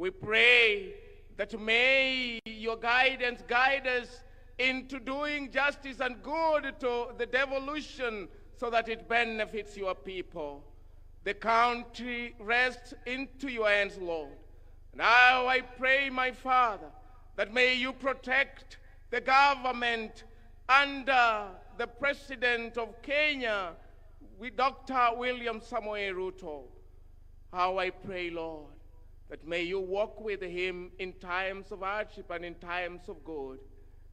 We pray that may your guidance guide us into doing justice and good to the devolution so that it benefits your people. The country rests into your hands, Lord. Now I pray, my Father, that may you protect the government under the President of Kenya, with Dr. William Samoei Ruto. How I pray, Lord, that may you walk with him in times of hardship and in times of good,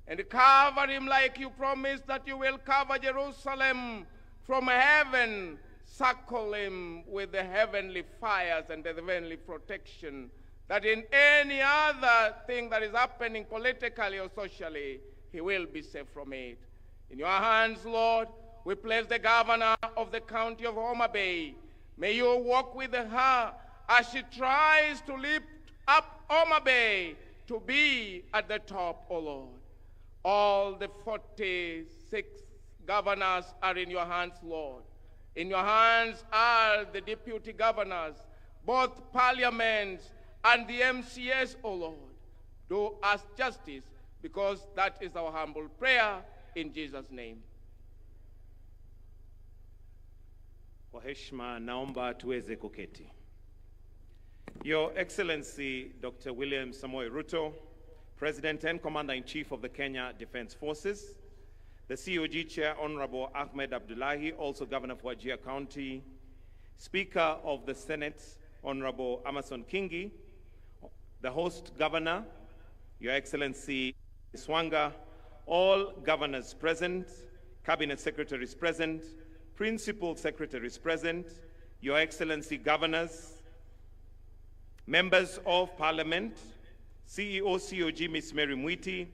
and cover him like you promised that you will cover Jerusalem from heaven, circle him with the heavenly fires and the heavenly protection, that in any other thing that is happening politically or socially, he will be safe from it. In your hands, Lord, we place the governor of the county of Homabay. May you walk with her as she tries to lift up Homabay to be at the top, O Lord. All the 46 governors are in your hands, Lord. In your hands are the deputy governors, both parliaments and the MCS, O Lord. Do us justice, because that is our humble prayer in Jesus' name. Kwa heshima naomba tuweze kuketi. Your Excellency Dr. William Samoei Ruto, President and Commander-in-Chief of the Kenya Defense Forces, the COG Chair Honorable Ahmed Abdullahi, also Governor of Wajir County, Speaker of the Senate Honorable Amason Kingi, the host governor, Your Excellency Swanga, all governors present, cabinet secretaries present, principal secretaries present, Your Excellency governors, members of parliament, CEO COG Ms. Mary Mwiti,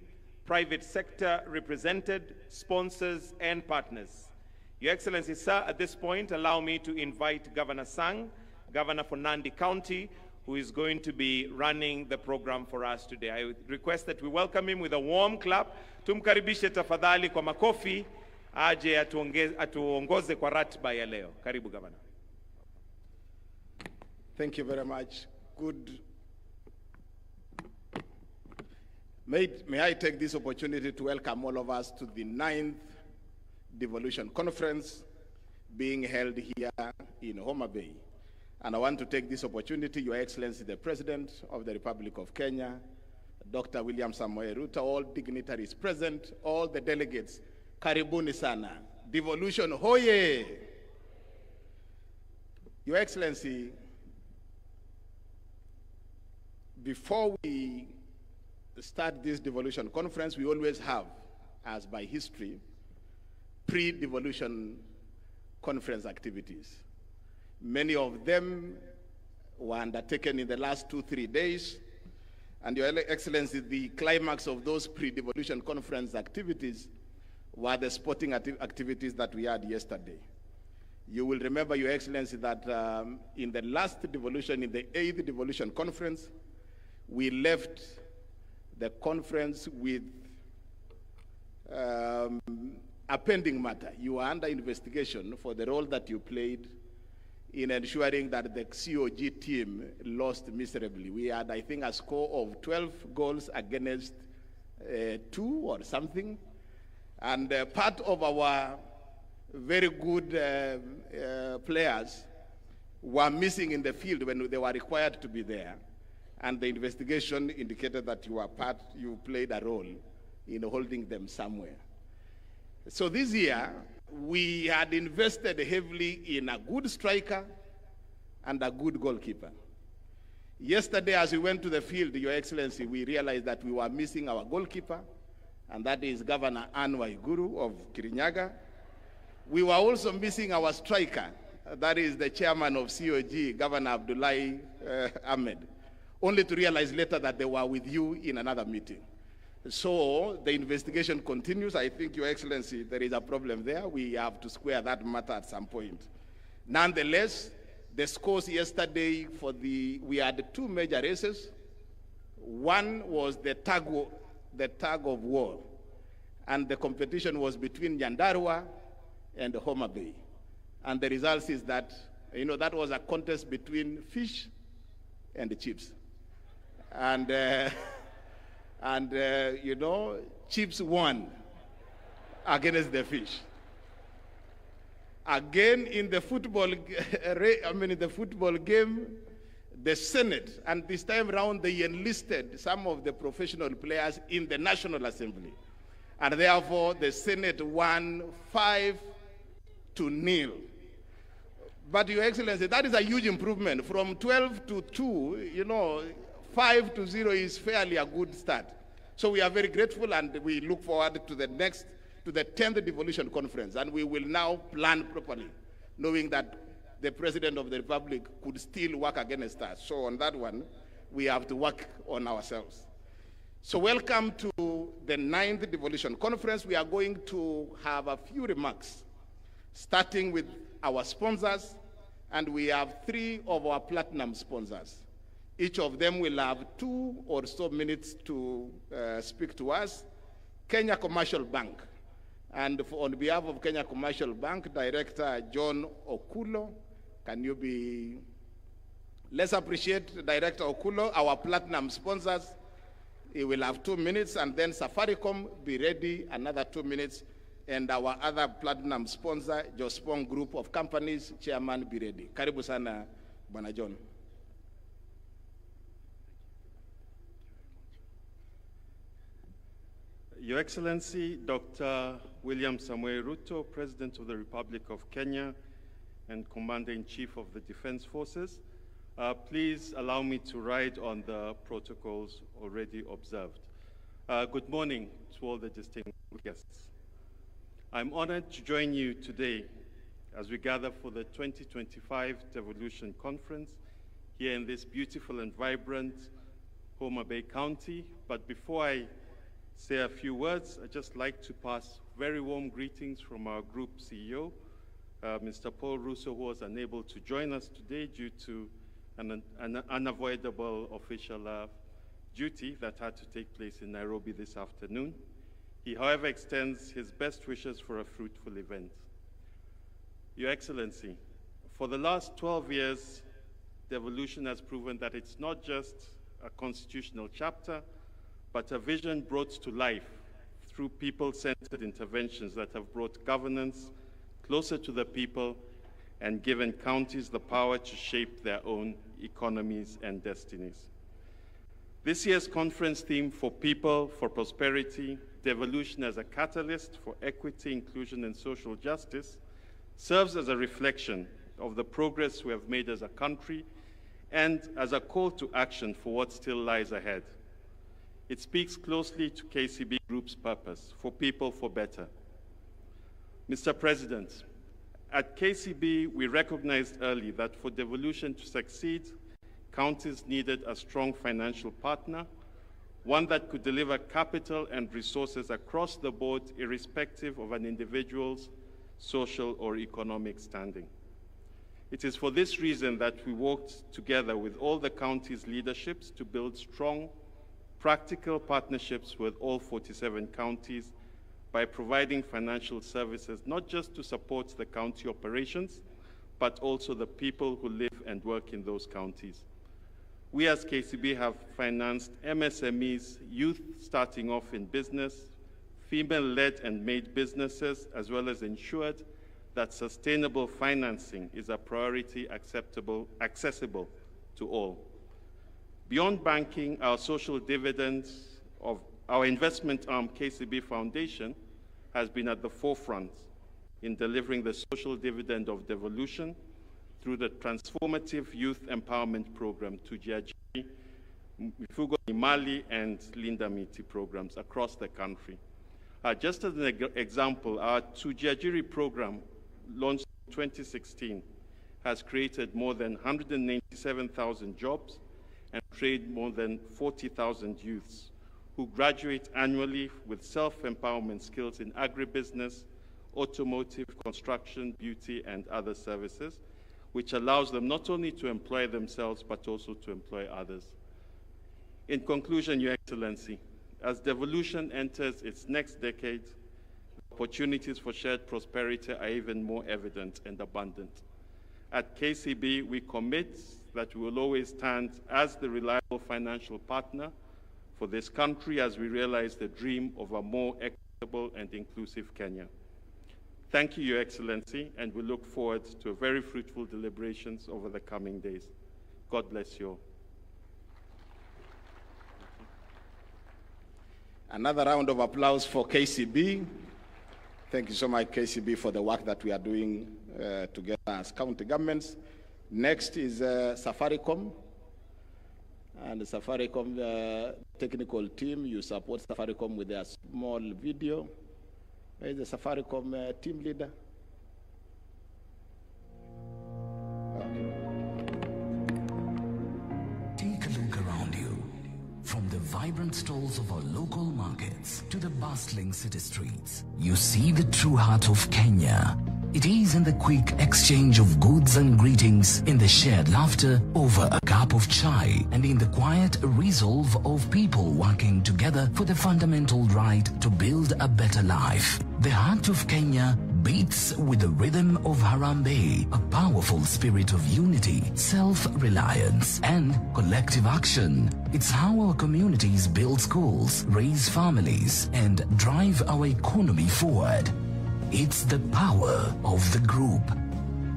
private sector represented, sponsors and partners. Your Excellency, sir, at this point, allow me to invite Governor Sang, Governor for Nandi County, who is going to be running the program for us today. I would request that we welcome him with a warm clap. Tumkaribishe tafadhali kwa makofi, aje atuongoze kwa ratiba ya leo. Karibu, Governor. Thank you very much. Good. May I take this opportunity to welcome all of us to the 9th Devolution Conference being held here in Homabay. And I want to take this opportunity, Your Excellency, the President of the Republic of Kenya, Dr. William Samoei Ruto, all dignitaries present, all the delegates, karibuni sana. Devolution, hoye! Your Excellency, before we start this devolution conference, we always have, as by history, pre-devolution conference activities. Many of them were undertaken in the last 2-3 days, and Your Excellency, the climax of those pre-devolution conference activities were the sporting activities that we had yesterday. You will remember, Your Excellency, that in the last devolution, in the 8th devolution conference, we left the conference with a pending matter. You are under investigation for the role that you played in ensuring that the COG team lost miserably. We had, I think, a score of 12 goals against 2 or something. And part of our very good players were missing in the field when they were required to be there. And the investigation indicated that you played a role in holding them somewhere. So this year, we had invested heavily in a good striker and a good goalkeeper. Yesterday, as we went to the field, Your Excellency, we realized that we were missing our goalkeeper, and that is Governor Anne Waiguru of Kirinyaga. We were also missing our striker, that is the chairman of COG, Governor Abdullahi Ahmed, only to realize later that they were with you in another meeting. So the investigation continues. I think, Your Excellency, there is a problem there. We have to square that matter at some point. Nonetheless, the scores yesterday we had 2 major races. One was the tug of war, and the competition was between Nyandarua and Homabay. And the result is that, that was a contest between fish and chips. And, you know, chips won against the fish. Again, in the football, in the football game, the Senate, and this time around they enlisted some of the professional players in the National Assembly. And therefore, the Senate won 5-0. But, Your Excellency, that is a huge improvement. From 12-2, you know, 5-0 is fairly a good start. So we are very grateful, and we look forward to the 10th Devolution Conference, and we will now plan properly, knowing that the President of the Republic could still work against us. So on that one, we have to work on ourselves. So welcome to the 9th Devolution Conference. We are going to have a few remarks, starting with our sponsors, and we have 3 of our platinum sponsors. Each of them will have 2 or so minutes to speak to us. Kenya Commercial Bank. And on behalf of Kenya Commercial Bank, Director John Okulo, can you be... Let's appreciate Director Okulo, our platinum sponsors. He will have 2 minutes, and then Safaricom, be ready, another 2 minutes. And our other platinum sponsor, Jospong Group of Companies, Chairman, be ready. Karibu sana, Bwana John. Your Excellency, Dr. William Samoei Ruto, President of the Republic of Kenya and Commander-in-Chief of the Defense Forces, please allow me to ride on the protocols already observed. Good morning to all the distinguished guests. I'm honored to join you today as we gather for the 2025 Devolution Conference here in this beautiful and vibrant Homabay County. But before I say a few words, I'd just like to pass very warm greetings from our group CEO, Mr. Paul Russo, who was unable to join us today due to an unavoidable official duty that had to take place in Nairobi this afternoon. He, however, extends his best wishes for a fruitful event. Your Excellency, for the last 12 years, Devolution has proven that it's not just a constitutional chapter, but a vision brought to life through people-centered interventions that have brought governance closer to the people and given counties the power to shape their own economies and destinies. This year's conference theme, For People, for Prosperity, Devolution as a Catalyst for Equity, Inclusion, and Social Justice, serves as a reflection of the progress we have made as a country and as a call to action for what still lies ahead. It speaks closely to KCB Group's purpose, for people, for better. Mr. President, at KCB, we recognized early that for devolution to succeed, counties needed a strong financial partner, one that could deliver capital and resources across the board, irrespective of an individual's social or economic standing. It is for this reason that we worked together with all the counties' leaderships to build strong, practical partnerships with all 47 counties by providing financial services, not just to support the county operations, but also the people who live and work in those counties. We as KCB have financed MSMEs, youth starting off in business, female-led and made businesses, as well as ensured that sustainable financing is a priority accessible to all. Beyond banking, our social dividends of our investment arm, KCB Foundation, has been at the forefront in delivering the social dividend of devolution through the transformative youth empowerment program, Tujiajiri, Mifugo Imali, and Linda Miti programs across the country. Just as an example, our Tujiajiri program, launched in 2016, has created more than 197,000 jobs and trained more than 40,000 youths who graduate annually with self-empowerment skills in agribusiness, automotive, construction, beauty, and other services, which allows them not only to employ themselves, but also to employ others. In conclusion, Your Excellency, as devolution enters its next decade, opportunities for shared prosperity are even more evident and abundant. At KCB, we commit that we will always stand as the reliable financial partner for this country as we realize the dream of a more equitable and inclusive Kenya. Thank you, Your Excellency, and we look forward to a very fruitful deliberations over the coming days. God bless you all. Another round of applause for KCB. Thank you so much, KCB, for the work that we are doing together as county governments. Next is Safaricom. And the Safaricom technical team, you support Safaricom with their small video. Where is the Safaricom team leader? Okay. Take a look around you. From the vibrant stalls of our local markets to the bustling city streets, you see the true heart of Kenya. It is in the quick exchange of goods and greetings, in the shared laughter over a cup of chai, and in the quiet resolve of people working together for the fundamental right to build a better life. The heart of Kenya beats with the rhythm of Harambee, a powerful spirit of unity, self-reliance, and collective action. It's how our communities build schools, raise families, and drive our economy forward. It's the power of the group.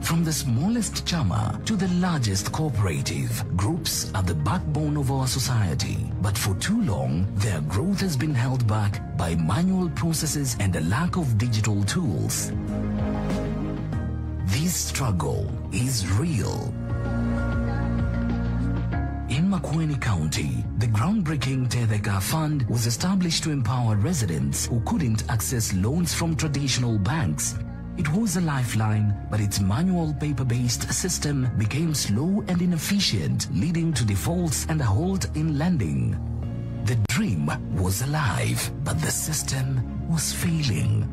From the smallest chama to the largest cooperative, groups are the backbone of our society. But for too long, their growth has been held back by manual processes and a lack of digital tools. This struggle is real. In Makueni County, the groundbreaking THEREPORTERKE Fund was established to empower residents who couldn't access loans from traditional banks. It was a lifeline, but its manual paper-based system became slow and inefficient, leading to defaults and a halt in lending. The dream was alive, but the system was failing.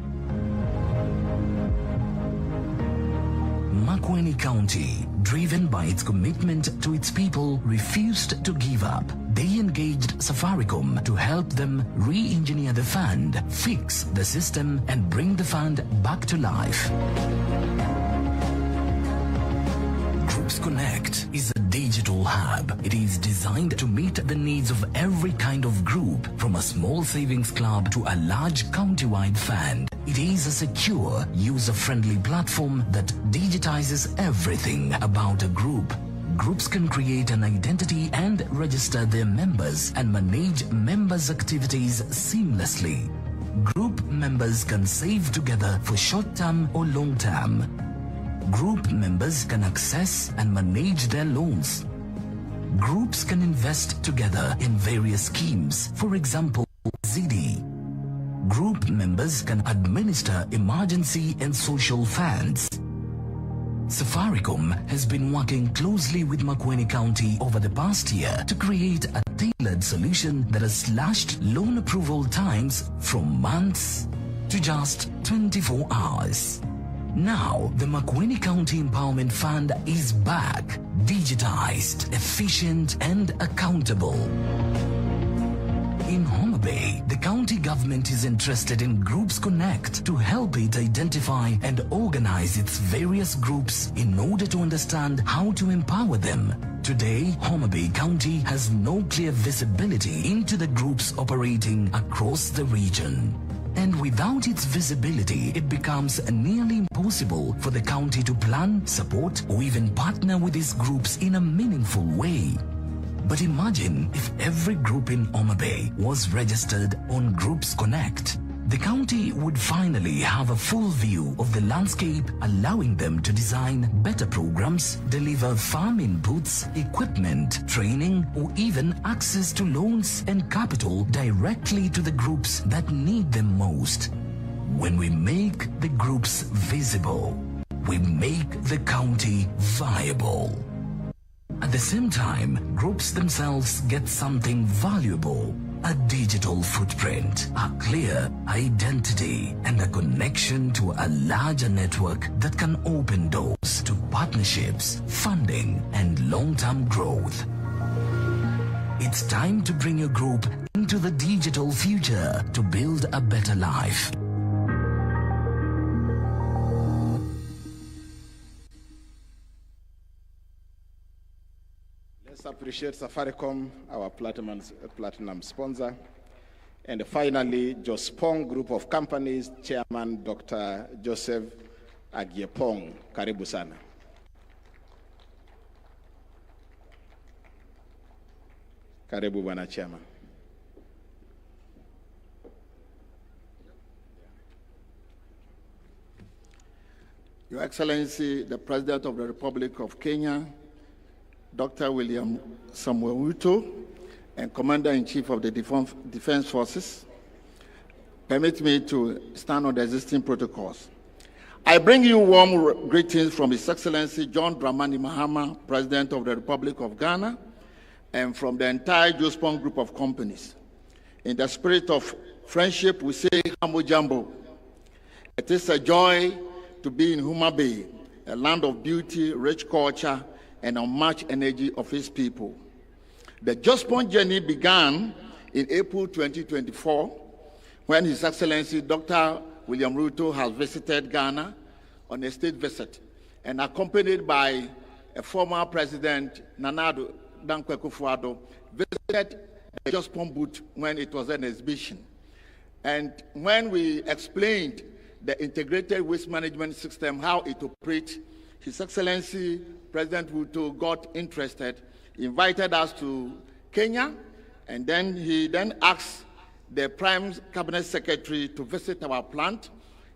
Makueni County, driven by its commitment to its people, refused to give up. They engaged Safaricom to help them re-engineer the fund, fix the system, and bring the fund back to life. Groups Connect is a digital hub. It is designed to meet the needs of every kind of group, from a small savings club to a large county-wide fund. It is a secure, user-friendly platform that digitizes everything about a group. Groups can create an identity and register their members and manage members' activities seamlessly. Group members can save together for short-term or long-term. Group members can access and manage their loans. Groups can invest together in various schemes, for example, ZD. Group members can administer emergency and social funds. Safaricom has been working closely with Makueni County over the past year to create a tailored solution that has slashed loan approval times from months to just 24 hours. Now, the Makueni County Empowerment Fund is back, digitized, efficient, and accountable. In Homabay, the county government is interested in Groups Connect to help it identify and organize its various groups in order to understand how to empower them. Today, Homabay County has no clear visibility into the groups operating across the region. And without its visibility, it becomes nearly impossible for the county to plan, support, or even partner with these groups in a meaningful way. But imagine if every group in Homabay was registered on Groups Connect. The county would finally have a full view of the landscape, allowing them to design better programs, deliver farm inputs, equipment, training, or even access to loans and capital directly to the groups that need them most. When we make the groups visible, we make the county viable. At the same time, groups themselves get something valuable: a digital footprint, a clear identity, and a connection to a larger network that can open doors to partnerships, funding, and long-term growth. It's time to bring your group into the digital future to build a better life. appreciate Safaricom, our platinum sponsor. And finally, Jospong Group of Companies, Chairman Dr. Joseph Agiepong. Karibu sana. Karibu Bwana Chairman. Your Excellency, the President of the Republic of Kenya, Dr. William Samuel Ruto, and Commander-in-Chief of the Defense Forces, permit me to stand on the existing protocols. I bring you warm greetings from His Excellency John Dramani Mahama, President of the Republic of Ghana, and from the entire Jospong Group of Companies. In the spirit of friendship, we say Hambo Jambo. It is a joy to be in Homabay, a land of beauty, rich culture, and unmatched energy of its people. The Jospong journey began in April 2024 when His Excellency Dr. William Ruto has visited Ghana on a state visit and accompanied by a former President Nana Dankwa Akufo-Addo visited the Jospong booth when it was an exhibition. And when we explained the integrated waste management system, how it operates, His Excellency President Ruto got interested, invited us to Kenya, and then he asked the Prime Cabinet Secretary to visit our plant.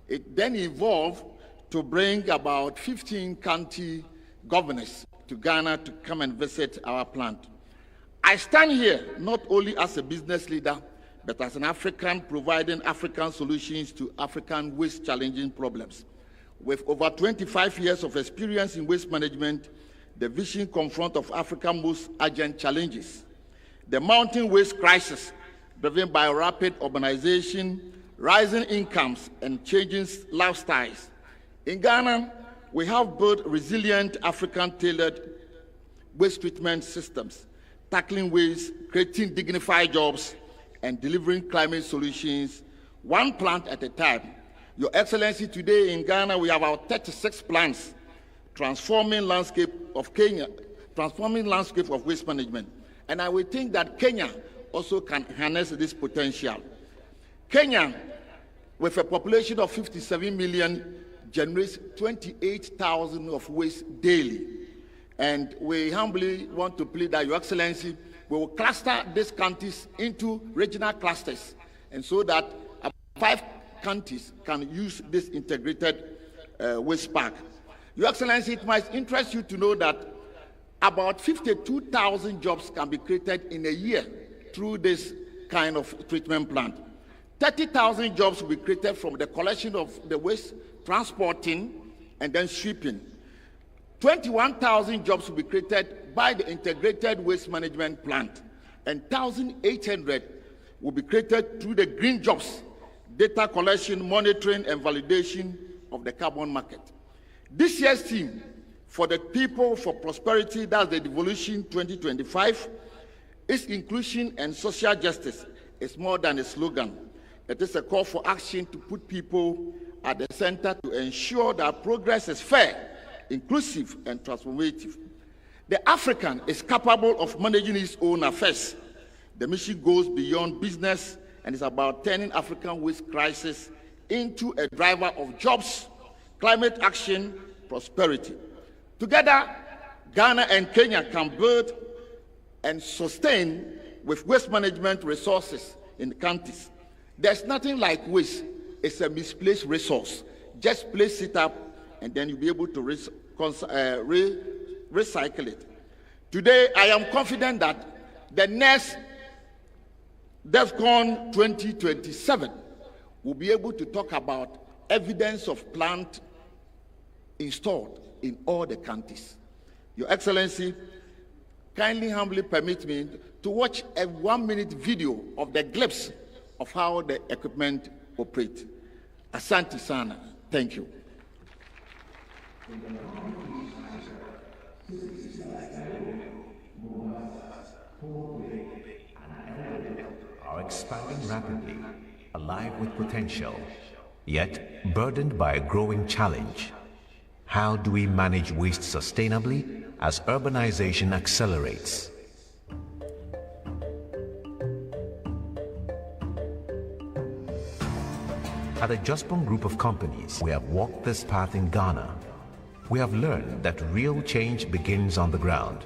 It then evolved to bring about 15 county governors to Ghana to come and visit our plant. I stand here not only as a business leader, but as an African providing African solutions to African waste challenging problems. With over 25 years of experience in waste management, the vision confront of Africa's most urgent challenges. The mounting waste crisis, driven by rapid urbanization, rising incomes, and changing lifestyles. In Ghana, we have built resilient African-tailored waste treatment systems, tackling waste, creating dignified jobs, and delivering climate solutions, one plant at a time. Your Excellency, today in Ghana, we have our 36 plants transforming landscape of Kenya, transforming landscape of waste management. And I would think that Kenya also can harness this potential. Kenya, with a population of 57 million, generates 28,000 of waste daily. And we humbly want to plead that Your Excellency, we will cluster these counties into regional clusters, and so that 5 counties can use this integrated waste park. Your Excellency, it might interest you to know that about 52,000 jobs can be created in a year through this kind of treatment plant. 30,000 jobs will be created from the collection of the waste, transporting, and then shipping. 21,000 jobs will be created by the integrated waste management plant, and 1,800 will be created through the green jobs, data collection, monitoring, and validation of the carbon market. This year's theme for the people for prosperity, that's the Devolution 2025, is inclusion and social justice. It's more than a slogan. It is a call for action to put people at the center to ensure that progress is fair, inclusive, and transformative. The African is capable of managing his own affairs. The mission goes beyond business and is about turning African waste crisis into a driver of jobs, climate action, prosperity. Together, Ghana and Kenya can build and sustain with waste management resources in the countries. There's nothing like waste. It's a misplaced resource. Just place it up, and then you'll be able to recycle it. Today, I am confident that the next DEFCON 2027 will be able to talk about evidence of plant installed in all the countries. Your Excellency, kindly humbly permit me to watch a 1-minute video of the glimpse of how the equipment operates. Asante sana. Thank you. Are expanding rapidly, alive with potential, yet burdened by a growing challenge. How do we manage waste sustainably as urbanization accelerates? At the Jospong Group of companies, we have walked this path in Ghana. We have learned that real change begins on the ground.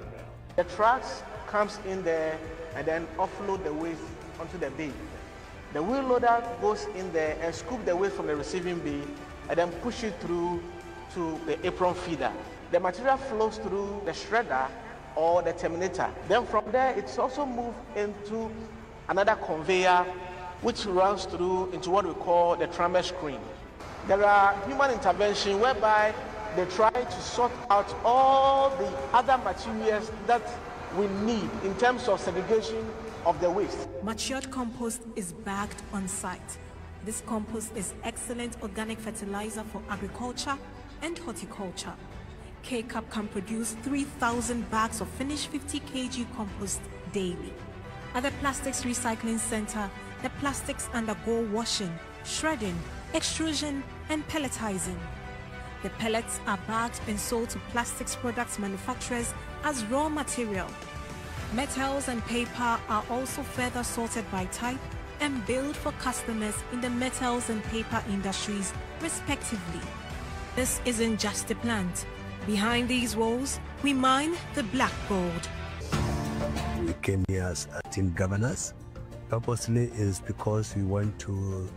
The trucks comes in there and then offload the waste onto the bin. The wheel loader goes in there and scoop the waste from the receiving bin and then push it through to the apron feeder. The material flows through the shredder or the terminator. Then from there, it's also moved into another conveyor which runs through into what we call the trammer screen. There are human intervention whereby they try to sort out all the other materials that we need in terms of segregation of the waste. Matured compost is bagged on site. This compost is excellent organic fertilizer for agriculture and horticulture. K-Cup can produce 3,000 bags of finished 50 kg compost daily. At the Plastics Recycling Center, the plastics undergo washing, shredding, extrusion, and pelletizing. The pellets are bagged and sold to plastics products manufacturers as raw material. Metals and paper are also further sorted by type and billed for customers in the metals and paper industries, respectively. This isn't just a plant. Behind these walls, we mine the black gold. We came here as team governors. Purposely is because we want to,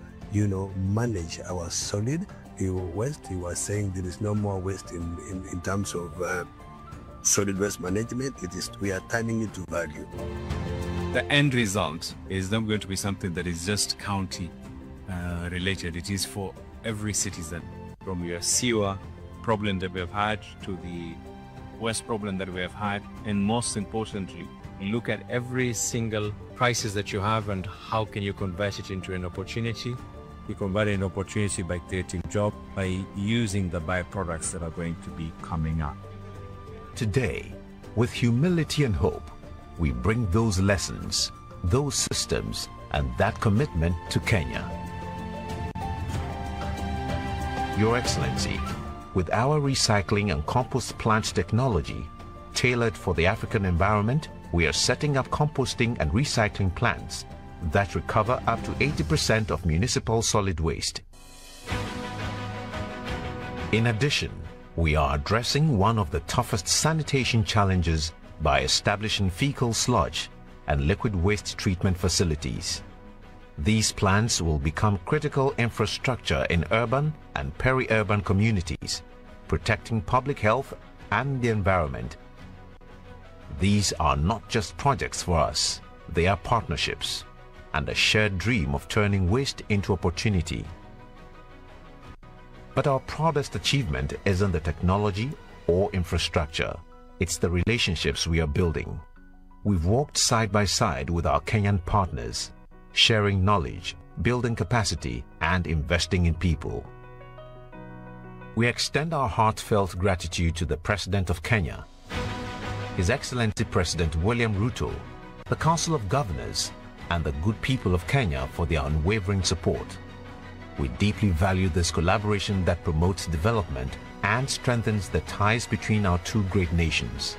manage our solid waste. He was saying there is no more waste in terms of solid waste management. We are turning it to value. The end result is not going to be something that is just county related. It is for every citizen, from your sewer problem that we have had to the waste problem that we have had, and most importantly, look at every single crisis that you have and how can you convert it into an opportunity. You convert an opportunity by creating jobs, by using the byproducts that are going to be coming up. Today, with humility and hope, we bring those lessons, those systems, and that commitment to Kenya. Your Excellency, with our recycling and compost plant technology tailored for the African environment, we are setting up composting and recycling plants that recover up to 80% of municipal solid waste. In addition, we are addressing one of the toughest sanitation challenges by establishing fecal sludge and liquid waste treatment facilities. These plants will become critical infrastructure in urban and peri-urban communities, protecting public health and the environment. These are not just projects for us, they are partnerships and a shared dream of turning waste into opportunity. But our proudest achievement isn't the technology or infrastructure, it's the relationships we are building. We've walked side by side with our Kenyan partners, sharing knowledge, building capacity, and investing in people. We extend our heartfelt gratitude to the President of Kenya, His Excellency President William Ruto, the Council of Governors, and the good people of Kenya for their unwavering support. We deeply value this collaboration that promotes development and strengthens the ties between our two great nations.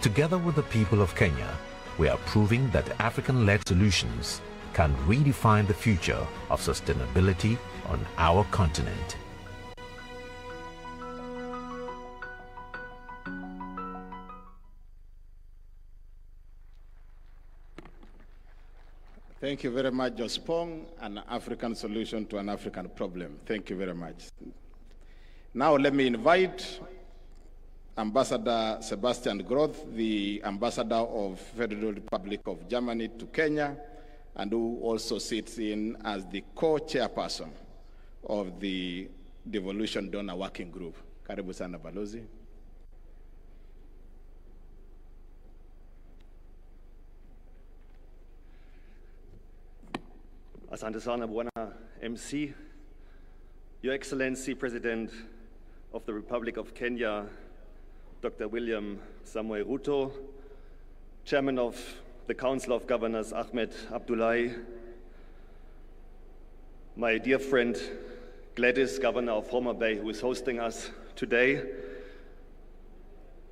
Together with the people of Kenya, we are proving that African-led solutions can redefine the future of sustainability on our continent. Thank you very much, Jospong, an African solution to an African problem. Thank you very much. Now let me invite Ambassador Sebastian Groth, the Ambassador of Federal Republic of Germany to Kenya, and who also sits in as the co-chairperson of the Devolution Donor Working Group. Karibu sana Balozi. Asante sana Bwana MC, Your Excellency President of the Republic of Kenya, Dr. William Samoei Ruto, Chairman of the Council of Governors Ahmed Abdullahi, my dear friend Gladys, Governor of Homabay, who is hosting us today,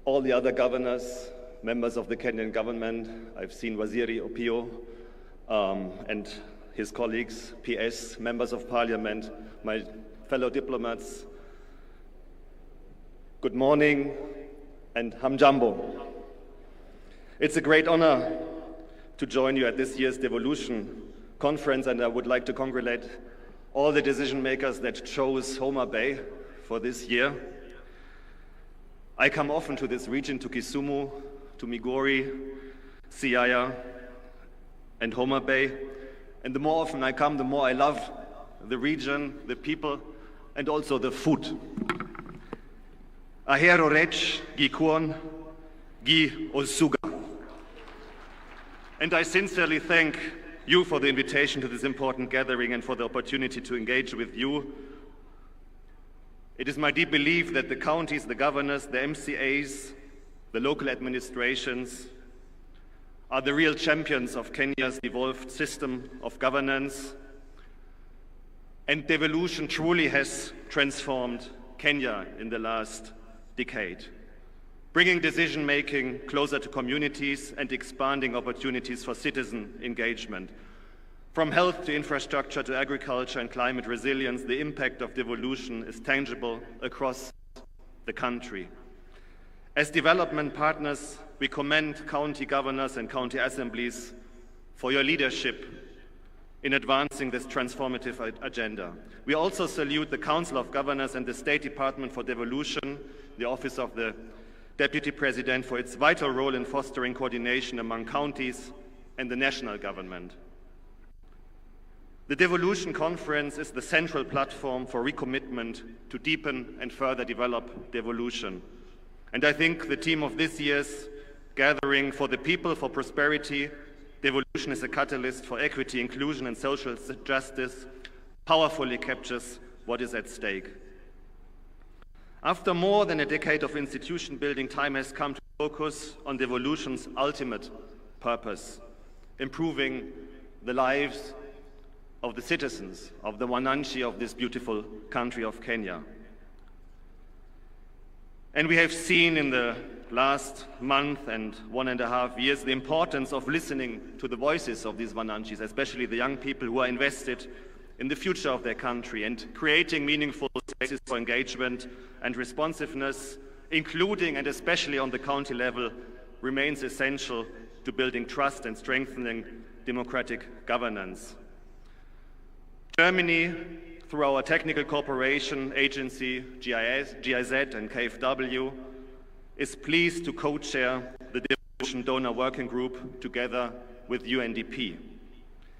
all the other governors, members of the Kenyan government, I've seen Waziri Opio, and his colleagues, PS, members of parliament, my fellow diplomats, good morning and hamjambo. It's a great honor to join you at this year's Devolution conference, and I would like to congratulate all the decision makers that chose Homabay for this year. I come often to this region, to Kisumu, to Migori, Siaya, and Homabay, and the more often I come, the more I love the region, the people, and also the food. Ahero rech, gi kuon, gi osuga. And I sincerely thank you for the invitation to this important gathering and for the opportunity to engage with you. It is my deep belief that the counties, the governors, the MCAs, the local administrations are the real champions of Kenya's evolved system of governance. And devolution truly has transformed Kenya in the last decade, bringing decision-making closer to communities and expanding opportunities for citizen engagement. From health to infrastructure to agriculture and climate resilience, the impact of devolution is tangible across the country. As development partners, we commend county governors and county assemblies for your leadership in advancing this transformative agenda. We also salute the Council of Governors and the State Department for Devolution, the Office of the Deputy President, for its vital role in fostering coordination among counties and the national government. The Devolution Conference is the central platform for recommitment to deepen and further develop devolution. And I think the theme of this year's Gathering for the People for Prosperity, Devolution is a catalyst for equity, inclusion, and social justice, powerfully captures what is at stake. After more than a decade of institution building, time has come to focus on devolution's ultimate purpose, improving the lives of the citizens of the Wananchi of this beautiful country of Kenya. And we have seen in the last month and 1.5 years the importance of listening to the voices of these Wananchis, especially the young people who are invested in the future of their country, and creating meaningful spaces for engagement and responsiveness, including and especially on the county level, remains essential to building trust and strengthening democratic governance. Germany, through our technical cooperation agency, GIZ and KfW, is pleased to co-chair the Devolution Donor Working Group together with UNDP.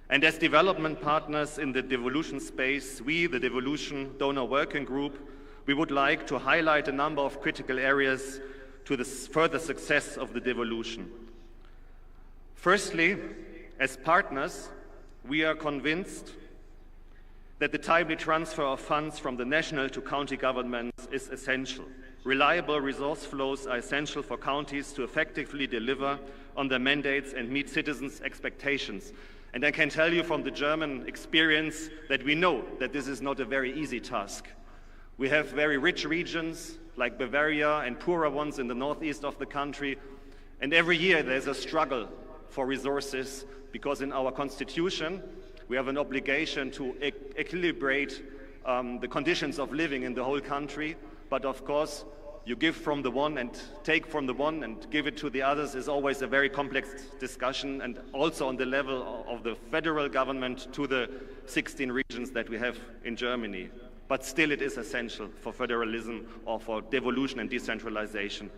And as development partners in the devolution space, we, the Devolution Donor Working Group, we would like to highlight a number of critical areas to the further success of the devolution. Firstly, as partners, we are convinced that the timely transfer of funds from the national to county governments is essential. Reliable resource flows are essential for counties to effectively deliver on their mandates and meet citizens' expectations. And I can tell you from the German experience that we know that this is not a very easy task. We have very rich regions like Bavaria and poorer ones in the northeast of the country, and every year there's a struggle for resources because in our constitution we have an obligation to equilibrate the conditions of living in the whole country, but of course you give from the one and take from the one and give it to the others is always a very complex discussion, and also on the level of the federal government to the 16 regions that we have in Germany. But still it is essential for federalism or for devolution and decentralization.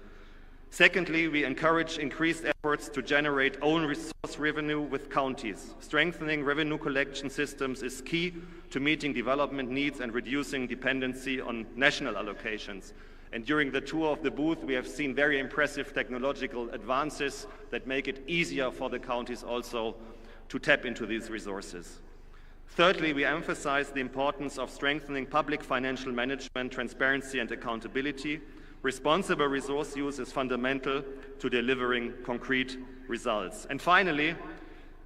Secondly, we encourage increased efforts to generate own resource revenue with counties. Strengthening revenue collection systems is key to meeting development needs and reducing dependency on national allocations. And during the tour of the booth, we have seen very impressive technological advances that make it easier for the counties also to tap into these resources. Thirdly, we emphasize the importance of strengthening public financial management, transparency, and accountability. Responsible resource use is fundamental to delivering concrete results. And finally,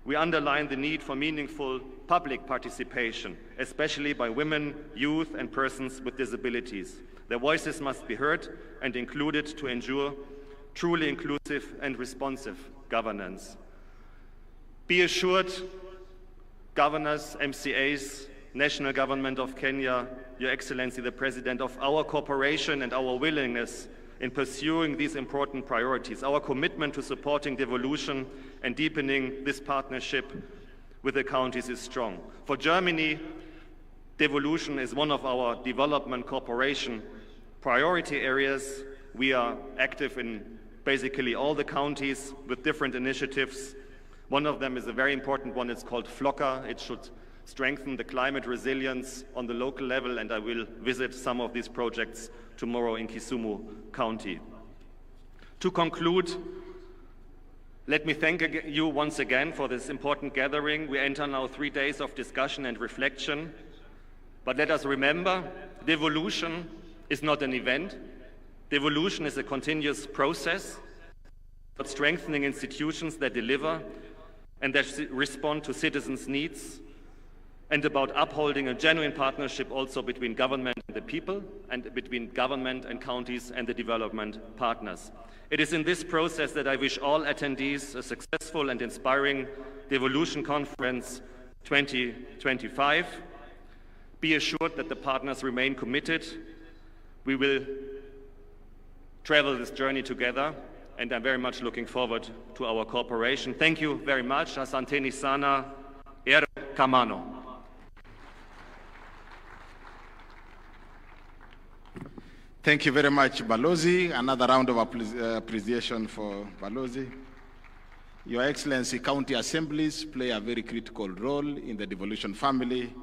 we underline the need for meaningful public participation, especially by women, youth, and persons with disabilities. Their voices must be heard and included to ensure truly inclusive and responsive governance. Be assured, governors, MCAs, National Government of Kenya, Your Excellency the President, of our cooperation and our willingness in pursuing these important priorities. Our commitment to supporting devolution and deepening this partnership with the counties is strong. For Germany, devolution is one of our development cooperation priority areas. We are active in basically all the counties with different initiatives. One of them is a very important one. It's called FLOCA. It should strengthen the climate resilience on the local level, and I will visit some of these projects tomorrow in Kisumu County. To conclude, let me thank you once again for this important gathering. We enter now 3 days of discussion and reflection. But let us remember, devolution is not an event. Devolution is a continuous process, but strengthening institutions that deliver and that respond to citizens' needs, and about upholding a genuine partnership also between government and the people, and between government and counties and the development partners. It is in this process that I wish all attendees a successful and inspiring Devolution Conference 2025. Be assured that the partners remain committed. We will travel this journey together, and I'm very much looking forward to our cooperation. Thank you very much. Asanteni sana. Kamano. Thank you very much, Balozi. Another round of appreciation for Balozi. Your Excellency, county assemblies play a very critical role in the devolution family,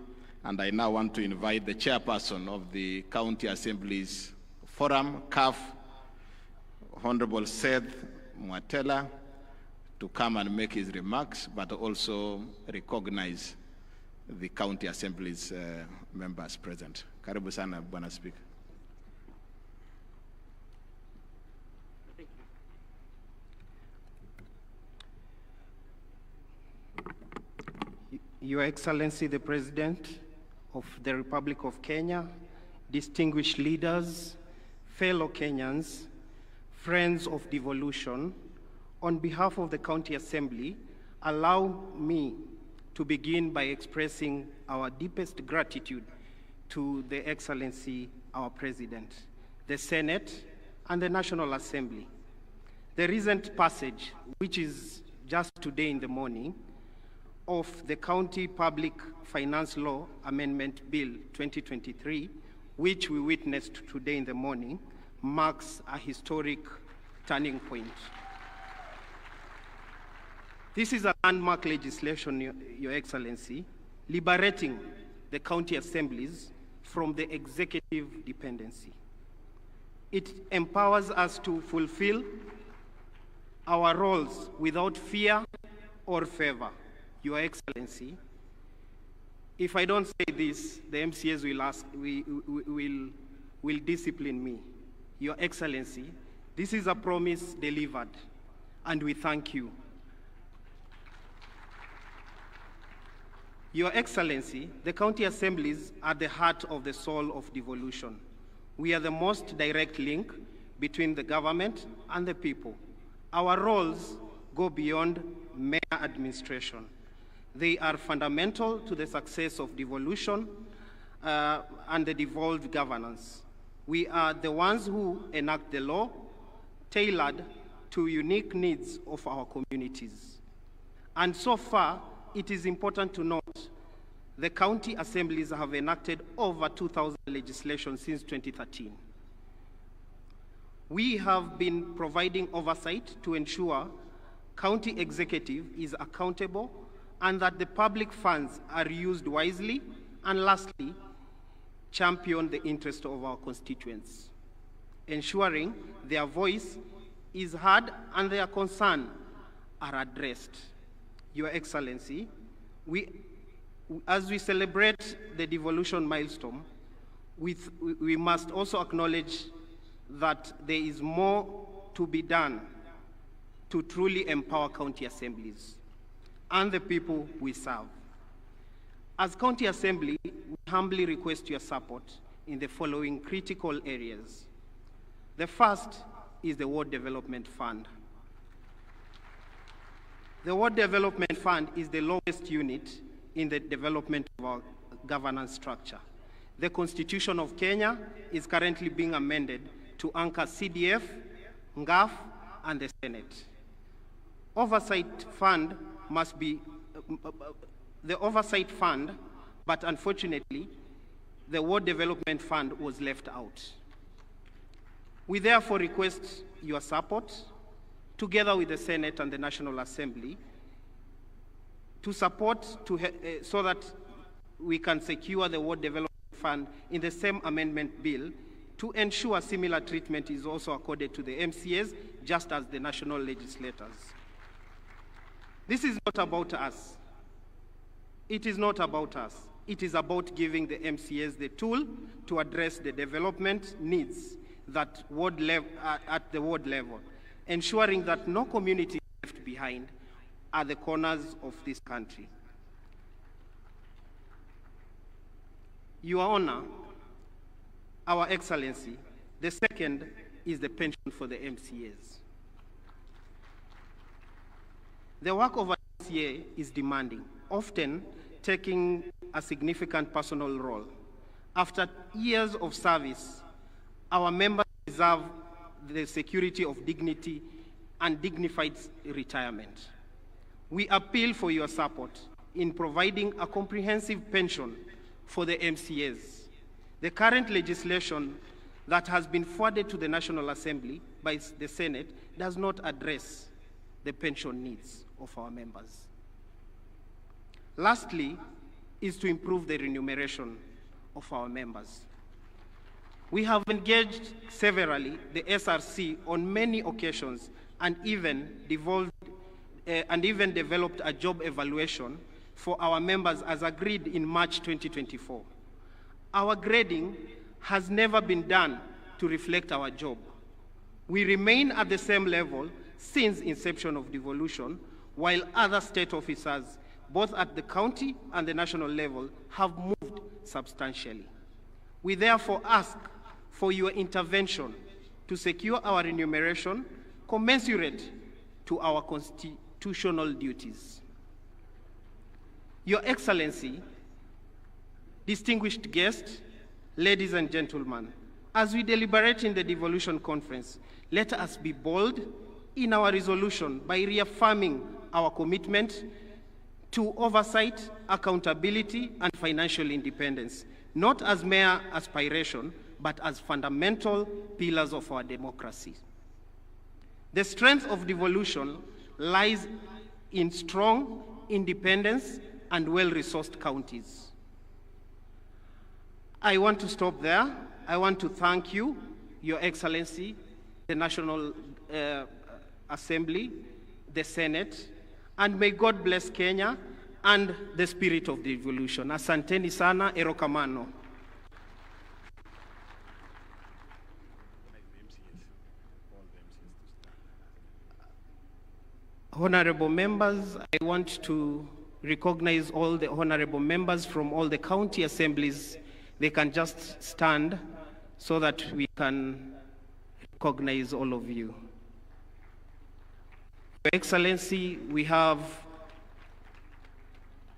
and I now want to invite the chairperson of the County Assemblies Forum, CAF, Honorable Seth Mwatela, to come and make his remarks, but also recognize the County Assemblies members present. Karibu sana, Bwana Speaker. Your Excellency, the President of the Republic of Kenya, distinguished leaders, fellow Kenyans, friends of devolution, on behalf of the County Assembly, allow me to begin by expressing our deepest gratitude to the Excellency, our President, the Senate, and the National Assembly. The recent passage, which is just today in the morning, of the County Public Finance Law Amendment Bill 2023, which we witnessed today in the morning, marks a historic turning point. This is a landmark legislation, Your Excellency, liberating the county assemblies from the executive dependency. It empowers us to fulfill our roles without fear or favor. Your Excellency, if I don't say this, the MCAs will discipline me. Your Excellency, this is a promise delivered, and we thank you. Your Excellency, the county assemblies are the heart of the soul of devolution. We are the most direct link between the government and the people. Our roles go beyond mere administration. They are fundamental to the success of devolution and the devolved governance. We are the ones who enact the law tailored to unique needs of our communities. And so far, it is important to note the county assemblies have enacted over 2,000 legislation since 2013. We have been providing oversight to ensure county executive is accountable and that the public funds are used wisely, and lastly, champion the interest of our constituents, ensuring their voice is heard and their concerns are addressed. Your Excellency, as we celebrate the devolution milestone, we must also acknowledge that there is more to be done to truly empower county assemblies and the people we serve. As County Assembly, we humbly request your support in the following critical areas. The first is the Ward Development Fund. The Ward Development Fund is the lowest unit in the development of our governance structure. The Constitution of Kenya is currently being amended to anchor CDF, NGAF, and the Senate. Oversight fund must be the oversight fund, but unfortunately, the Ward Development Fund was left out. We therefore request your support, together with the Senate and the National Assembly, to support so that we can secure the Ward Development Fund in the same amendment bill to ensure similar treatment is also accorded to the MCAs, just as the national legislators. This is not about us. It is not about us. It is about giving the MCAs the tool to address the development needs that at the ward level, ensuring that no community is left behind at the corners of this country. Your Honor, Our Excellency, the second is the pension for the MCAs. The work of an MCA is demanding, often taking a significant personal role. After years of service, our members deserve the security of dignity and dignified retirement. We appeal for your support in providing a comprehensive pension for the MCAs. The current legislation that has been forwarded to the National Assembly by the Senate does not address the pension needs of our members. Lastly, is to improve the remuneration of our members. We have engaged severally the SRC on many occasions and even developed a job evaluation for our members as agreed in March 2024. Our grading has never been done to reflect our job. We remain at the same level since inception of devolution, while other state officers, both at the county and the national level, have moved substantially. We therefore ask for your intervention to secure our remuneration commensurate to our constitutional duties. Your Excellency, distinguished guests, ladies and gentlemen, as we deliberate in the Devolution Conference, let us be bold in our resolution by reaffirming our commitment to oversight, accountability, and financial independence, not as mere aspiration, but as fundamental pillars of our democracy. The strength of devolution lies in strong independence and well-resourced counties. I want to stop there. I want to thank you, Your Excellency, the National Assembly, the Senate, and may God bless Kenya and the spirit of devolution. Asanteni sana, erokamano. Honorable members, I want to recognize all the honorable members from all the county assemblies. They can just stand so that we can recognize all of you. Your Excellency,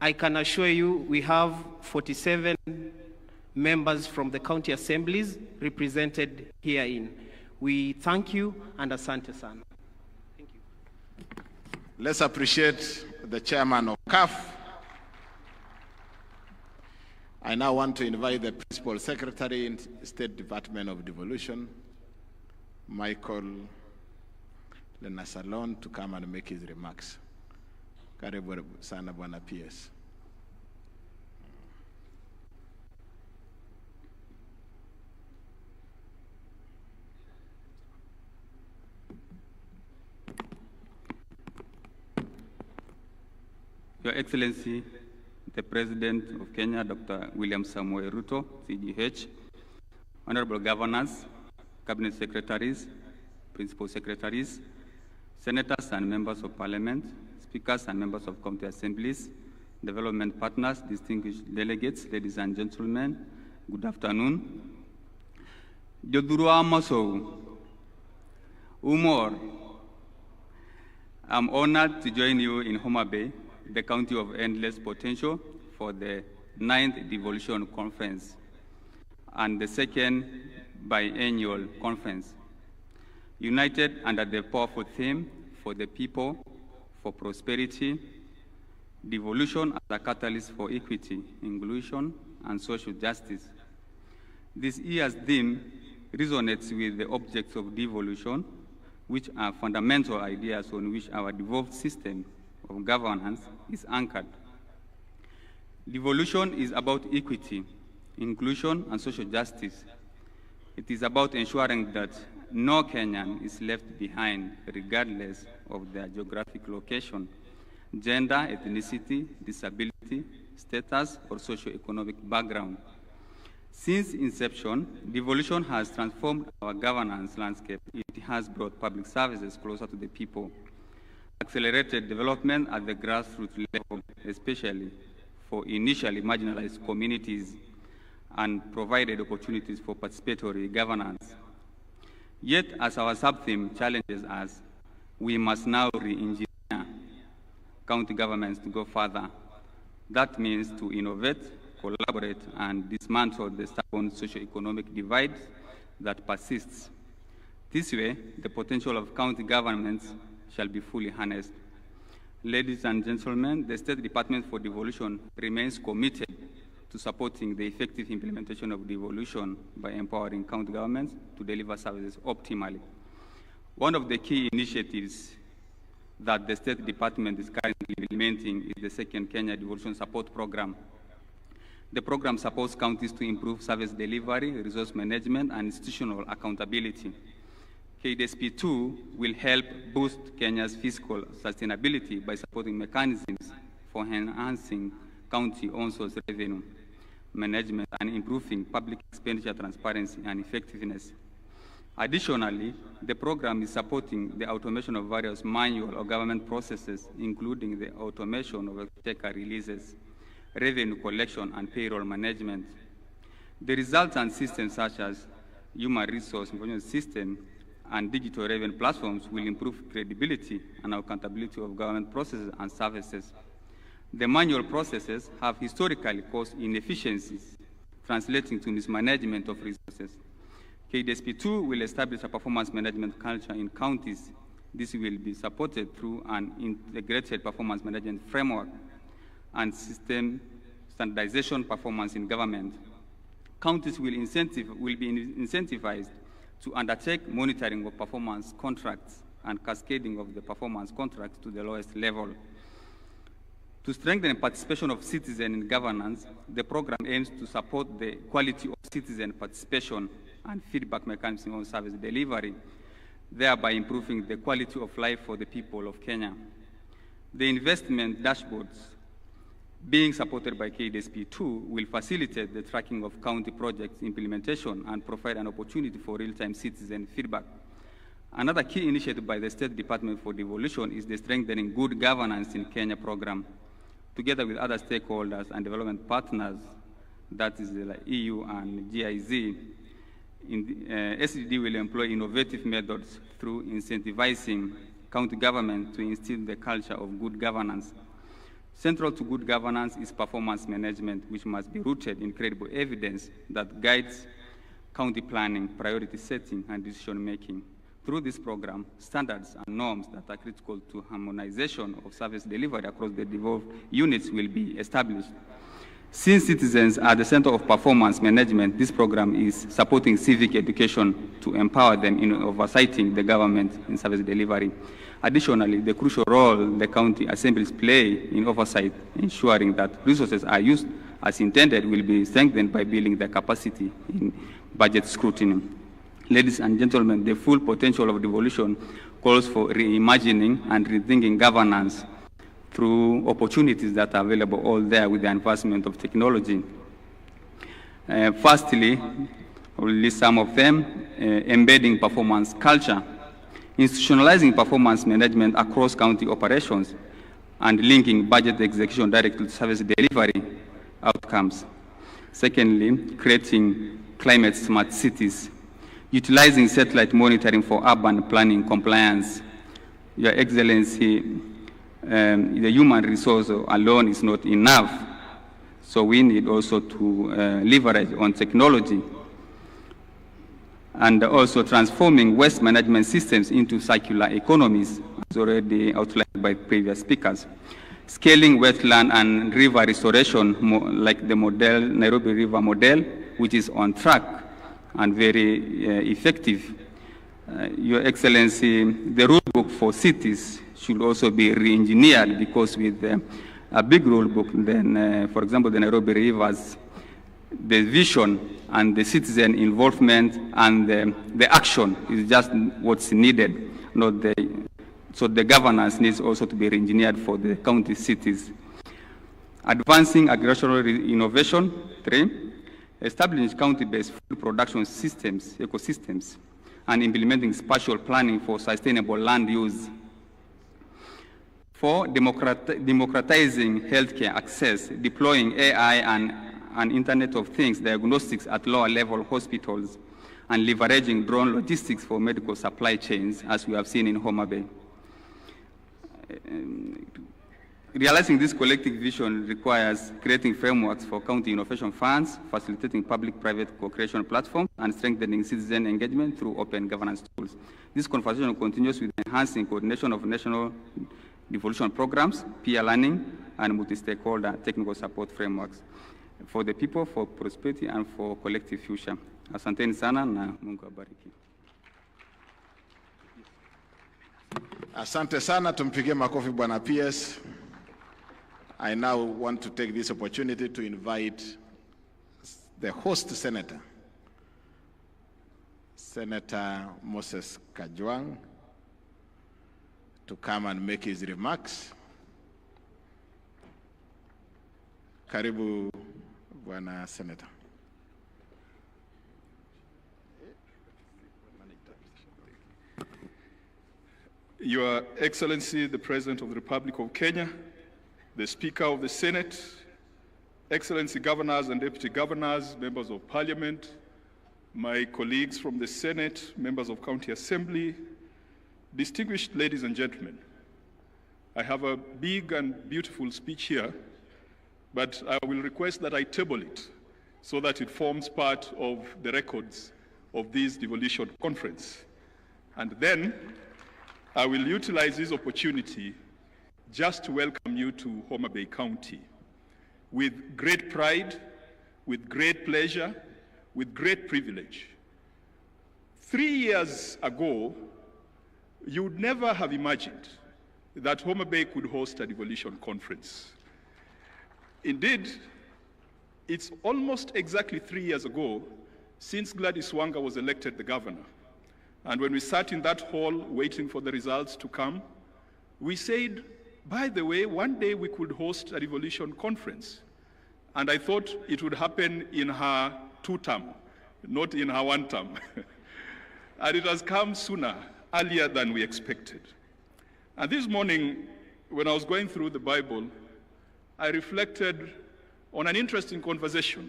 I can assure you, we have 47 members from the county assemblies represented herein. We thank you and asante sana. Thank you. Let's appreciate the chairman of CAF. I now want to invite the Principal Secretary in State Department of Devolution, Michael Lenasalon, to come and make his remarks. Karibu sana Bwana PS. Your Excellency, the President of Kenya, Dr. William Samoei Ruto, CGH, Honorable Governors, Cabinet Secretaries, Principal Secretaries, Senators and Members of Parliament, Speakers and Members of County Assemblies, Development Partners, distinguished delegates, ladies and gentlemen, good afternoon. Jodurua Maso, Umor, I'm honored to join you in Homabay, the county of endless potential, for the 9th Devolution Conference and the 2nd biennial conference. United under the powerful theme, for the people, for prosperity, devolution as a catalyst for equity, inclusion, and social justice. This year's theme resonates with the objects of devolution, which are fundamental ideas on which our devolved system of governance is anchored. Devolution is about equity, inclusion, and social justice. It is about ensuring that no Kenyan is left behind, regardless of their geographic location, gender, ethnicity, disability, status, or socio-economic background. Since inception, devolution has transformed our governance landscape. It has brought public services closer to the people, accelerated development at the grassroots level, especially for initially marginalized communities, and provided opportunities for participatory governance. Yet, as our sub-theme challenges us, we must now re-engineer county governments to go further. That means to innovate, collaborate, and dismantle the stubborn socio-economic divide that persists. This way, the potential of county governments shall be fully harnessed. Ladies and gentlemen, the State Department for Devolution remains committed to supporting the effective implementation of devolution by empowering county governments to deliver services optimally. One of the key initiatives that the State Department is currently implementing is the second Kenya Devolution Support Program. The program supports counties to improve service delivery, resource management, and institutional accountability. KDSP2 will help boost Kenya's fiscal sustainability by supporting mechanisms for enhancing county on-source revenue management and improving public expenditure transparency and effectiveness. Additionally, the program is supporting the automation of various manual or government processes, including the automation of exchequer releases, revenue collection, and payroll management. The resultant systems such as human resource information system and digital revenue platforms will improve credibility and accountability of government processes and services. The manual processes have historically caused inefficiencies, translating to mismanagement of resources. KDSP2 will establish a performance management culture in counties. This will be supported through an integrated performance management framework and system standardization performance in government. Counties will be incentivized to undertake monitoring of performance contracts and cascading of the performance contracts to the lowest level. To strengthen participation of citizens in governance, the program aims to support the quality of citizen participation and feedback mechanism on service delivery, thereby improving the quality of life for the people of Kenya. The investment dashboards being supported by KDSP2 will facilitate the tracking of county projects implementation and provide an opportunity for real-time citizen feedback. Another key initiative by the State Department for Devolution is the Strengthening Good Governance in Kenya program. Together with other stakeholders and development partners, that is the EU and GIZ, SDD will employ innovative methods through incentivizing county government to instill the culture of good governance. Central to good governance is performance management, which must be rooted in credible evidence that guides county planning, priority setting, and decision making. Through this program, standards and norms that are critical to harmonization of service delivery across the devolved units will be established. Since citizens are the center of performance management, this program is supporting civic education to empower them in oversighting the government in service delivery. Additionally, the crucial role the county assemblies play in oversight, ensuring that resources are used as intended, will be strengthened by building their capacity in budget scrutiny. Ladies and gentlemen, the full potential of devolution calls for reimagining and rethinking governance through opportunities that are available all there with the advancement of technology. Firstly, I will list some of them: embedding performance culture, institutionalizing performance management across county operations, and linking budget execution directly to service delivery outcomes. Secondly, creating climate smart cities, utilizing satellite monitoring for urban planning compliance. Your Excellency, the human resource alone is not enough. So we need also to leverage on technology and also transforming waste management systems into circular economies, as already outlined by previous speakers. Scaling wetland and river restoration, like the model, Nairobi River model, which is on track and very effective. Your Excellency, the rule book for cities should also be re-engineered, because with a big rule book, then, for example, the Nairobi Rivers, the vision and the citizen involvement and the action is just what's needed, not the. So the governance needs also to be re-engineered for the county cities. Advancing agricultural innovation. 3, establishing county-based food production systems, ecosystems, and implementing spatial planning for sustainable land use. 4, democratizing healthcare access, deploying AI and Internet of Things diagnostics at lower level hospitals, and leveraging drone logistics for medical supply chains, as we have seen in Homabay. Realizing this collective vision requires creating frameworks for county innovation funds, facilitating public-private co-creation platforms, and strengthening citizen engagement through open governance tools. This conversation continues with enhancing coordination of national devolution programs, peer learning, and multi-stakeholder technical support frameworks for the people, for prosperity, and for collective future. Asanteni sana na Mungu abariki. Asante sana, tumpigie makofi Bwana PS. I now want to take this opportunity to invite the host senator, Senator Moses Kajwang, to come and make his remarks. Karibu Bwana Senator. Your Excellency, the President of the Republic of Kenya, the Speaker of the Senate, Excellency Governors and Deputy Governors, Members of Parliament, my colleagues from the Senate, Members of County Assembly, distinguished ladies and gentlemen, I have a big and beautiful speech here, but I will request that I table it so that it forms part of the records of this devolution conference. And then I will utilize this opportunity just to welcome you to Homabay County with great pride, with great pleasure, with great privilege. 3 years ago, you would never have imagined that Homabay could host a devolution conference. Indeed, it's almost exactly 3 years ago since Gladys Wanga was elected the governor. And when we sat in that hall waiting for the results to come, we said, by the way, one day we could host a devolution conference. And I thought it would happen in her 2-term, not in her 1-term. And it has come sooner, earlier than we expected. And this morning, when I was going through the Bible, I reflected on an interesting conversation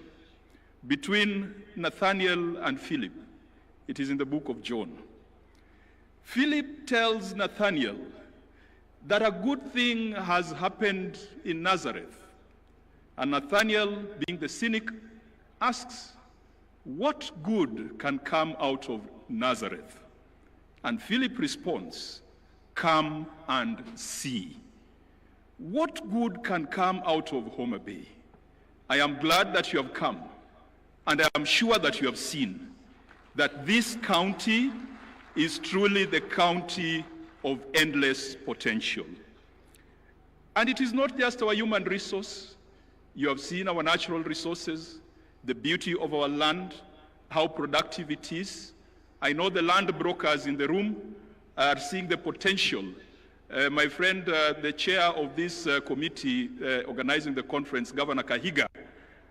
between Nathaniel and Philip. It is in the book of John. Philip tells Nathaniel that a good thing has happened in Nazareth. And Nathaniel, being the cynic, asks, what good can come out of Nazareth? And Philip responds, come and see. What good can come out of Homabay? I am glad that you have come, and I am sure that you have seen that this county is truly the county of endless potential. And it is not just our human resource. You have seen our natural resources, the beauty of our land, how productive it is. I know the land brokers in the room are seeing the potential. My friend, the chair of this committee organizing the conference, Governor Kahiga,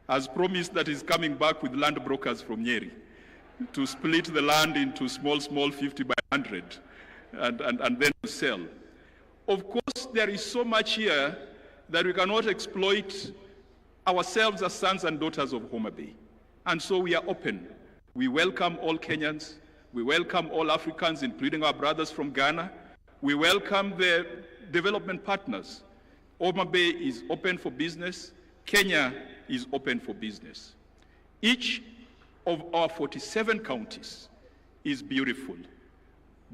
has promised that he's coming back with land brokers from Nyeri to split the land into small 50 by 100 and then sell. Of course, there is so much here that we cannot exploit ourselves as sons and daughters of Homabay. And so we are open. We welcome all Kenyans. We welcome all Africans, including our brothers from Ghana. We welcome the development partners. Homabay is open for business. Kenya is open for business. Each of our 47 counties is beautiful.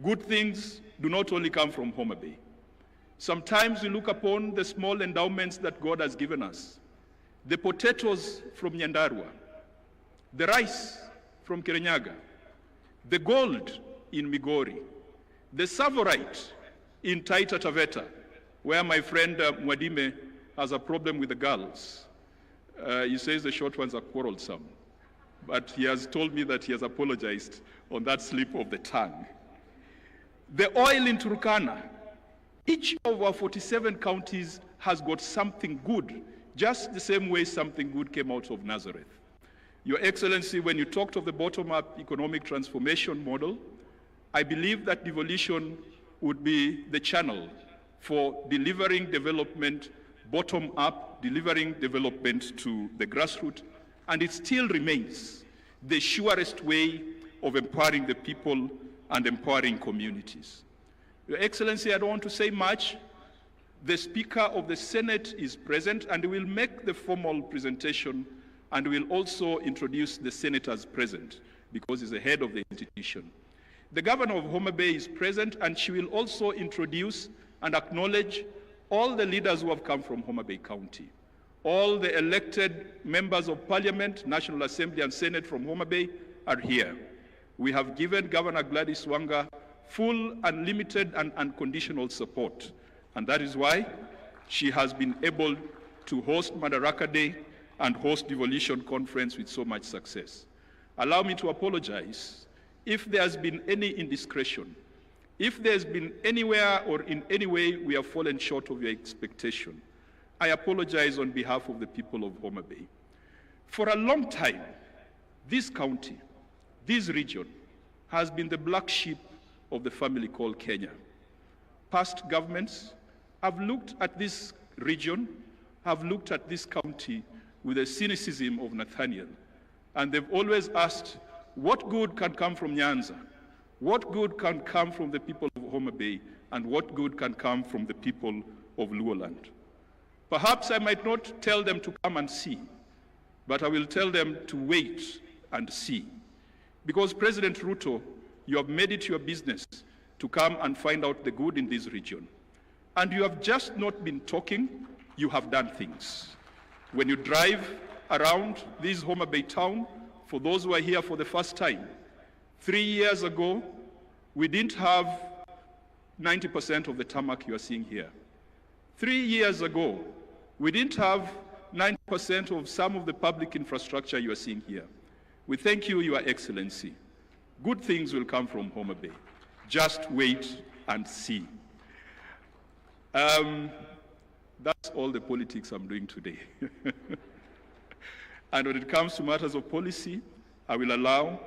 Good things do not only come from Homabay. Sometimes we look upon the small endowments that God has given us. The potatoes from Nyandarua, the rice from Kirinyaga, the gold in Migori, the savorite in Taita Taveta, where my friend Mwadime has a problem with the girls. He says the short ones are quarrelsome, but he has told me that he has apologized on that slip of the tongue. The oil in Turkana, each of our 47 counties has got something good, just the same way something good came out of Nazareth. Your Excellency, when you talked of the bottom-up economic transformation model, I believe that devolution would be the channel for delivering development bottom-up, delivering development to the grassroots, and it still remains the surest way of empowering the people and empowering communities. Your Excellency, I don't want to say much. The Speaker of the Senate is present and will make the formal presentation, and will also introduce the senators present because he's the head of the institution. The Governor of Homabay is present, and she will also introduce and acknowledge all the leaders who have come from Homabay County. All the elected members of Parliament, National Assembly and Senate from Homabay are here. We have given Governor Gladys Wanga full, unlimited and unconditional support, and that is why she has been able to host Madaraka Day and host Devolution Conference with so much success. Allow me to apologize if there has been any indiscretion, if there's been anywhere or in any way we have fallen short of your expectation. I apologize on behalf of the people of Homabay. For a long time, this county, this region, has been the black sheep of the family called Kenya. Past governments have looked at this region, have looked at this county with the cynicism of Nathaniel, and they've always asked, what good can come from Nyanza? What good can come from the people of Homabay? And what good can come from the people of Luoland? Perhaps I might not tell them to come and see, but I will tell them to wait and see. Because President Ruto, you have made it your business to come and find out the good in this region. And you have just not been talking, you have done things. When you drive around this Homabay town, for those who are here for the first time, 3 years ago, we didn't have 90% of the tarmac you are seeing here. 3 years ago, we didn't have 90% of some of the public infrastructure you are seeing here. We thank you, Your Excellency. Good things will come from Homabay. Just wait and see. That's all the politics I'm doing today. And when it comes to matters of policy, I will allow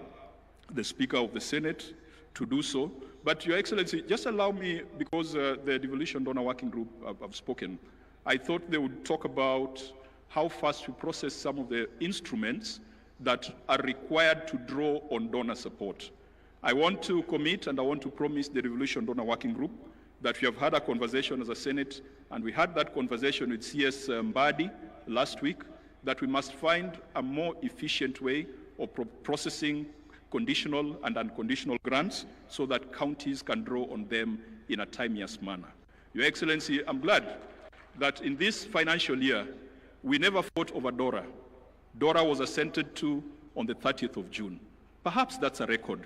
the Speaker of the Senate to do so. But Your Excellency, just allow me, because the Devolution Donor Working Group have spoken, I thought they would talk about how fast we process some of the instruments that are required to draw on donor support. I want to commit and I want to promise the Devolution Donor Working Group that we have had a conversation as a Senate, and we had that conversation with CS Mbadi last week, that we must find a more efficient way of processing conditional and unconditional grants so that counties can draw on them in a timeliest manner. Your Excellency, I'm glad that in this financial year, we never fought over DORA. DORA was assented to on the 30th of June. Perhaps that's a record,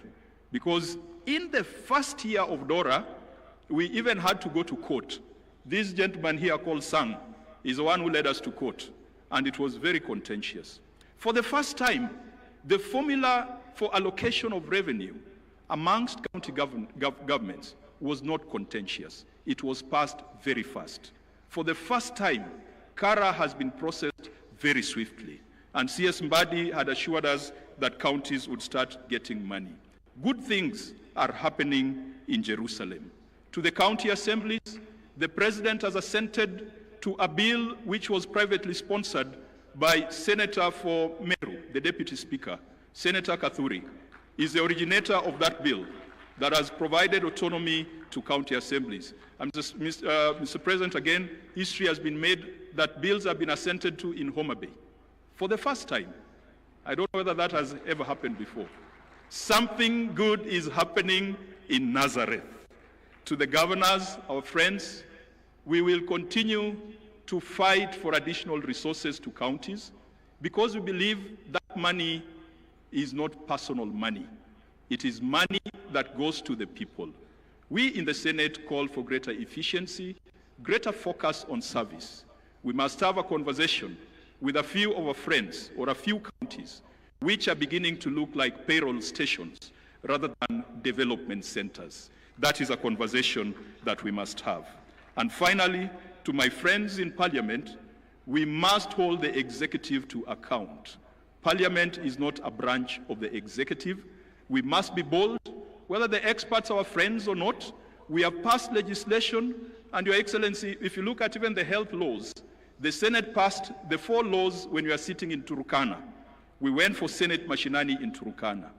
because in the first year of DORA, we even had to go to court. This gentleman here called Sang is the one who led us to court, and it was very contentious. For the first time, the formula for allocation of revenue amongst county governments was not contentious. It was passed very fast. For the first time, CARA has been processed very swiftly, and CS Mbadi had assured us that counties would start getting money. Good things are happening in Jerusalem. To the county assemblies, the President has assented to a bill which was privately sponsored by Senator for Meru, the Deputy Speaker, Senator Kathuri, is the originator of that bill that has provided autonomy to county assemblies. And Mr. President, again, history has been made that bills have been assented to in Homabay. for the first time. I don't know whether that has ever happened before. Something good is happening in Nazareth. To the governors, our friends, we will continue to fight for additional resources to counties because we believe that money is not personal money. It is money that goes to the people. We in the Senate call for greater efficiency, greater focus on service. We must have a conversation with a few of our friends or a few counties which are beginning to look like payroll stations rather than development centers. That is a conversation that we must have. And finally, to my friends in Parliament, we must hold the executive to account. Parliament is not a branch of the executive. We must be bold, whether the experts are our friends or not. We have passed legislation, and Your Excellency, if you look at even the health laws, the Senate passed the 4 laws when we are sitting in Turkana. We went for Senate Mashinani in Turkana.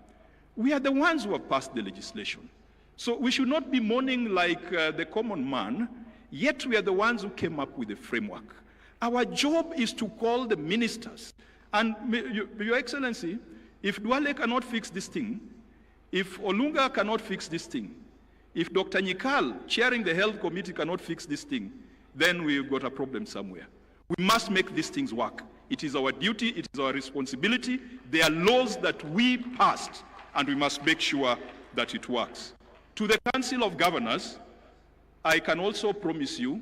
We are the ones who have passed the legislation. So we should not be mourning like the common man, yet we are the ones who came up with the framework. Our job is to call the ministers. And Your Excellency, if Duale cannot fix this thing, if Olunga cannot fix this thing, if Dr. Nyikal, chairing the health committee, cannot fix this thing, then we've got a problem somewhere. We must make these things work. It is our duty, it is our responsibility. They are laws that we passed, and we must make sure that it works. To the Council of Governors, I can also promise you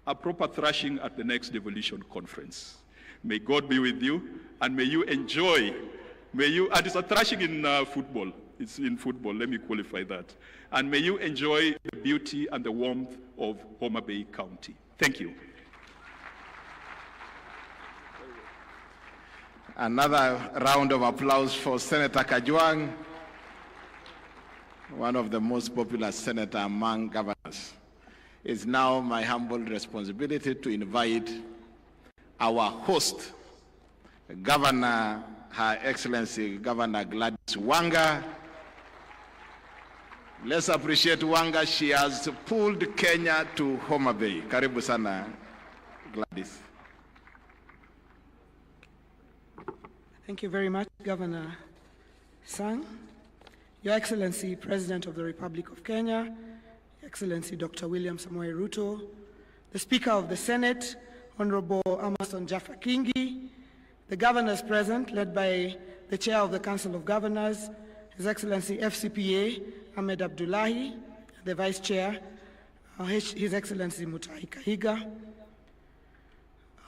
a proper thrashing at the next Devolution conference. May God be with you, and may you enjoy, and it's a thrashing in football. It's in football, let me qualify that. And may you enjoy the beauty and the warmth of Homabay County. Thank you. Another round of applause for Senator Kajwang, one of the most popular senators among governors. It's now my humble responsibility to invite our host, Governor, Her Excellency Governor Gladys Wanga. Let's appreciate Wanga. She has pulled Kenya to Homabay. Karibu sana, Gladys. Thank you very much, Governor Sang. Your Excellency, President of the Republic of Kenya, Your Excellency Dr. William Samoei Ruto, the Speaker of the Senate, Honorable Amason Jaffa Kingi, the governors present, led by the Chair of the Council of Governors, His Excellency FCPA Ahmed Abdullahi, the Vice Chair, His Excellency Mutahi Kahiga,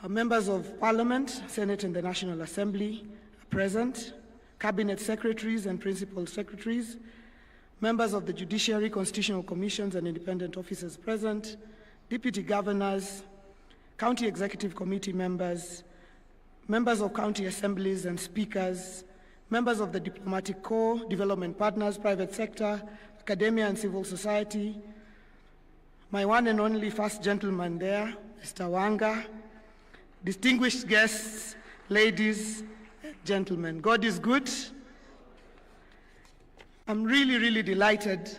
members of Parliament, Senate and the National Assembly are present, Cabinet Secretaries and Principal Secretaries, members of the Judiciary, Constitutional Commissions and Independent Officers present, Deputy Governors, County Executive Committee members, members of county assemblies and speakers, members of the Diplomatic Corps, development partners, private sector, academia and civil society, my one and only first gentleman there, Mr. Wanga, distinguished guests, ladies and gentlemen. God is good. I'm really, really delighted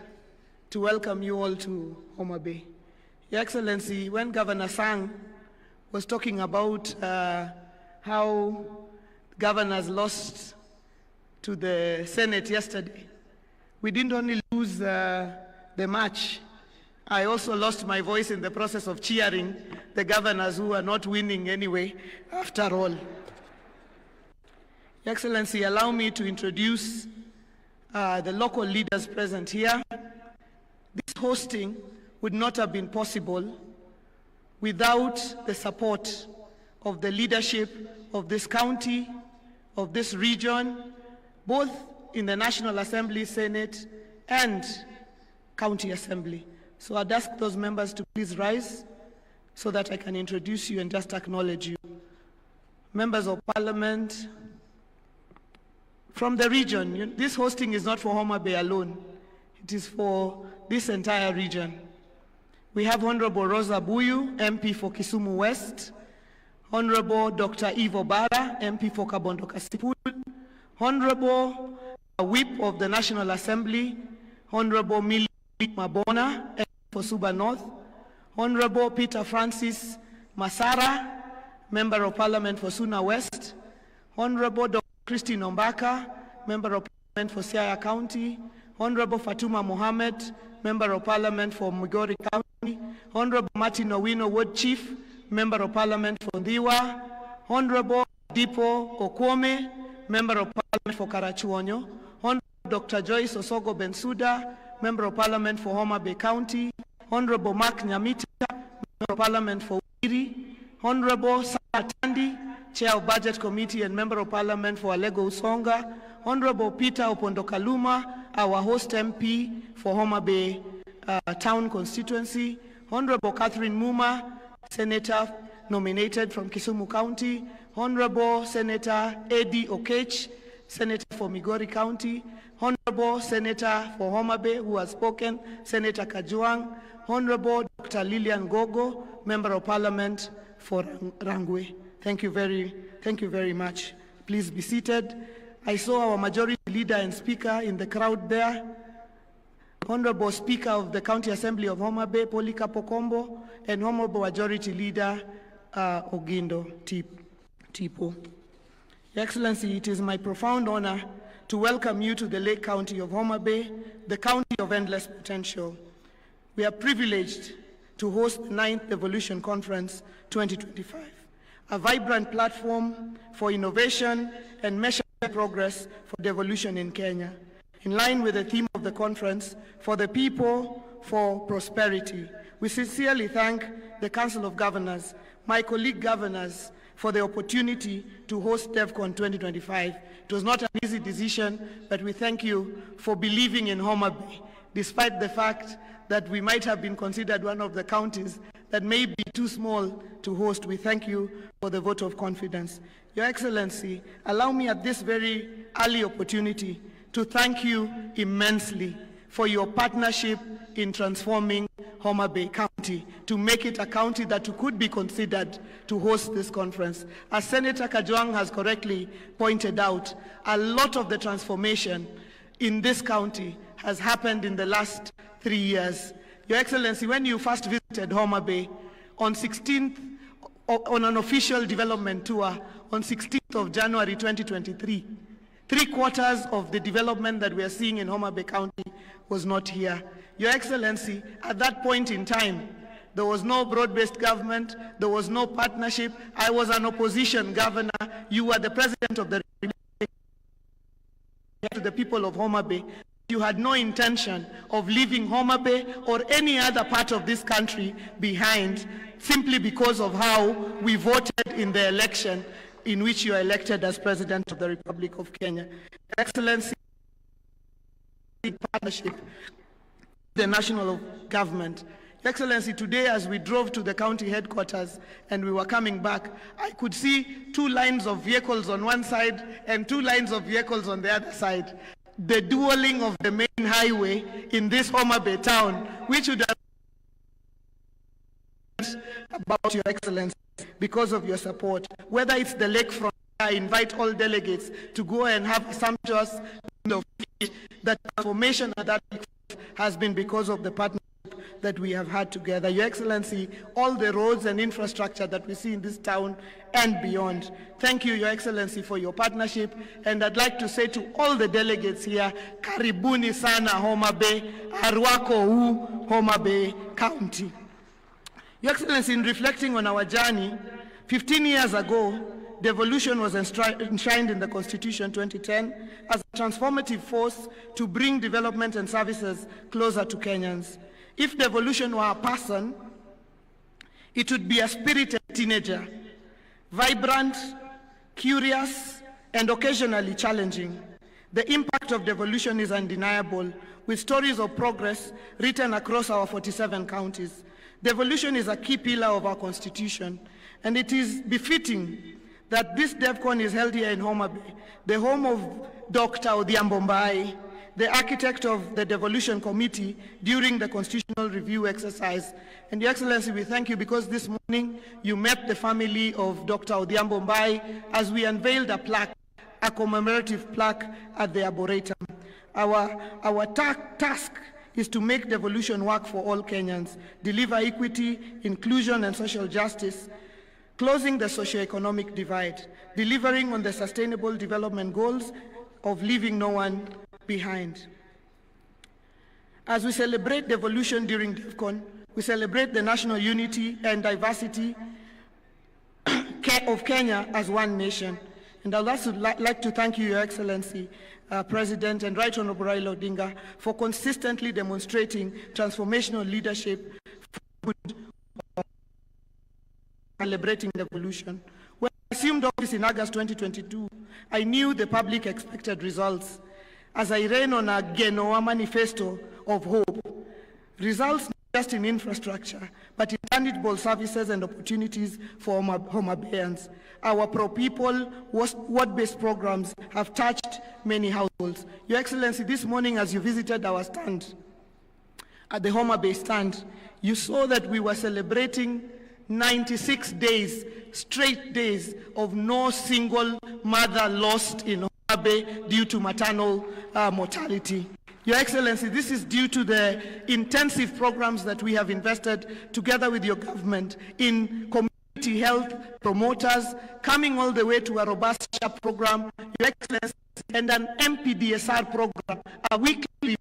to welcome you all to Homabay. Your Excellency, when Governor Sang was talking about how governors lost to the Senate yesterday, we didn't only lose the match, I also lost my voice in the process of cheering the governors who are not winning anyway, after all. Your Excellency, allow me to introduce the local leaders present here. This hosting would not have been possible without the support of the leadership of this county, of this region, both in the National Assembly, Senate, and County Assembly. So I'd ask those members to please rise so that I can introduce you and just acknowledge you. Members of Parliament from the region, this hosting is not for Homabay alone. It is for this entire region. We have Honorable Rosa Buyu, MP for Kisumu West, Honorable Dr. Ivo Bara, MP for Kabondo Kasipul, Honorable Whip of the National Assembly, Honorable Millie Mabona, MP for Suba North, Honorable Peter Francis Masara, Member of Parliament for Suna West, Honorable Dr. Christine Ombaka, Member of Parliament for Siaya County, Honorable Fatuma Mohammed, Member of Parliament for Migori County, Honorable Martin Owino, Ward Chief, Member of Parliament for Ndiwa, Honorable Dipo Okwome, Member of Parliament for Karachuonyo, Honorable Dr. Joyce Osogo Bensuda, Member of Parliament for Homabay County, Honorable Mark Nyamita, Member of Parliament for Wiri, Honorable Sarah Tandi, Chair of Budget Committee and Member of Parliament for Alego Usonga, Honorable Peter Opondokaluma, our host MP for Homabay Town Constituency, Honorable Catherine Muma, Senator nominated from Kisumu County, Honorable Senator Eddie Okech, Senator for Migori County, Honorable Senator for Homabay, who has spoken, Senator Kajuang, Honorable Dr. Lillian Gogo, Member of Parliament for Rangwe. Thank you very much. Please be seated. I saw our majority leader and speaker in the crowd there. Honorable Speaker of the County Assembly of Homabay, Polika Pokombo, and Honorable Majority Leader Ogindo Tipo. Your Excellency, it is my profound honor to welcome you to the Lake County of Homabay, the county of endless potential. We are privileged to host the 9th Devolution Conference 2025, a vibrant platform for innovation and measuring progress for devolution in Kenya. In line with the theme of the conference, for the people, for prosperity, we sincerely thank the Council of Governors, my colleague governors, for the opportunity to host DevCon 2025. It was not an easy decision, but we thank you for believing in Homabay, despite the fact that we might have been considered one of the counties that may be too small to host. We thank you for the vote of confidence. Your Excellency, allow me at this very early opportunity to thank you immensely for your partnership in transforming Homabay County to make it a county that could be considered to host this conference. As Senator Kajuang has correctly pointed out, a lot of the transformation in this county has happened in the last 3 years. Your Excellency, when you first visited Homabay on 16th, on an official development tour on 16th of January 2023, 3/4 of the development that we are seeing in Homabay County was not here. Your Excellency, at that point in time, there was no broad-based government, there was no partnership. I was an opposition governor. You were the president of the Republic. To the people of Homabay, you had no intention of leaving Homabay or any other part of this country behind simply because of how we voted in the election in which you are elected as President of the Republic of Kenya. Excellency, partnership with the national government. Excellency, today as we drove to the county headquarters and we were coming back, I could see 2 lines of vehicles on one side and 2 lines of vehicles on the other side. The dueling of the main highway in this Homabay town, which would have about Your Excellency because of your support. Whether it's the lakefront, I invite all delegates to go and have a sumptuous the transformation of that has been because of the partnership that we have had together. Your Excellency, all the roads and infrastructure that we see in this town and beyond. Thank you, Your Excellency, for your partnership. And I'd like to say to all the delegates here, Karibuni sana Homabay, Arwako u Homabay County. Your Excellency, in reflecting on our journey, 15 years ago, devolution was enshrined in the Constitution 2010 as a transformative force to bring development and services closer to Kenyans. If devolution were a person, it would be a spirited teenager, vibrant, curious, and occasionally challenging. The impact of devolution is undeniable, with stories of progress written across our 47 counties. Devolution is a key pillar of our Constitution, and it is befitting that this DevCon is held here in Homabay, the home of Dr. Odhiambo, the architect of the Devolution Committee during the constitutional review exercise. And Your Excellency, we thank you because this morning you met the family of Dr. Odhiambo as we unveiled a plaque, a commemorative plaque at the Arboretum. Our task is to make devolution work for all Kenyans, deliver equity, inclusion, and social justice, closing the socio-economic divide, delivering on the Sustainable Development Goals of leaving no one behind. As we celebrate devolution during DEFCON, we celebrate the national unity and diversity of Kenya as one nation. And I'd also like to thank you, Your Excellency, President and Right Honorable Raila Odinga, for consistently demonstrating transformational leadership for celebrating devolution. When I assumed office in August 2022, I knew the public expected results as I ran on a Genoa manifesto of hope. Results not just in infrastructure, but in tangible services and opportunities for Homabayans. Our pro-people, word-based programs have touched many households. Your Excellency, this morning as you visited our stand, at the Homabay stand, you saw that we were celebrating 96 days, straight days, of no single mother lost in Homabay due to maternal mortality. Your Excellency, this is due to the intensive programs that we have invested together with your government in community health promoters, coming all the way to a robust SHAP program, Your Excellency, and an MPDSR program, a weekly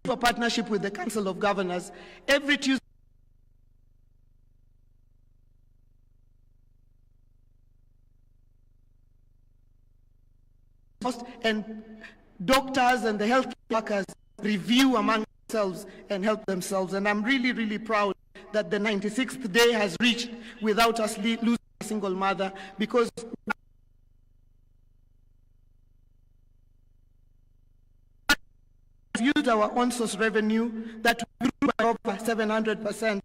a partnership with the Council of Governors. Every Tuesday, and doctors and the health workers review among themselves and help themselves. And I'm really, really proud that the 96th day has reached without us losing a single mother, because we've used our on-source revenue that grew by over 700%,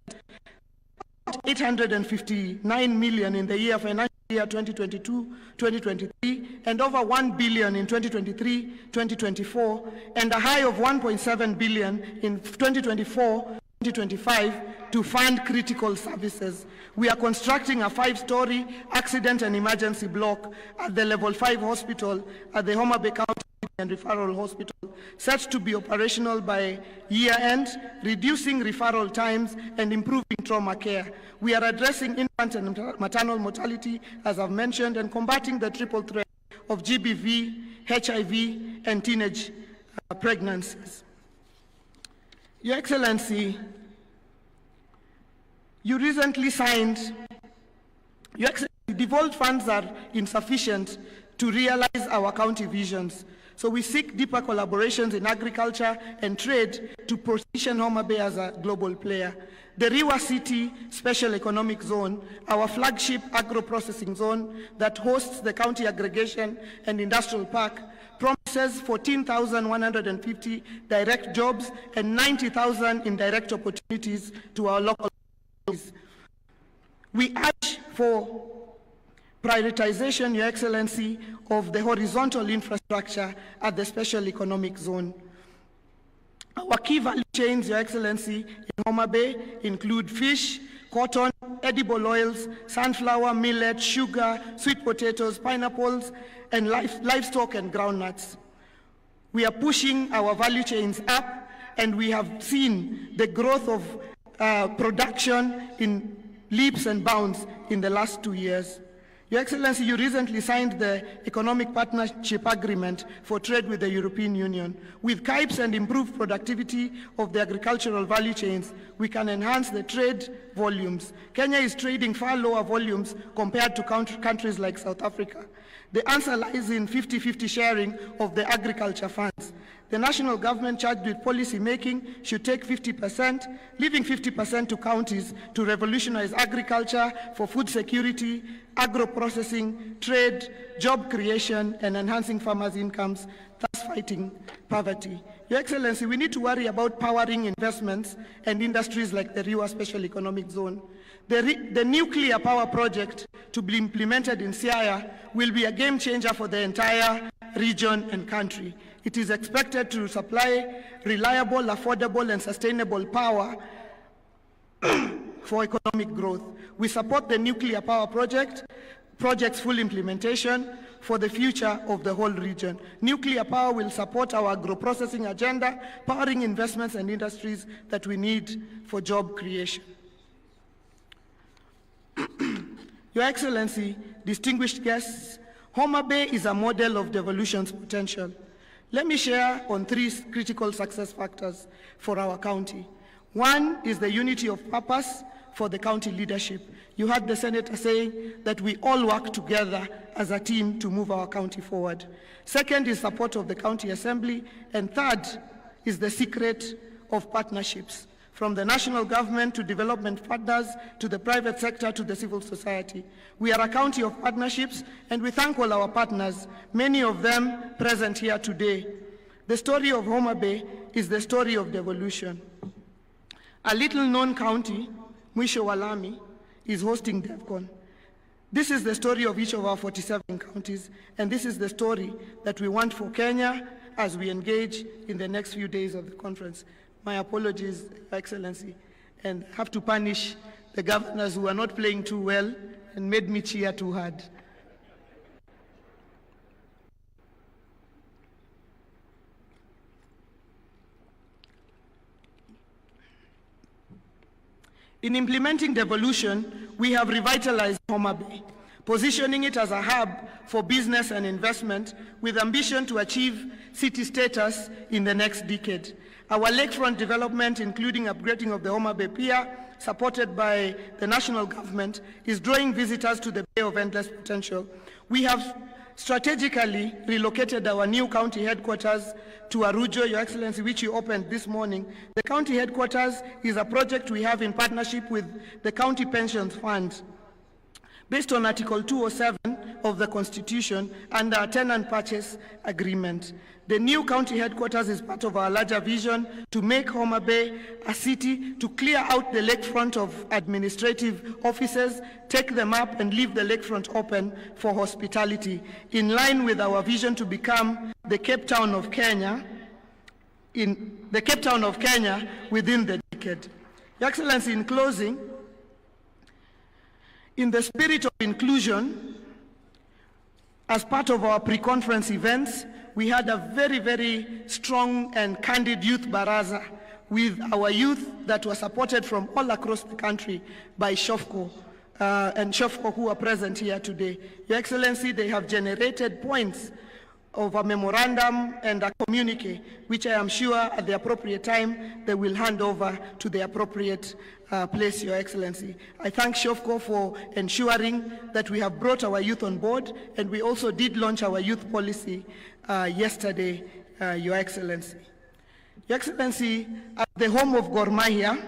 859 million in the financial year 2022-2023, and over 1 billion in 2023-2024, and a high of 1.7 billion in 2024-2025 to fund critical services. We are constructing a 5-story accident and emergency block at the Level 5 hospital at the Homabay County and Referral Hospital, set to be operational by year end, reducing referral times and improving trauma care. We are addressing infant and maternal mortality, as I've mentioned, and combating the triple threat of GBV, HIV, and teenage pregnancies. Your Excellency, you recently signed, Your Excellency, devolved funds are insufficient to realize our county visions. So we seek deeper collaborations in agriculture and trade to position Homabay as a global player. The Riwa City Special Economic Zone, our flagship agro-processing zone that hosts the county aggregation and industrial park, promises 14,150 direct jobs and 90,000 indirect opportunities to our local communities. We urge for prioritization, Your Excellency, of the horizontal infrastructure at the Special Economic Zone. Our key value chains, Your Excellency, in Homabay include fish, cotton, edible oils, sunflower, millet, sugar, sweet potatoes, pineapples, and livestock and groundnuts. We are pushing our value chains up, and we have seen the growth of production in leaps and bounds in the last 2 years. Your Excellency, you recently signed the Economic Partnership Agreement for trade with the European Union. With CAIPs and improved productivity of the agricultural value chains, we can enhance the trade volumes. Kenya is trading far lower volumes compared to countries like South Africa. The answer lies in 50-50 sharing of the agriculture funds. The national government charged with policy making should take 50%, leaving 50% to counties to revolutionize agriculture for food security, agro-processing, trade, job creation, and enhancing farmers' incomes, thus fighting poverty. Your Excellency, we need to worry about powering investments and industries like the Riwa Special Economic Zone. The nuclear power project to be implemented in Siaya will be a game changer for the entire region and country. It is expected to supply reliable, affordable, and sustainable power for economic growth. We support the nuclear power project's full implementation for the future of the whole region. Nuclear power will support our agro-processing agenda, powering investments and industries that we need for job creation. Your Excellency, distinguished guests, Homabay is a model of devolution's potential. Let me share on 3 critical success factors for our county. One is the unity of purpose for the county leadership. You heard the Senator saying that we all work together as a team to move our county forward. Second is support of the county assembly. And third is the secret of partnerships, from the national government to development partners, to the private sector, to the civil society. We are a county of partnerships, and we thank all our partners, many of them present here today. The story of Homabay is the story of devolution. A little-known county, Mwisho wa Lami, is hosting DevCon. This is the story of each of our 47 counties, and this is the story that we want for Kenya as we engage in the next few days of the conference. My apologies, Your Excellency, and have to punish the governors who are not playing too well and made me cheer too hard. In implementing devolution, we have revitalized Homabay, positioning it as a hub for business and investment with ambition to achieve city status in the next decade. Our lakefront development, including upgrading of the Homabay Pier, supported by the national government, is drawing visitors to the Bay of Endless Potential. We have strategically relocated our new county headquarters to Arujo, Your Excellency, which you opened this morning. The county headquarters is a project we have in partnership with the County Pensions Fund, based on Article 207 of the Constitution and our tenant purchase agreement. The new county headquarters is part of our larger vision to make Homabay a city, to clear out the lakefront of administrative offices, take them up and leave the lakefront open for hospitality, in line with our vision to become the Cape Town of Kenya, within the decade. Your Excellency, in closing, in the spirit of inclusion, as part of our pre-conference events, we had a very, very strong and candid youth baraza with our youth that were supported from all across the country by SHOFCO and SHOFCO who are present here today. Your Excellency, they have generated points of a memorandum and a communique, which I am sure at the appropriate time they will hand over to the appropriate place, Your Excellency. I thank SHOFCO for ensuring that we have brought our youth on board, and we also did launch our youth policy yesterday, Your Excellency. Your Excellency, at the home of Gor Mahia,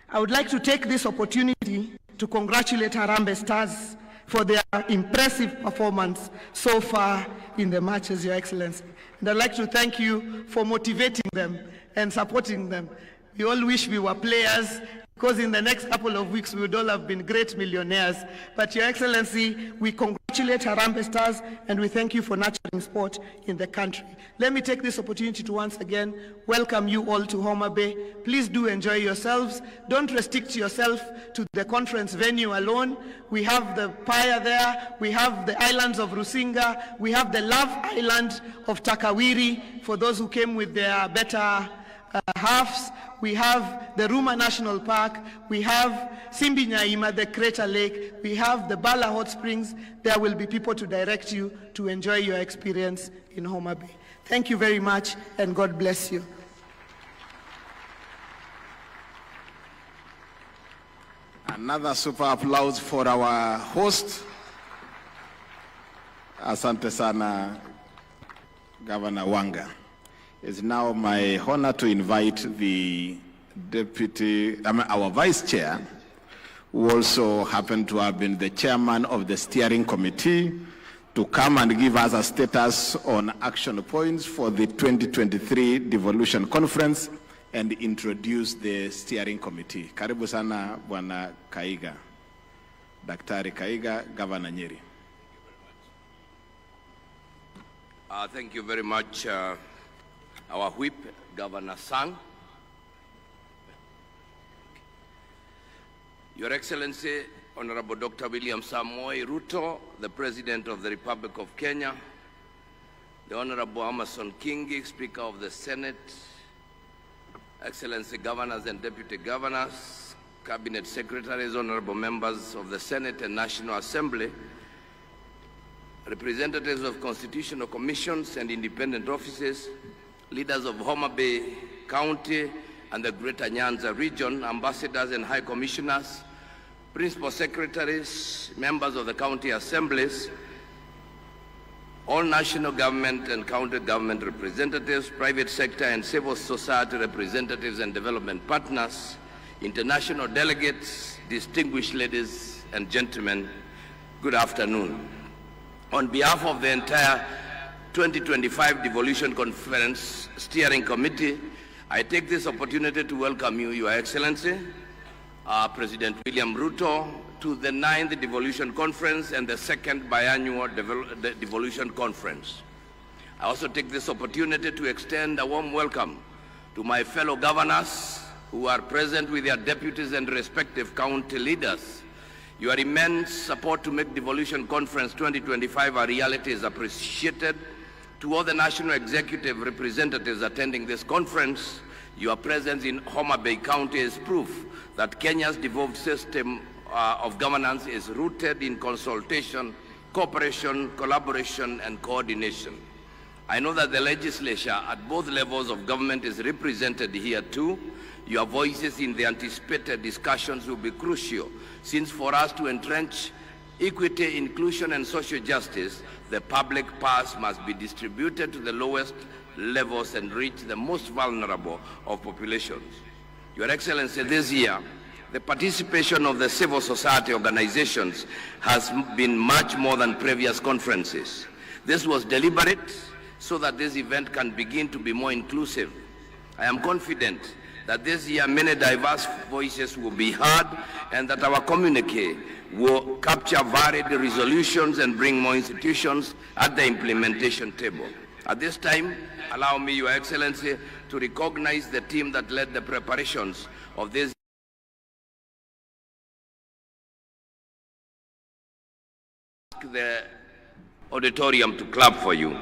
I would like to take this opportunity to congratulate Harambee Stars for their impressive performance so far in the matches, Your Excellency. And I'd like to thank you for motivating them and supporting them. We all wish we were players, because in the next couple of weeks we would all have been great millionaires. But Your Excellency, we congratulate Harambee Stars and we thank you for nurturing sport in the country. Let me take this opportunity to once again welcome you all to Homabay. Please do enjoy yourselves. Don't restrict yourself to the conference venue alone. We have the Paya there, we have the islands of Rusinga, we have the Love Island of Takawiri for those who came with their better halves. We have the Ruma National Park, we have Simbi Nyaima, the Crater Lake, we have the Bala Hot Springs. There will be people to direct you to enjoy your experience in Homabay. Thank you very much, and God bless you. Another super applause for our host. Asante sana, Governor Wanga. It's now my honor to invite our vice chair, who also happened to have been the chairman of the steering committee, to come and give us a status on action points for the 2023 Devolution Conference and introduce the steering committee. Karibu sana, Bwana Kaiga. Daktari Kaiga, Governor Nyeri. Thank you very much, our whip, Governor Sang. Your Excellency, Honorable Dr. William Samoei Ruto, the President of the Republic of Kenya, the Honorable Amason Kingi, Speaker of the Senate, Excellency Governors and Deputy Governors, Cabinet Secretaries, Honorable Members of the Senate and National Assembly, representatives of constitutional commissions and independent offices, leaders of Homabay County and the Greater Nyanza region, ambassadors and high commissioners, principal secretaries, members of the county assemblies, all national government and county government representatives, private sector and civil society representatives and development partners, international delegates, distinguished ladies and gentlemen, good afternoon. On behalf of the entire 2025 Devolution Conference Steering Committee, I take this opportunity to welcome you, Your Excellency, President William Ruto, to the 9th Devolution Conference and the 2nd Biannual Devolution Conference. I also take this opportunity to extend a warm welcome to my fellow governors who are present with their deputies and respective county leaders. Your immense support to make Devolution Conference 2025 a reality is appreciated. To all the national executive representatives attending this conference, your presence in Homabay County is proof that Kenya's devolved system of governance is rooted in consultation, cooperation, collaboration, and coordination. I know that the legislature at both levels of government is represented here too. Your voices in the anticipated discussions will be crucial, since for us to entrench equity, inclusion, and social justice, the public purse must be distributed to the lowest levels and reach the most vulnerable of populations. Your Excellency, this year, the participation of the civil society organizations has been much more than previous conferences. This was deliberate so that this event can begin to be more inclusive. I am confident that this year many diverse voices will be heard and that our communique will capture varied resolutions and bring more institutions at the implementation table. At this time, allow me, Your Excellency, to recognize the team that led the preparations of this the auditorium to clap for you.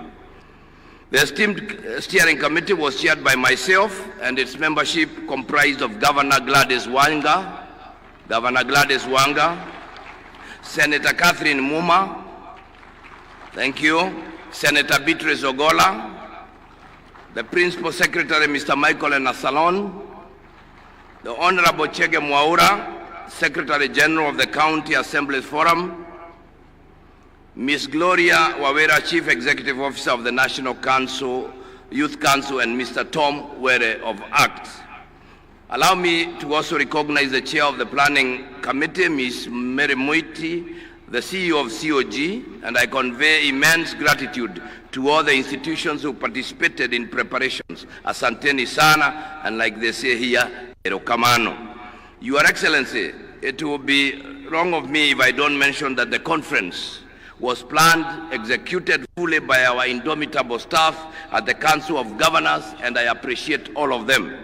The esteemed steering committee was chaired by myself, and its membership comprised of Governor Gladys Wanga, Senator Catherine Muma, thank you, Senator Beatrice Ogola, the Principal Secretary, Mr. Michael Enasalon, the Honorable Chege Mwaura, Secretary General of the County Assemblies Forum, Ms. Gloria Wawera, Chief Executive Officer of the National Council, Youth Council, and Mr. Tom Were of ACT. Allow me to also recognize the Chair of the Planning Committee, Ms. Mary Moiti, the CEO of COG, and I convey immense gratitude to all the institutions who participated in preparations. Asanteni sana, and like they say here, Erokamano. Your Excellency, it will be wrong of me if I don't mention that the conference was planned, executed fully by our indomitable staff at the Council of Governors, and I appreciate all of them.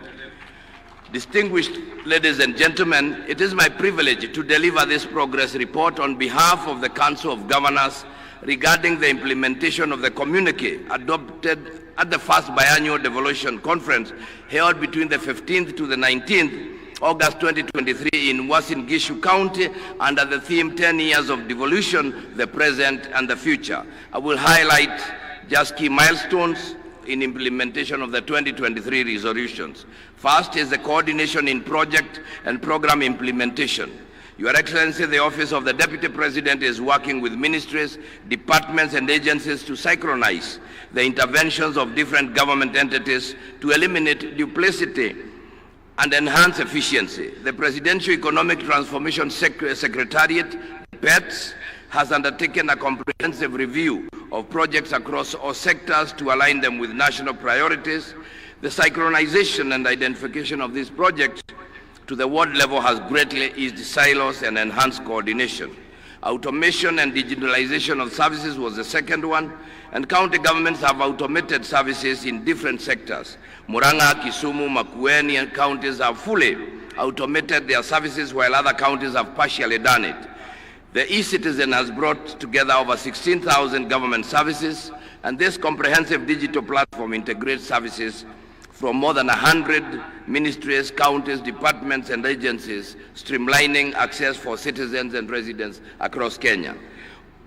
Distinguished ladies and gentlemen, it is my privilege to deliver this progress report on behalf of the Council of Governors regarding the implementation of the communique adopted at the first biannual devolution conference held between the 15th to the 19th August 2023 in Uasin Gishu County under the theme 10 years of devolution, the present and the future. I will highlight just key milestones in implementation of the 2023 resolutions. First is the coordination in project and program implementation. Your Excellency, the Office of the Deputy President is working with ministries, departments, and agencies to synchronize the interventions of different government entities to eliminate duplicity and enhance efficiency. The Presidential Economic Transformation Secretariat, PETS, has undertaken a comprehensive review of projects across all sectors to align them with national priorities. The synchronization and identification of these projects to the ward level has greatly eased silos and enhanced coordination. Automation and digitalization of services was the second one, and county governments have automated services in different sectors. Murang'a, Kisumu, Makueni counties have fully automated their services, while other counties have partially done it. The e-citizen has brought together over 16,000 government services, and this comprehensive digital platform integrates services from more than 100 ministries, counties, departments, and agencies, streamlining access for citizens and residents across Kenya.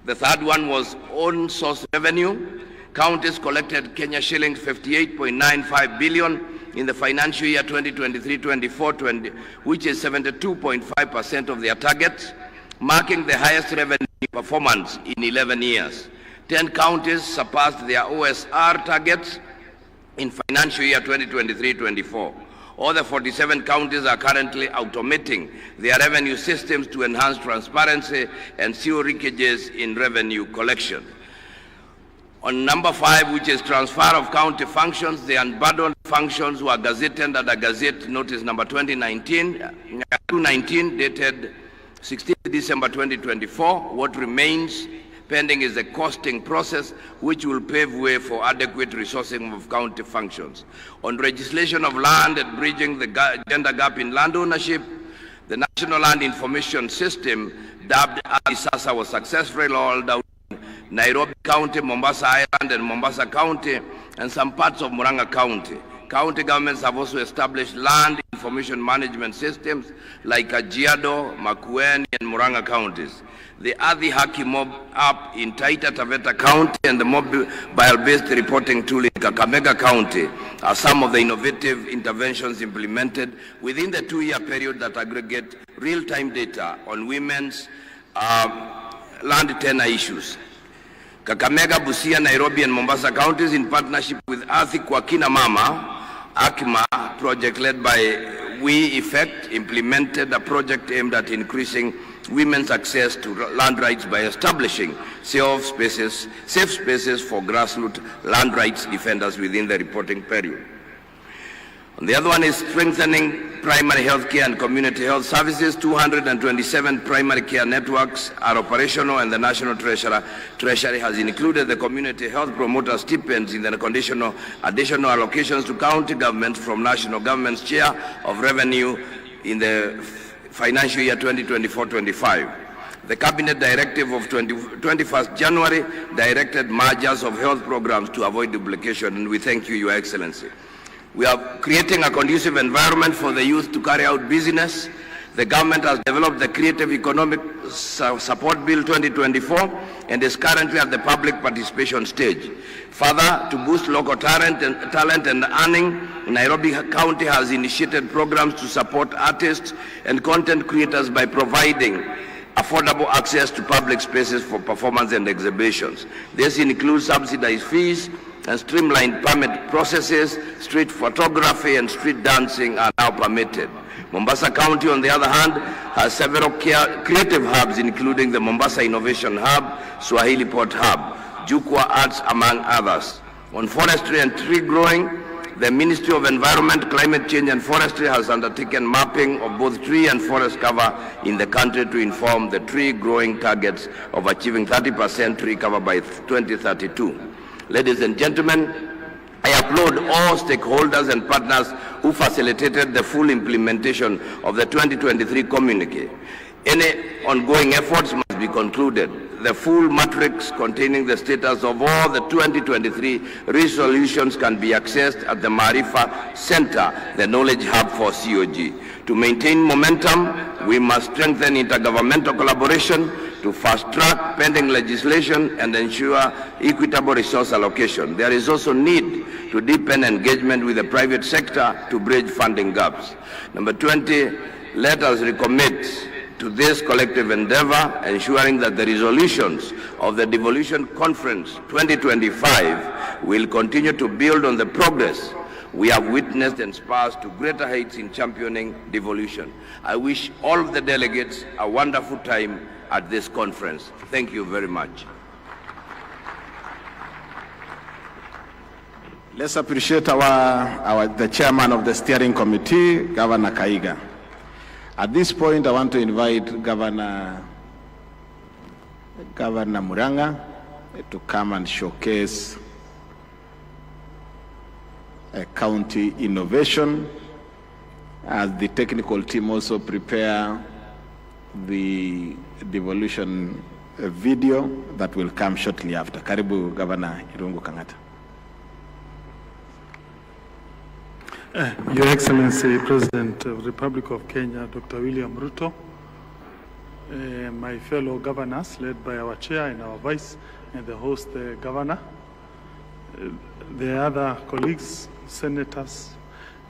The third one was own source revenue. Counties collected Kenya shillings 58.95 billion in the financial year 2023-24, which is 72.5% of their target, marking the highest revenue performance in 11 years. 10 counties surpassed their OSR targets in financial year 2023-24. All the 47 counties are currently automating their revenue systems to enhance transparency and zero leakages in revenue collection. On number 5, which is transfer of county functions, the unbundled functions were gazetted under Gazette Notice number 219, dated 16 December 2024. What remains pending is the costing process, which will pave way for adequate resourcing of county functions. On legislation of land and bridging the gender gap in land ownership, the National Land Information System, dubbed ISASA, was successfully rolled out in Nairobi County, Mombasa Island, and Mombasa County, and some parts of Murang'a County. County governments have also established land information management systems like Kajiado, Makueni, and Murang'a counties. The Adhi Haki Mob app in Taita Taveta County and the mobile-based reporting tool in Kakamega County are some of the innovative interventions implemented within the 2-year period that aggregate real-time data on women's land tenure issues. Kakamega, Busia, Nairobi, and Mombasa counties, in partnership with Athi kwa Kina Mama, AKMA project led by We Effect, implemented a project aimed at increasing women's access to land rights by establishing safe spaces for grassroots land rights defenders within the reporting period. And the other one is strengthening primary health care and community health services. 227 primary care networks are operational, and the National Treasury has included the community health promoter stipends in the additional allocations to county governments from national government's share of revenue in the financial year 2024-25. The Cabinet Directive of 21st January directed mergers of health programs to avoid duplication, and we thank you, Your Excellency. We are creating a conducive environment for the youth to carry out business. The government has developed the Creative Economic Support Bill 2024 and is currently at the public participation stage. Further, to boost local talent and earning, Nairobi County has initiated programs to support artists and content creators by providing affordable access to public spaces for performance and exhibitions. This includes subsidized fees and streamlined permit processes. Street photography and street dancing are now permitted. Mombasa County, on the other hand, has several creative hubs, including the Mombasa Innovation Hub, Swahili Port Hub, Jukwa Arts, among others. On forestry and tree growing, the Ministry of Environment, Climate Change and Forestry has undertaken mapping of both tree and forest cover in the country to inform the tree growing targets of achieving 30% tree cover by 2032. Ladies and gentlemen, I applaud all stakeholders and partners who facilitated the full implementation of the 2023 communique. Any ongoing efforts must be concluded. The full matrix containing the status of all the 2023 resolutions can be accessed at the Marifa Center, the knowledge hub for COG. To maintain momentum, we must strengthen intergovernmental collaboration to fast-track pending legislation and ensure equitable resource allocation. There is also need to deepen engagement with the private sector to bridge funding gaps. Number 20, let us recommit to this collective endeavor, ensuring that the resolutions of the Devolution Conference 2025 will continue to build on the progress we have witnessed and spurs to greater heights in championing devolution. I wish all of the delegates a wonderful time at this conference. Thank you very much. Let's appreciate the chairman of the steering committee, Governor Kaiga. At this point, I want to invite Governor Murang'a to come and showcase a county innovation as the technical team also prepare the devolution video that will come shortly after. Karibu Governor Irungu Kang'ata. Your Excellency, President of the Republic of Kenya, Dr. William Ruto, my fellow governors, led by our chair and our vice, and the host governor, the other colleagues, senators,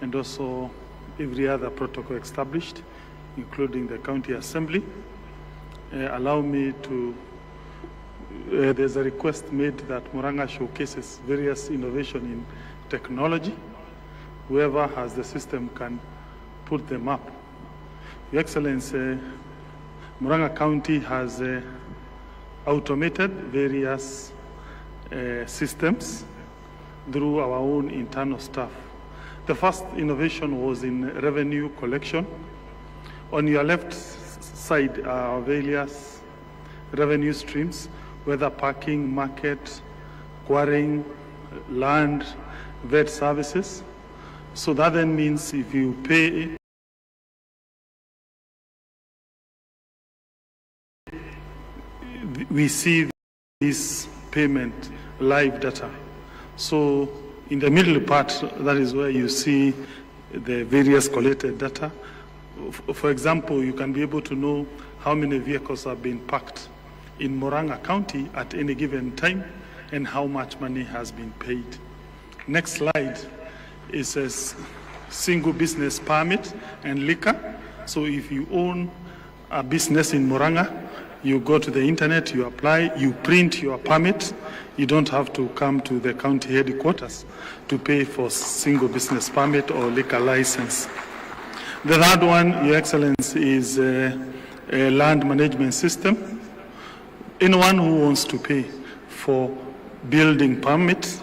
and also every other protocol established, including the county assembly. Allow me to, there's a request made that Murang'a showcases various innovation in technology. Whoever has the system can put them up. Your Excellency, Murang'a County has automated various systems through our own internal staff. The first innovation was in revenue collection. On your left side are various revenue streams, whether parking, market, quarrying, land, vet services. So that then means if you pay, we see this payment live data. So in the middle part, that is where you see the various collected data. For example, you can be able to know how many vehicles have been parked in Murang'a County at any given time and how much money has been paid. Next slide is a single business permit and liquor. So if you own a business in Murang'a, you go to the internet, you apply, you print your permit. You don't have to come to the county headquarters to pay for single business permit or liquor license. The third one, Your Excellency, is a land management system. Anyone who wants to pay for building permit,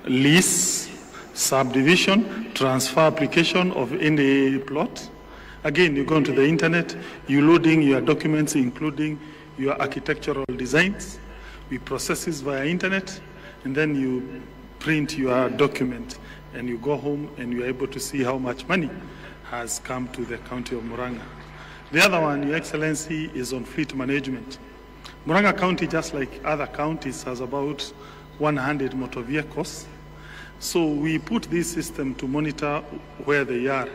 lease, subdivision, transfer application of any plot, again, you go onto the internet, you loading your documents, including your architectural designs. We process this via internet, and then you print your document, and you go home, and you're able to see how much money has come to the county of Murang'a. The other one, Your Excellency, is on fleet management. Murang'a County, just like other counties, has about 100 motor vehicles. So we put this system to monitor where they are.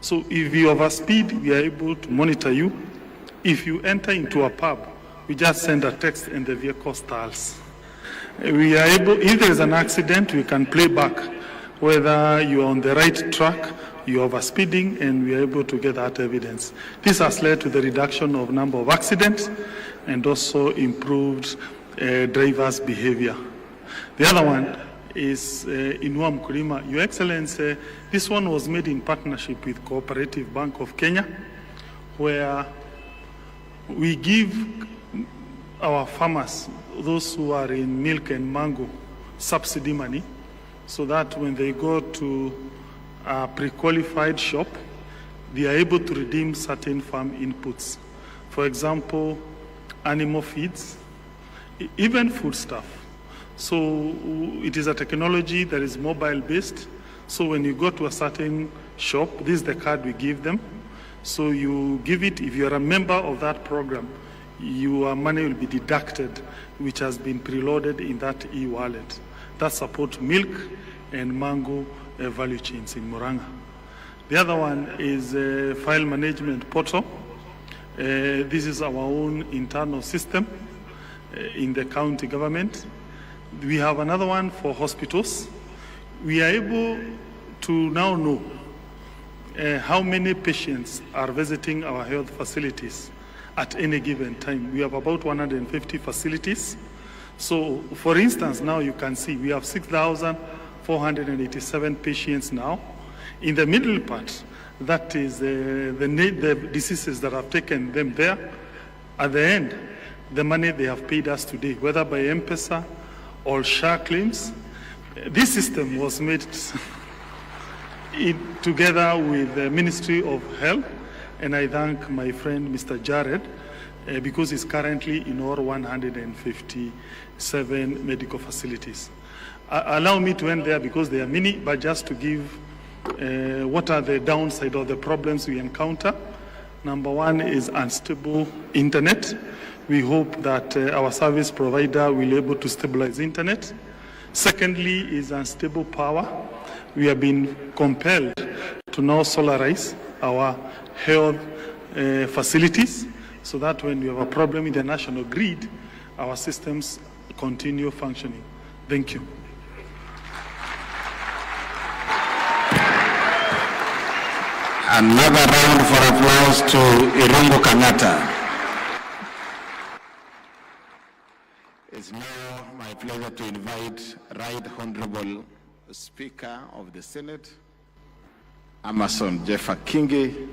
So if you overspeed, we are able to monitor you. If you enter into a pub, we just send a text and the vehicle stalls. We are able, if there is an accident, we can play back whether you're on the right track, you're overspeeding, and we are able to get that evidence. This has led to the reduction of number of accidents and also improved drivers' behavior. The other one is Inua Mkulima. Your Excellency, this one was made in partnership with Cooperative Bank of Kenya, where we give our farmers, those who are in milk and mango, subsidy money, so that when they go to a pre-qualified shop, they are able to redeem certain farm inputs. For example, animal feeds, even foodstuff. So it is a technology that is mobile-based. So when you go to a certain shop, this is the card we give them. So you give it, if you're a member of that program, your money will be deducted, which has been preloaded in that e-wallet. That supports milk and mango value chains in Murang'a. The other one is a file management portal. This is our own internal system in the county government. We have another one for hospitals. We are able to now know how many patients are visiting our health facilities at any given time. We have about 150 facilities. So, for instance, now you can see we have 6,487 patients now. In the middle part, that is the diseases that have taken them there. At the end, the money they have paid us today, whether by M-Pesa or SHA claims. This system was made together with the Ministry of Health, and I thank my friend Mr. Jared because he's currently in all 157 medical facilities. Allow me to end there because they are many, but just to give what are the downside or the problems we encounter. Number one is unstable internet. We hope that our service provider will be able to stabilize internet. Secondly is unstable power. We have been compelled to now solarize our health facilities so that when we have a problem in the national grid, our systems continue functioning. Thank you. Another round for applause to Irungu Kangata. It's now my pleasure to invite Right Honorable Speaker of the Senate, Amason Jeffa Kingi,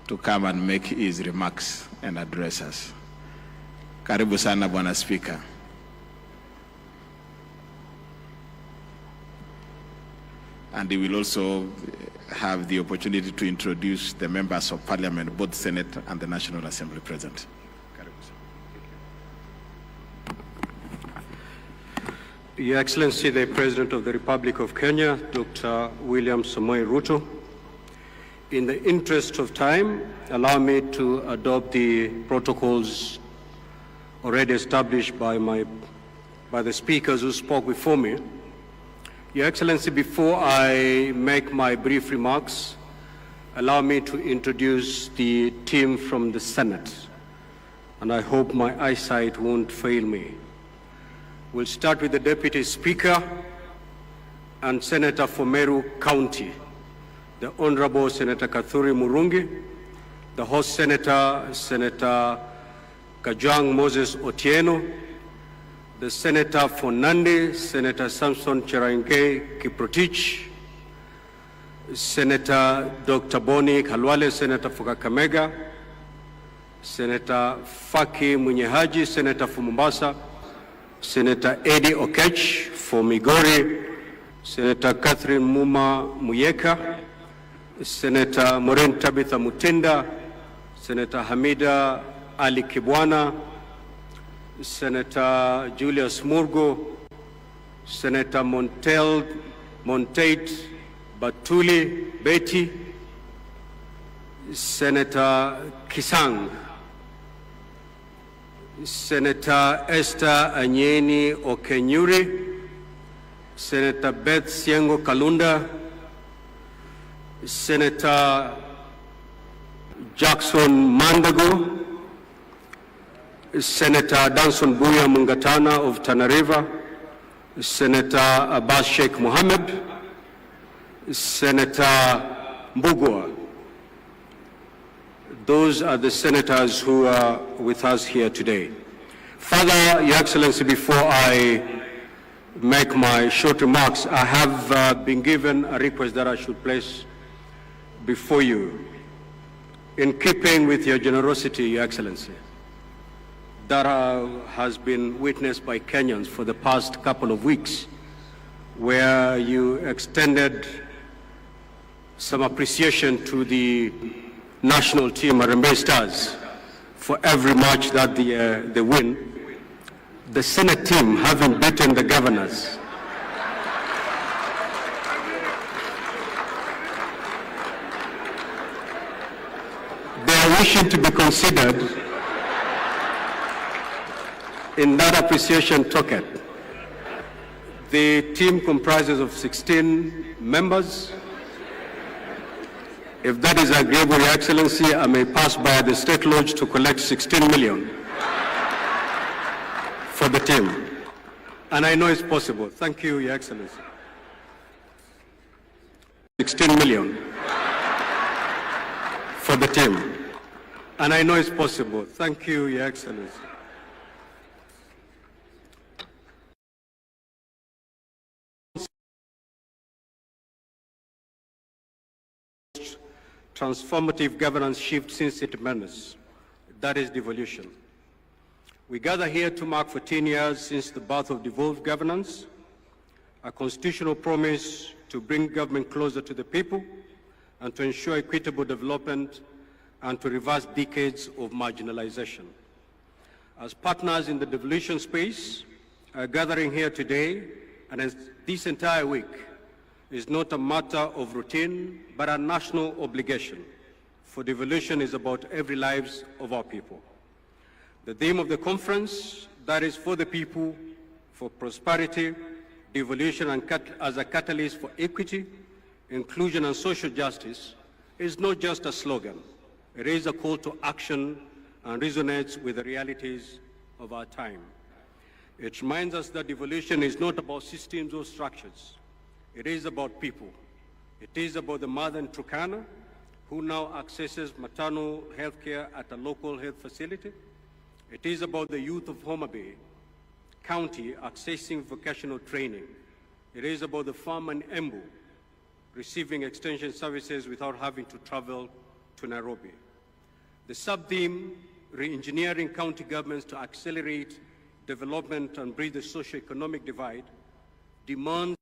to come and make his remarks and address us. Karibu sana Bwana Speaker. And he will also have the opportunity to introduce the members of Parliament, both Senate and the National Assembly present. Your Excellency, the President of the Republic of Kenya, Dr. William Samoei Ruto, in the interest of time, allow me to adopt the protocols already established by the speakers who spoke before me. Your Excellency, before I make my brief remarks, allow me to introduce the team from the Senate, and I hope my eyesight won't fail me. We'll start with the Deputy Speaker and Senator for Meru County, the Honorable Senator Kathuri Murungi, the host Senator, Senator Kajwang Moses Otieno, the Senator for Nandi, Senator Samson Cheraingei Kiprotich, Senator Dr. Boni Khalwale, Senator for Kakamega, Senator Faki Munyehaji, Senator for Mombasa, Senator Eddie Okech for Migori, Senator Catherine Muma Muyeka, Senator Maureen Tabitha Mutinda, Senator Hamida Ali Kibwana, Senator Julius Murgo, Senator Montate Batuli Betty, Senator Kisang, Senator Esther Anyeni Okenyuri, Senator Beth Siengo Kalunda, Senator Jackson Mandago, Senator Danson Buya Mungatana of Tana River, Senator Abbas Sheikh Mohammed, Senator Mbugua. Those are the senators who are with us here today. Further, Your Excellency, before I make my short remarks, I have been given a request that I should place before you. In keeping with your generosity, Your Excellency, that has been witnessed by Kenyans for the past couple of weeks, where you extended some appreciation to the national team, Harambee Stars, for every match that they win. The Senate team, having beaten the governors, they are wishing to be considered in that appreciation token. The team comprises of 16 members. If that is agreeable, Your Excellency, I may pass by the State Lodge to collect 16 million for the team. And I know it's possible. Thank you, Your Excellency. 16 million for the team. And I know it's possible. Thank you, Your Excellency. Transformative governance shift since independence. That is devolution. We gather here to mark 14 years since the birth of devolved governance, a constitutional promise to bring government closer to the people and to ensure equitable development and to reverse decades of marginalization. As partners in the devolution space, our gathering here today and as this entire week is not a matter of routine, but a national obligation for devolution is about every lives of our people. The theme of the conference, that is for the people, for prosperity, devolution, and as a catalyst for equity, inclusion, and social justice, is not just a slogan. It is a call to action and resonates with the realities of our time. It reminds us that devolution is not about systems or structures. It is about people. It is about the mother in Turkana who now accesses maternal health care at a local health facility. It is about the youth of Homabay County accessing vocational training. It is about the farmer in Embu receiving extension services without having to travel to Nairobi. The sub-theme, re-engineering county governments to accelerate development and bridge the socio-economic divide, demands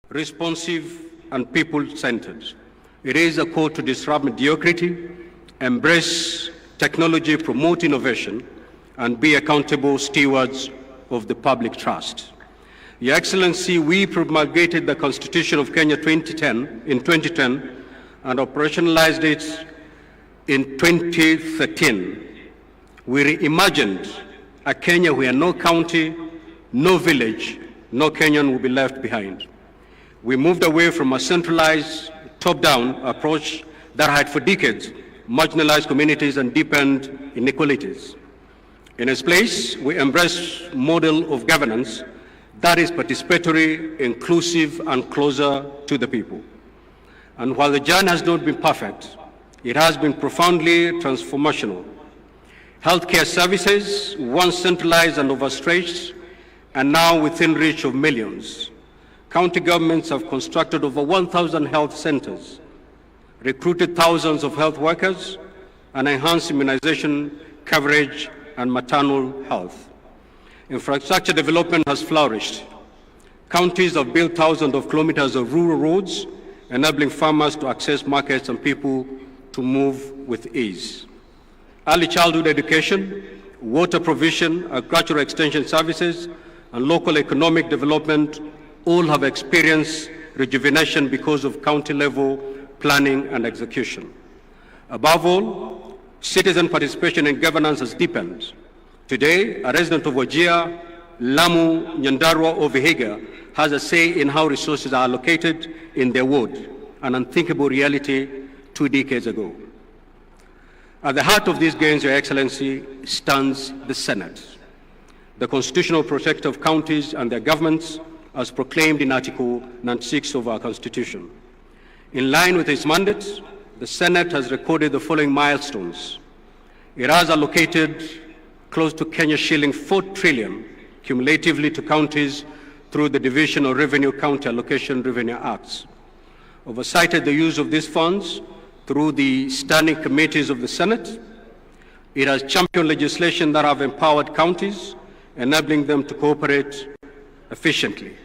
responsive and people-centered. It is a call to disrupt mediocrity, embrace technology, promote innovation, and be accountable stewards of the public trust. Your Excellency, we promulgated the Constitution of Kenya in 2010 and operationalized it in 2013. We reimagined a Kenya where no county, no village, no Kenyan will be left behind. We moved away from a centralized, top-down approach that had for decades marginalized communities and deepened inequalities. In its place, we embraced a model of governance that is participatory, inclusive, and closer to the people. And while the journey has not been perfect, it has been profoundly transformational. Healthcare services, once centralized and overstretched, are now within reach of millions. County governments have constructed over 1,000 health centers, recruited thousands of health workers, and enhanced immunization coverage and maternal health. Infrastructure development has flourished. Counties have built thousands of kilometers of rural roads, enabling farmers to access markets and people to move with ease. Early childhood education, water provision, agricultural extension services, and local economic development all have experienced rejuvenation because of county-level planning and execution. Above all, citizen participation in governance has deepened. Today, a resident of Wajir, Lamu, Nyandarua, or Vihiga has a say in how resources are allocated in their ward, an unthinkable reality 2 decades ago. At the heart of these gains, Your Excellency, stands the Senate, the constitutional protector of counties and their governments, as proclaimed in Article 96 of our Constitution. In line with its mandate, the Senate has recorded the following milestones. It has allocated close to Kenya shilling 4 trillion cumulatively to counties through the Division of Revenue County Allocation Revenue Acts. Oversighted the use of these funds through the standing committees of the Senate. It has championed legislation that have empowered counties, enabling them to cooperate efficiently.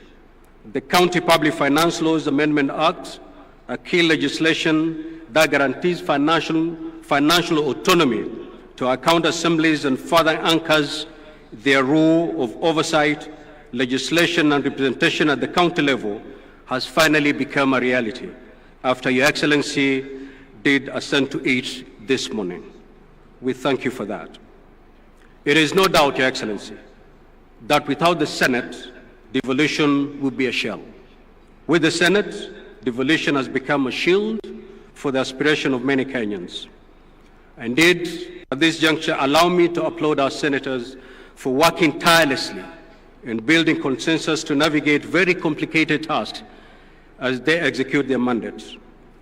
The County Public Finance Laws Amendment Act, a key legislation that guarantees financial autonomy to our county assemblies and further anchors their role of oversight, legislation, and representation at the county level, has finally become a reality after Your Excellency did assent to it this morning. We thank you for that. It is no doubt, Your Excellency, that without the Senate, devolution would be a shell. With the Senate, devolution has become a shield for the aspiration of many Kenyans. Indeed, at this juncture, allow me to applaud our senators for working tirelessly in building consensus to navigate very complicated tasks as they execute their mandates.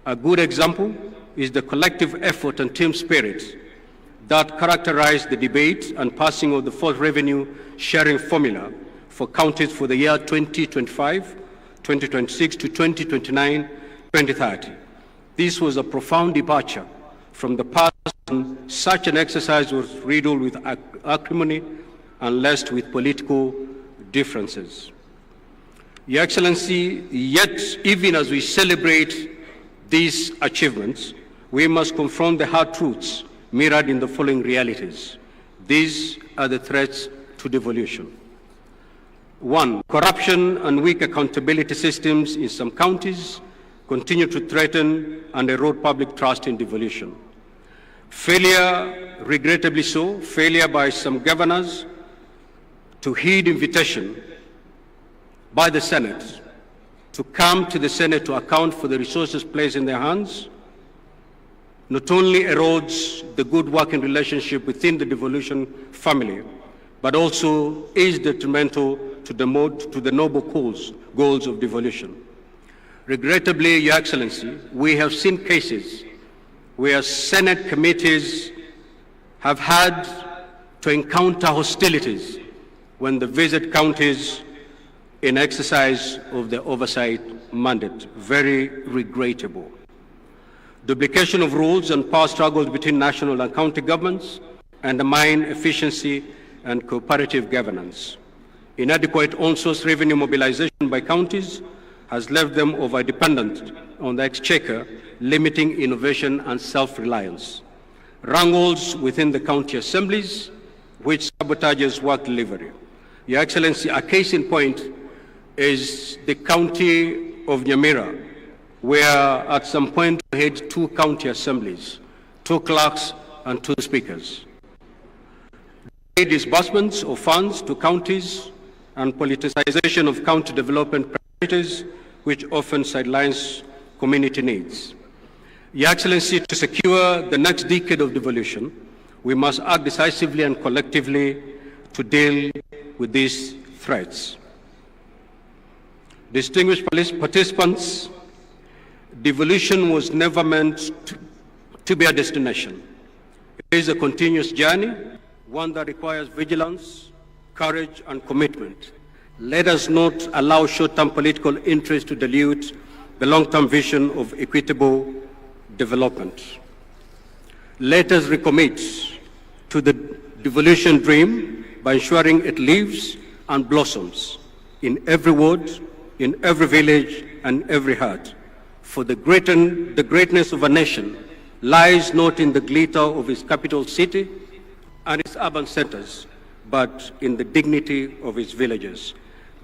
A good example is the collective effort and team spirit that characterized the debate and passing of the fourth revenue sharing formula for counties for the year 2025, 2026 to 2029, 2030. This was a profound departure from the past. Such an exercise was riddled with acrimony and laced with political differences. Your Excellency, yet even as we celebrate these achievements, we must confront the hard truths mirrored in the following realities. These are the threats to devolution. One, corruption and weak accountability systems in some counties continue to threaten and erode public trust in devolution. Failure, regrettably so, failure by some governors to heed invitation by the Senate to come to the Senate to account for the resources placed in their hands not only erodes the good working relationship within the devolution family, but also is detrimental to the noble goals of devolution. Regrettably, Your Excellency, we have seen cases where Senate committees have had to encounter hostilities when they visit counties in exercise of the oversight mandate. Very regrettable. Duplication of rules and power struggles between national and county governments undermine efficiency and cooperative governance. Inadequate on-source revenue mobilization by counties has left them over-dependent on the exchequer, limiting innovation and self-reliance. Wrangles within the county assemblies, which sabotages work delivery. Your Excellency, a case in point is the county of Nyamira, where at some point we had 2 county assemblies, 2 clerks and 2 speakers. Disbursements of funds to counties and politicization of county development priorities, which often sidelines community needs. Your Excellency, to secure the next decade of devolution, we must act decisively and collectively to deal with these threats. Distinguished participants, devolution was never meant to be a destination. It is a continuous journey, one that requires vigilance, courage, and commitment. Let us not allow short-term political interest to dilute the long-term vision of equitable development. Let us recommit to the devolution dream by ensuring it lives and blossoms in every ward, in every village, and every heart. For the greatness of a nation lies not in the glitter of its capital city and its urban centers, but in the dignity of its villages.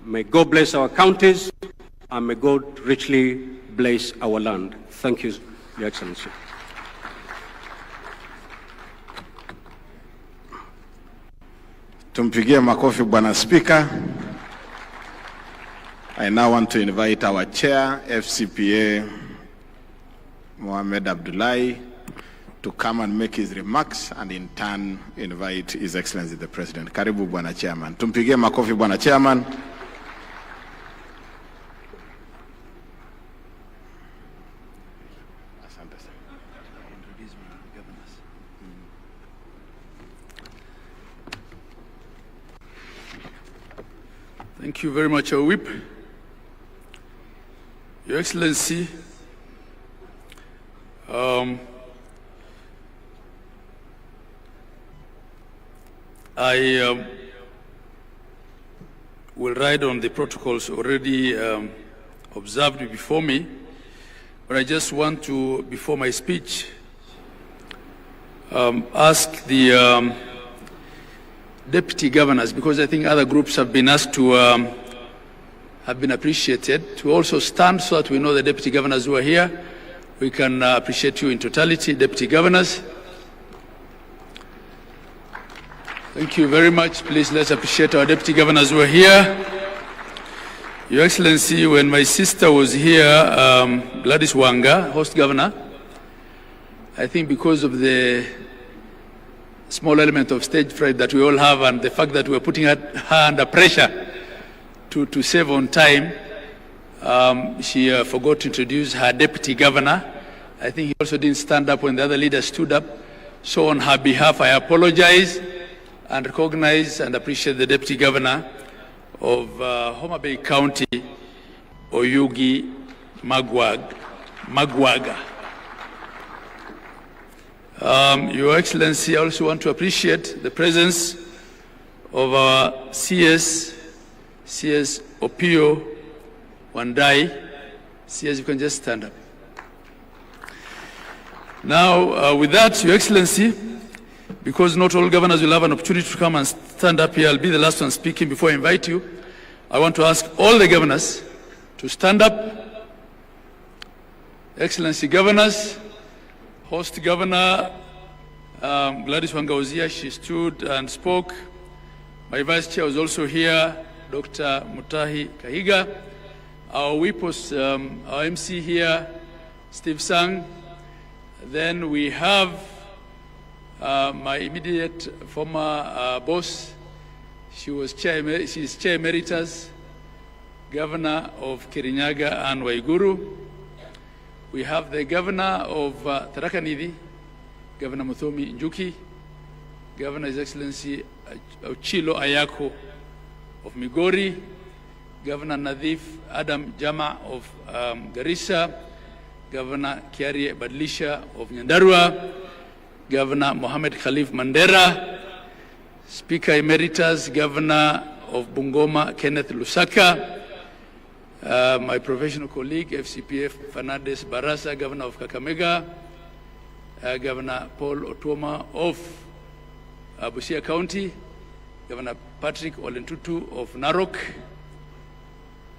May God bless our counties, and may God richly bless our land. Thank you, Your Excellency. Tumpigie makofi Bwana Speaker. I now want to invite our chair, FCPA Mohamed Abdullahi, to come and make his remarks and in turn invite His Excellency the President. Karibu Bwana Chairman. Tumpigie makofi Bwana Chairman. Thank you very much, our whip. Your Excellency, I will ride on the protocols already observed before me, but I just want to, before my speech, ask the deputy governors, because I think other groups have been asked to, have been appreciated, to also stand so that we know the deputy governors who are here. We can appreciate you in totality, deputy governors. Thank you very much. Please let's appreciate our deputy governors who are here. Your Excellency, when my sister was here, Gladys Wanga, host governor, I think because of the small element of stage fright that we all have and the fact that we're putting her under pressure to save on time, she forgot to introduce her deputy governor. I think he also didn't stand up when the other leaders stood up. So on her behalf, I apologize and recognize and appreciate the deputy governor of Homabay County, Oyugi Magwaga. Your Excellency, I also want to appreciate the presence of our CS Opio Wandai. CS, you can just stand up. Now, with that, Your Excellency, because not all governors will have an opportunity to come and stand up here, I'll be the last one speaking before I invite you. I want to ask all the governors to stand up. Excellency governors, host governor, Gladys Wanga was here, she stood and spoke. My vice chair was also here, Dr. Mutahi Kahiga. Our whip was our MC here, Steve Sang. Then we have my immediate former boss. She's Chair Emeritus, Governor of Kirinyaga and Waiguru. We have the Governor of Tharaka Nithi, Governor Muthomi Njuki, Governor His Excellency Chilo Ayako of Migori, Governor Nadhif Adam Jama of Garissa, Governor Kiari Badlisha of Nyandarua, Governor Mohammed Khalif Mandera, Speaker Emeritus, Governor of Bungoma Kenneth Lusaka, my professional colleague, FCPF Fernandez Barasa, Governor of Kakamega, Governor Paul Otuoma of Busia County, Governor Patrick Olentutu of Narok,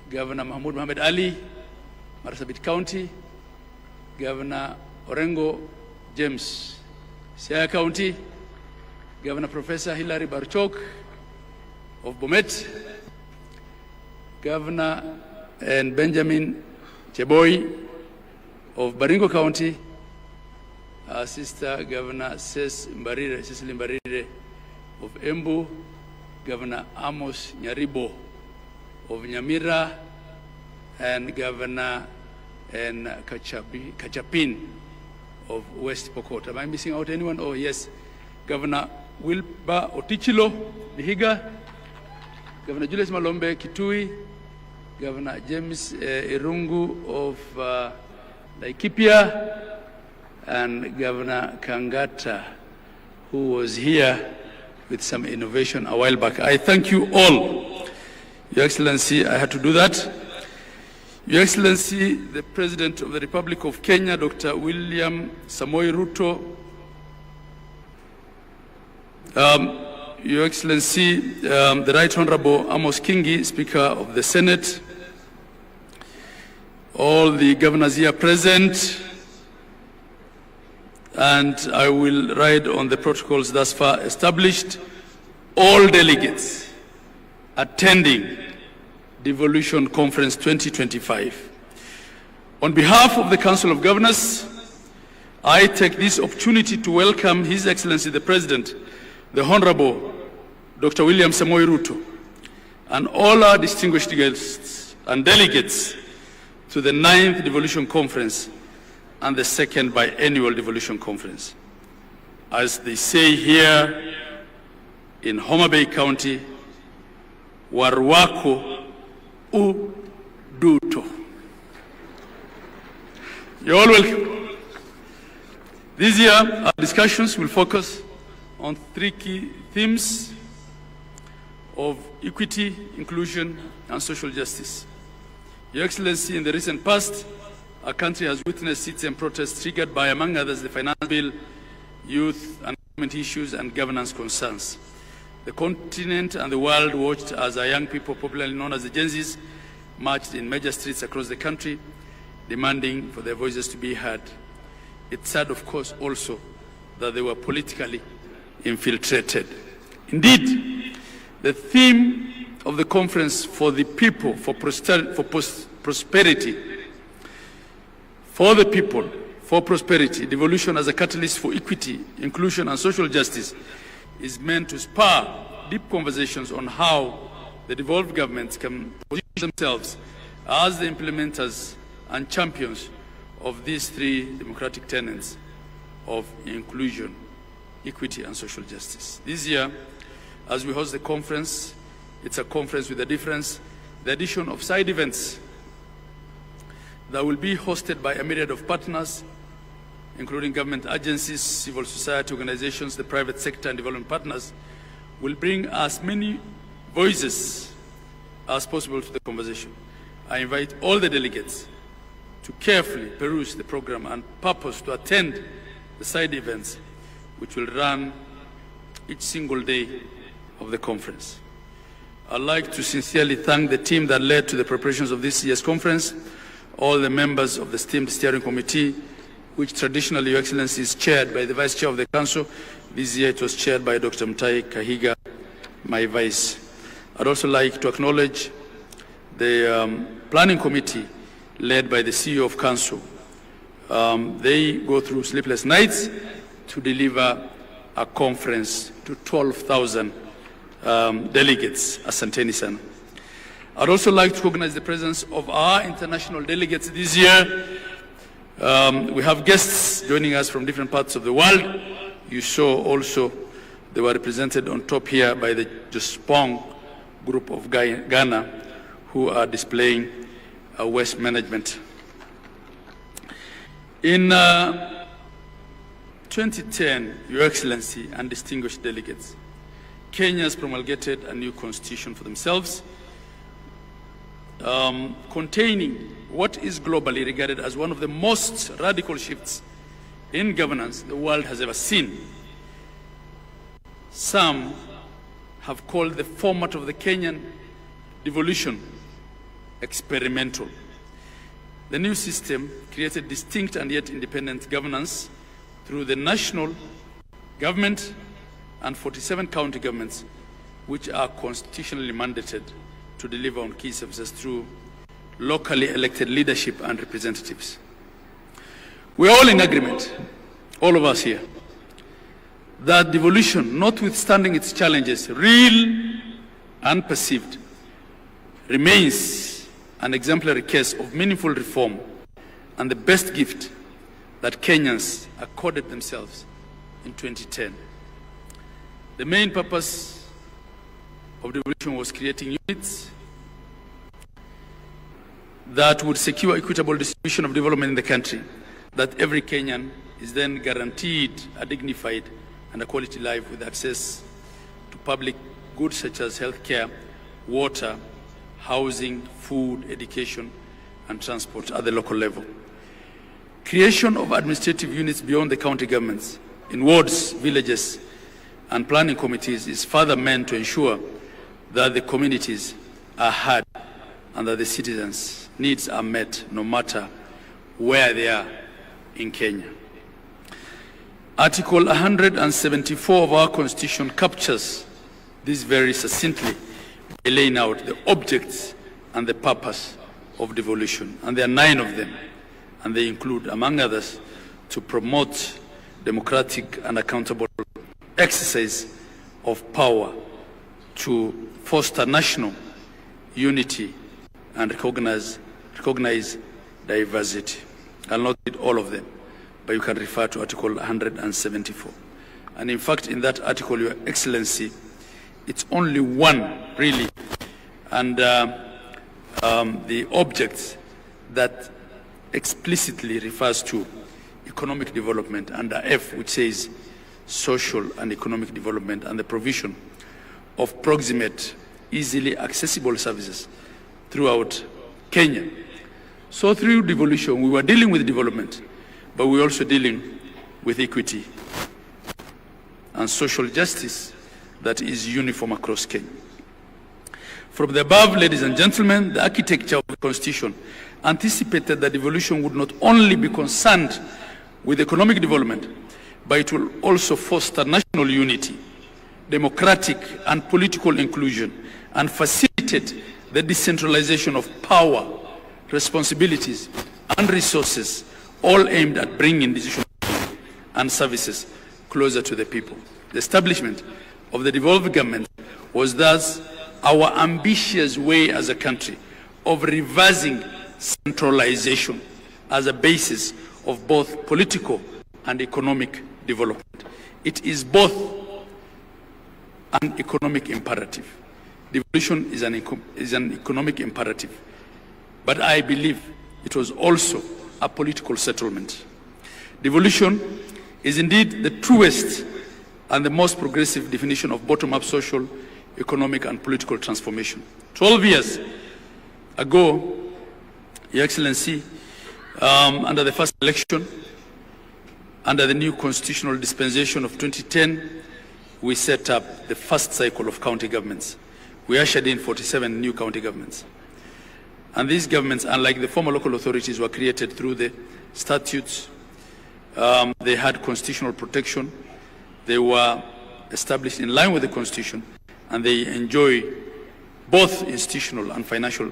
Governor Mahmoud Mohamed Ali, Marsabit County, Governor Orengo James, Siaya County, Governor Professor Hilary Barchok of Bomet, Governor and Benjamin Cheboy of Baringo County, our sister Governor Cecily Mbarire of Embu, Governor Amos Nyaribo of Nyamira, and Governor and Kachapin of West Pokot. Am I missing out anyone? Oh yes, Governor Wilba Otichilo Vihiga, Governor Julius Malombe Kitui, Governor James Irungu of Laikipia, and Governor Kangata, who was here with some innovation a while back. I thank you all. Your Excellency, I had to do that. Your Excellency, the President of the Republic of Kenya, Dr. William Samoei Ruto, Your Excellency, the Right Honorable Amos Kingi, Speaker of the Senate, all the governors here present, and I will ride on the protocols thus far established, all delegates attending Devolution Conference 2025. On behalf of the Council of Governors, I take this opportunity to welcome His Excellency the President, the Honorable Dr. William Samoei Ruto, and all our distinguished guests and delegates to the 9th Devolution Conference and the 2nd Biennial Devolution Conference. As they say here in Homabay County, Warwako Uduto. You're all welcome. This year, our discussions will focus on 3 key themes of equity, inclusion, and social justice. Your Excellency, in the recent past, our country has witnessed citizen protests triggered by, among others, the finance bill, youth and government issues, and governance concerns. The continent and the world watched as our young people, popularly known as the Gen Zs, marched in major streets across the country, demanding for their voices to be heard. It's sad, of course, also that they were politically infiltrated. Indeed, the theme of the conference, for the people, for prosperity, for the people, for prosperity, devolution as a catalyst for equity, inclusion, and social justice, is meant to spur deep conversations on how the devolved governments can position themselves as the implementers and champions of these 3 democratic tenets of inclusion, equity, and social justice. This year, as we host the conference, it's a conference with a difference, the addition of side events that will be hosted by a myriad of partners, including government agencies, civil society organizations, the private sector, and development partners, will bring as many voices as possible to the conversation. I invite all the delegates to carefully peruse the program and purpose to attend the side events, which will run each single day of the conference. I'd like to sincerely thank the team that led to the preparations of this year's conference, all the members of the esteemed steering committee, which traditionally, Your Excellency, is chaired by the Vice Chair of the Council. This year it was chaired by Dr. Mutahi Kahiga, my Vice. I'd also like to acknowledge the Planning Committee led by the CEO of Council. They go through sleepless nights to deliver a conference to 12,000 delegates, asanteni sana. I'd also like to recognize the presence of our international delegates this year. We have guests joining us from different parts of the world. You saw also they were represented on top here by the Jospong group of Ghana, who are displaying waste management. In 2010, Your Excellency and distinguished delegates, Kenya has promulgated a new constitution for themselves, containing what is globally regarded as one of the most radical shifts in governance the world has ever seen. Some have called the format of the Kenyan devolution experimental. The new system created distinct and yet independent governance through the national government and 47 county governments, which are constitutionally mandated to deliver on key services through locally elected leadership and representatives. We are all in agreement, all of us here, that devolution, notwithstanding its challenges, real and perceived, remains an exemplary case of meaningful reform and the best gift that Kenyans accorded themselves in 2010. The main purpose of devolution was creating units that would secure equitable distribution of development in the country, that every Kenyan is then guaranteed a dignified and a quality life with access to public goods such as healthcare, water, housing, food, education, and transport at the local level. Creation of administrative units beyond the county governments in wards, villages, and planning committees is further meant to ensure that the communities are heard and that the citizens' needs are met no matter where they are in Kenya. Article 174 of our Constitution captures this very succinctly by laying out the objects and the purpose of devolution. And there are 9 of them, and they include, among others, to promote democratic and accountable exercise of power, to foster national unity and recognize diversity. I'll not read all of them, but you can refer to Article 174. And in fact, in that article, Your Excellency, it's only one, really, and the object that explicitly refers to economic development under F, which says social and economic development and the provision of proximate, easily accessible services throughout Kenya. So through devolution, we were dealing with development, but we're also dealing with equity and social justice that is uniform across Kenya. From the above, ladies and gentlemen, the architecture of the Constitution anticipated that devolution would not only be concerned with economic development, but it will also foster national unity, democratic and political inclusion, and facilitate the decentralization of power, responsibilities, and resources, all aimed at bringing decision-making and services closer to the people. The establishment of the devolved government was thus our ambitious way as a country of reversing centralization as a basis of both political and economic development. It is both an economic imperative. Devolution is an economic imperative, but I believe it was also a political settlement. Devolution is indeed the truest and the most progressive definition of bottom-up social, economic, and political transformation. 12 years ago, Your Excellency, under the first election, under the new constitutional dispensation of 2010, we set up the first cycle of county governments, we ushered in 47 new county governments. And these governments, unlike the former local authorities, were created through the statutes. They had constitutional protection. They were established in line with the Constitution, and they enjoy both institutional and financial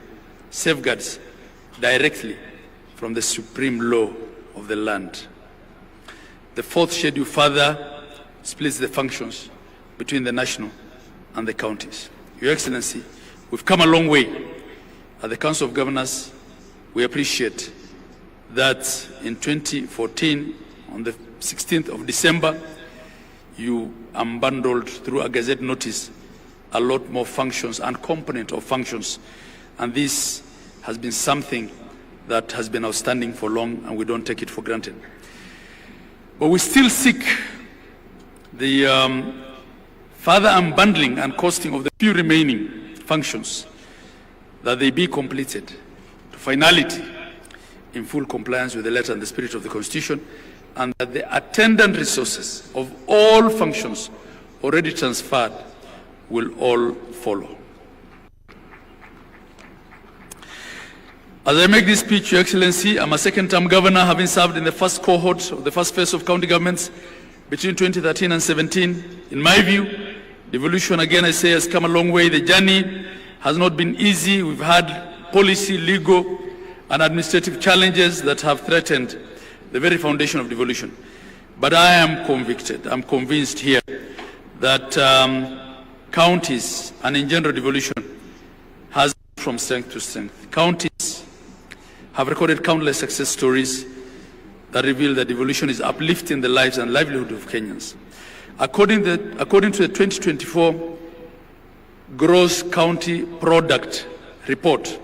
safeguards directly from the supreme law of the land. The fourth schedule further splits the functions between the national and the counties. Your Excellency, we've come a long way. At the Council of Governors, we appreciate that in 2014, on the 16th of December, you unbundled through a Gazette notice a lot more functions and component of functions. And this has been something that has been outstanding for long, and we don't take it for granted. But we still seek the further unbundling and costing of the few remaining functions, that they be completed to finality in full compliance with the letter and the spirit of the Constitution, and that the attendant resources of all functions already transferred will all follow. As I make this speech, Your Excellency, I'm a second-term governor, having served in the first cohort of the first phase of county governments between 2013 and 17. In my view, devolution, again I say, has come a long way. The journey has not been easy. We've had policy, legal, and administrative challenges that have threatened the very foundation of devolution. But I am convicted, I'm convinced here that counties and in general devolution has gone from strength to strength. Counties have recorded countless success stories that reveal that devolution is uplifting the lives and livelihood of Kenyans. According to the 2024 Gross County Product Report,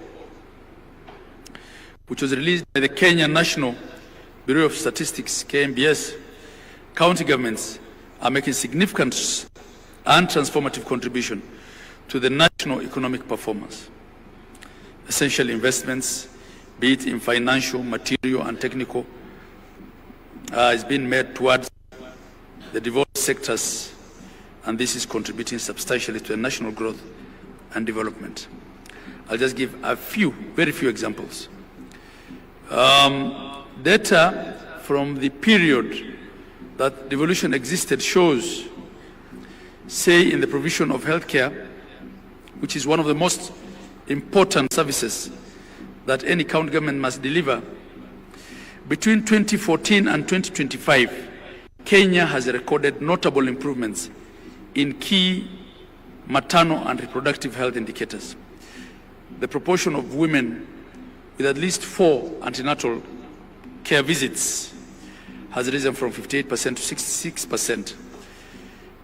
which was released by the Kenya National Bureau of Statistics, KNBS, county governments are making significant and transformative contribution to the national economic performance. Essential investments, be it in financial, material, and technical, is being made towards the devolved sectors, and this is contributing substantially to the national growth and development. I'll just give a few, very few examples. Data from the period that devolution existed shows, say, in the provision of healthcare, which is one of the most important services that any county government must deliver, between 2014 and 2025, Kenya has recorded notable improvements in key maternal and reproductive health indicators. The proportion of women with at least 4 antenatal care visits has risen from 58% to 66%,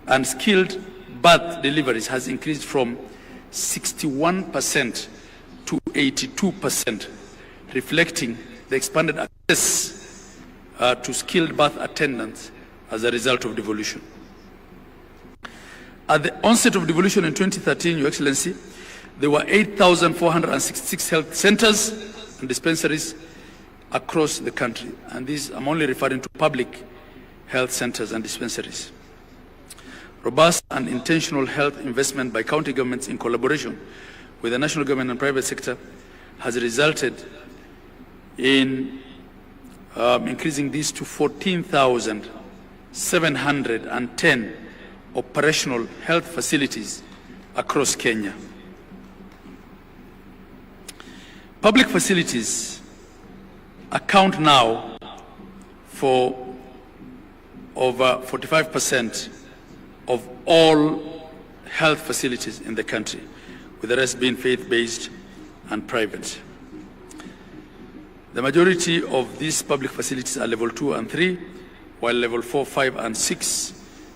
and skilled birth deliveries has increased from 61% to 82%, reflecting the expanded access to skilled birth attendants as a result of devolution. At the onset of devolution in 2013, Your Excellency, there were 8,466 health centers and dispensaries across the country, and these, I'm only referring to public health centers and dispensaries. Robust and intentional health investment by county governments in collaboration with the national government and private sector has resulted in increasing these to 14,710 operational health facilities across Kenya. Public facilities account now for over 45% of all health facilities in the country, with the rest being faith-based and private. The majority of these public facilities are level 2 and 3, while level 4, 5, and 6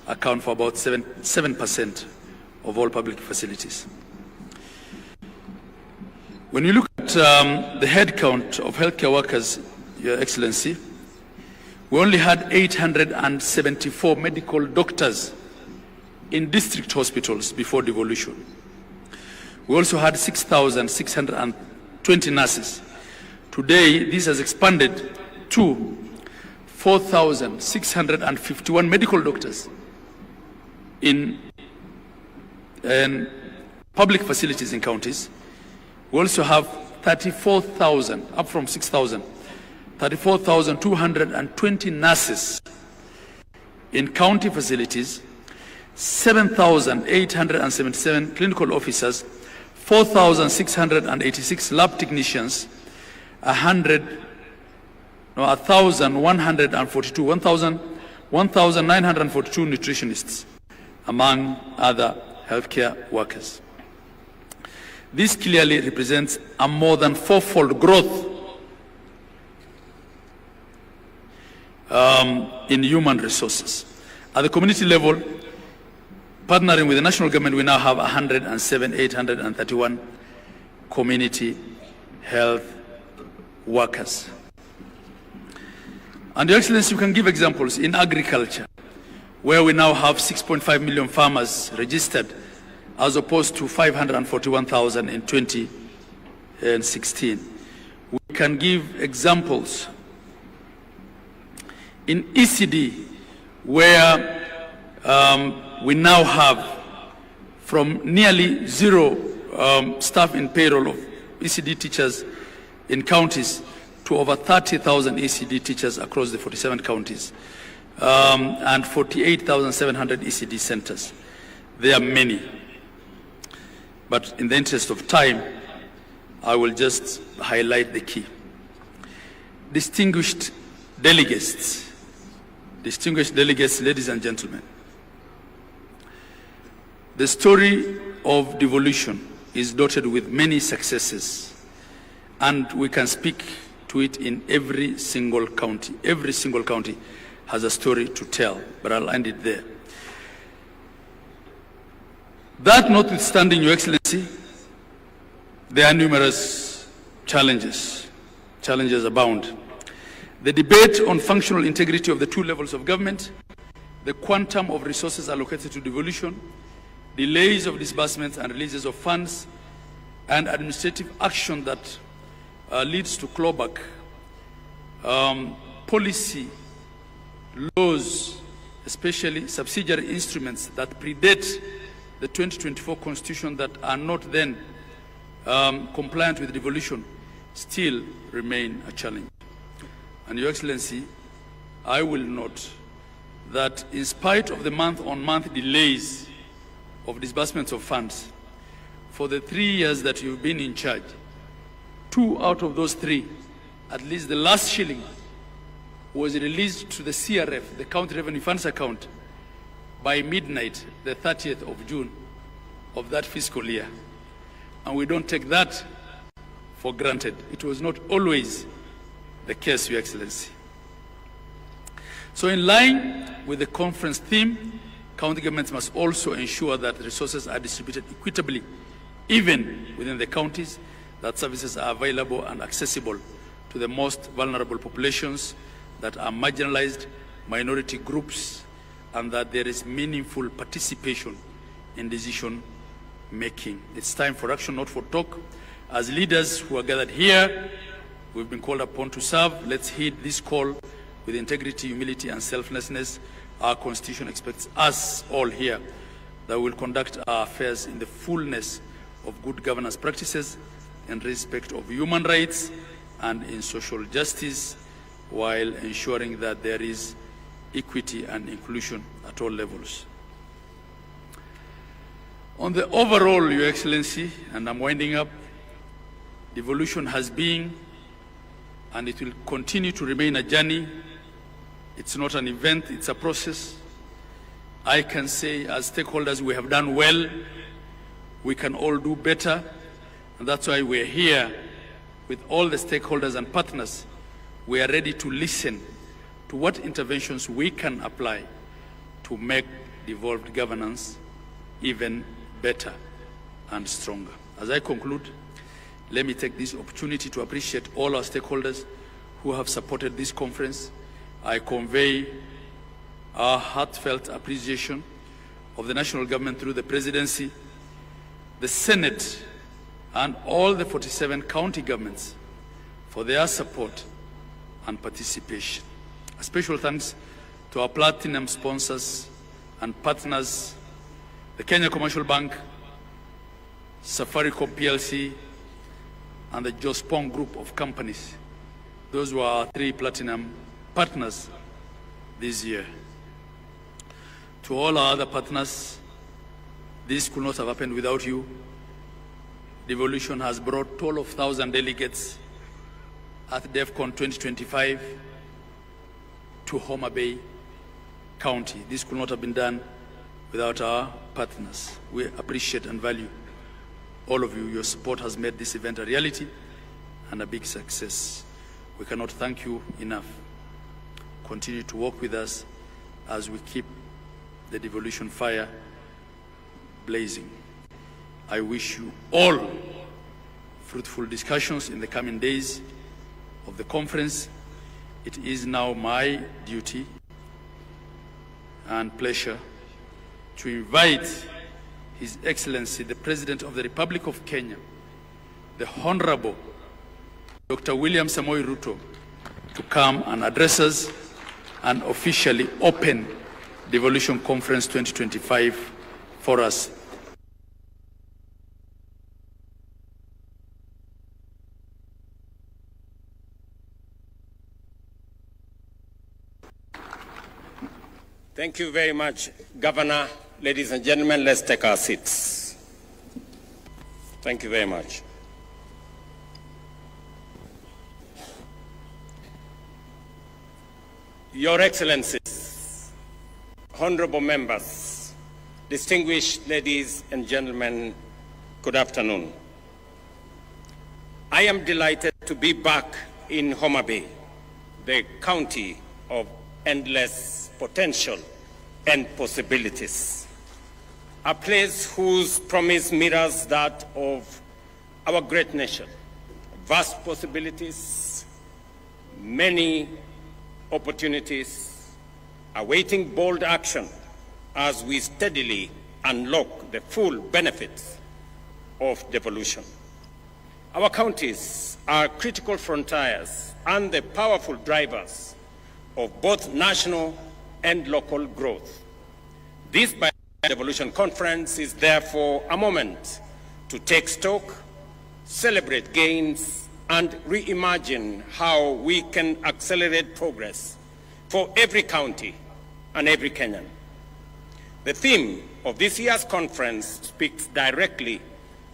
account for about 7% of all public facilities. When you look at the headcount of healthcare workers, Your Excellency, we only had 874 medical doctors in district hospitals before devolution. We also had 6,620 nurses. Today, this has expanded to 4,651 medical doctors in public facilities in counties. We also have 34,000, up from 6,000, 34,220 nurses in county facilities, 7,877 clinical officers, 4,686 lab technicians, 1,942 nutritionists, among other healthcare workers. This clearly represents a more than fourfold growth in human resources. At the community level, partnering with the national government, we now have 107,831 community health workers. And Your Excellency, you can give examples in agriculture, where we now have 6.5 million farmers registered, as opposed to 541,000 in 2016. We can give examples in ECD, where we now have from nearly zero staff in payroll of ECD teachers in counties to over 30,000 ECD teachers across the 47 counties, and 48,700 ECD centers. There are many. But in the interest of time, I will just highlight the key. Distinguished delegates, ladies and gentlemen, the story of devolution is dotted with many successes, and we can speak to it in every single county. Every single county has a story to tell, but I'll end it there. That notwithstanding, Your Excellency, there are numerous challenges. Challenges abound. The debate on functional integrity of the two levels of government, the quantum of resources allocated to devolution, delays of disbursements and releases of funds, and administrative action that leads to clawback, policy, laws, especially subsidiary instruments that predate the 2024 Constitution that are not then compliant with devolution, still remain a challenge. And Your Excellency, I will note that in spite of the month-on-month delays of disbursements of funds, for the 3 years that you've been in charge, 2 out of those 3, at least the last shilling, was released to the CRF, the County Revenue Funds account, by midnight, the 30th of June of that fiscal year. And we don't take that for granted. It was not always the case, Your Excellency. So in line with the conference theme, county governments must also ensure that resources are distributed equitably, even within the counties, that services are available and accessible to the most vulnerable populations that are marginalized, minority groups, and that there is meaningful participation in decision making. It's time for action, not for talk. As leaders who are gathered here, we've been called upon to serve. Let's heed this call with integrity, humility, and selflessness. Our Constitution expects us all here that we'll conduct our affairs in the fullness of good governance practices, in respect of human rights and in social justice, while ensuring that there is equity and inclusion at all levels. On the overall, Your Excellency, and I'm winding up, devolution has been and it will continue to remain a journey. It's not an event, it's a process. I can say as stakeholders we have done well, we can all do better, and that's why we're here with all the stakeholders and partners. We are ready to listen to what interventions we can apply to make devolved governance even better and stronger. As I conclude, let me take this opportunity to appreciate all our stakeholders who have supported this conference. I convey our heartfelt appreciation of the national government through the presidency, the Senate, and all the 47 county governments for their support and participation. A special thanks to our platinum sponsors and partners, the Kenya Commercial Bank, Safaricom PLC, and the Jospong Group of companies. Those were our 3 platinum partners this year. To all our other partners, this could not have happened without you. Devolution has brought 12,000 delegates at DEFCON 2025 to Homabay County. This could not have been done without our partners. We appreciate and value all of you. Your support has made this event a reality and a big success. We cannot thank you enough. Continue to work with us as we keep the devolution fire blazing. I wish you all fruitful discussions in the coming days of the conference. It is now my duty and pleasure to invite His Excellency, the President of the Republic of Kenya, the Honorable Dr. William Samoei Ruto, to come and address us and officially open Devolution Conference 2025 for us. Thank you very much, Governor. Ladies and gentlemen, let's take our seats. Thank you very much. Your Excellencies, honorable members, distinguished ladies and gentlemen, good afternoon. I am delighted to be back in Homabay, the county of endless potential and possibilities, a place whose promise mirrors that of our great nation. Vast possibilities, many opportunities, awaiting bold action as we steadily unlock the full benefits of devolution. Our counties are critical frontiers and the powerful drivers of both national and local growth. This Devolution Conference is therefore a moment to take stock, celebrate gains, and reimagine how we can accelerate progress for every county and every Kenyan. The theme of this year's conference speaks directly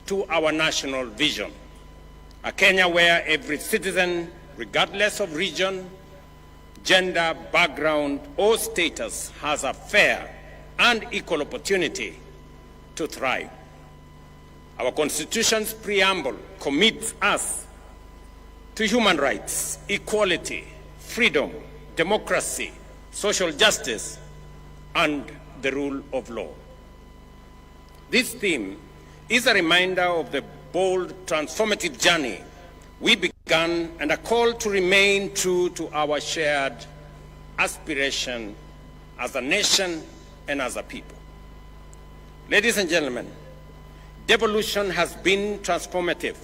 to our national vision, a Kenya where every citizen, regardless of region, gender, background, or status, has a fair and equal opportunity to thrive. Our Constitution's preamble commits us to human rights, equality, freedom, democracy, social justice, and the rule of law. This theme is a reminder of the bold, transformative journey we began and a call to remain true to our shared aspiration as a nation and as a people. Ladies and gentlemen, devolution has been transformative.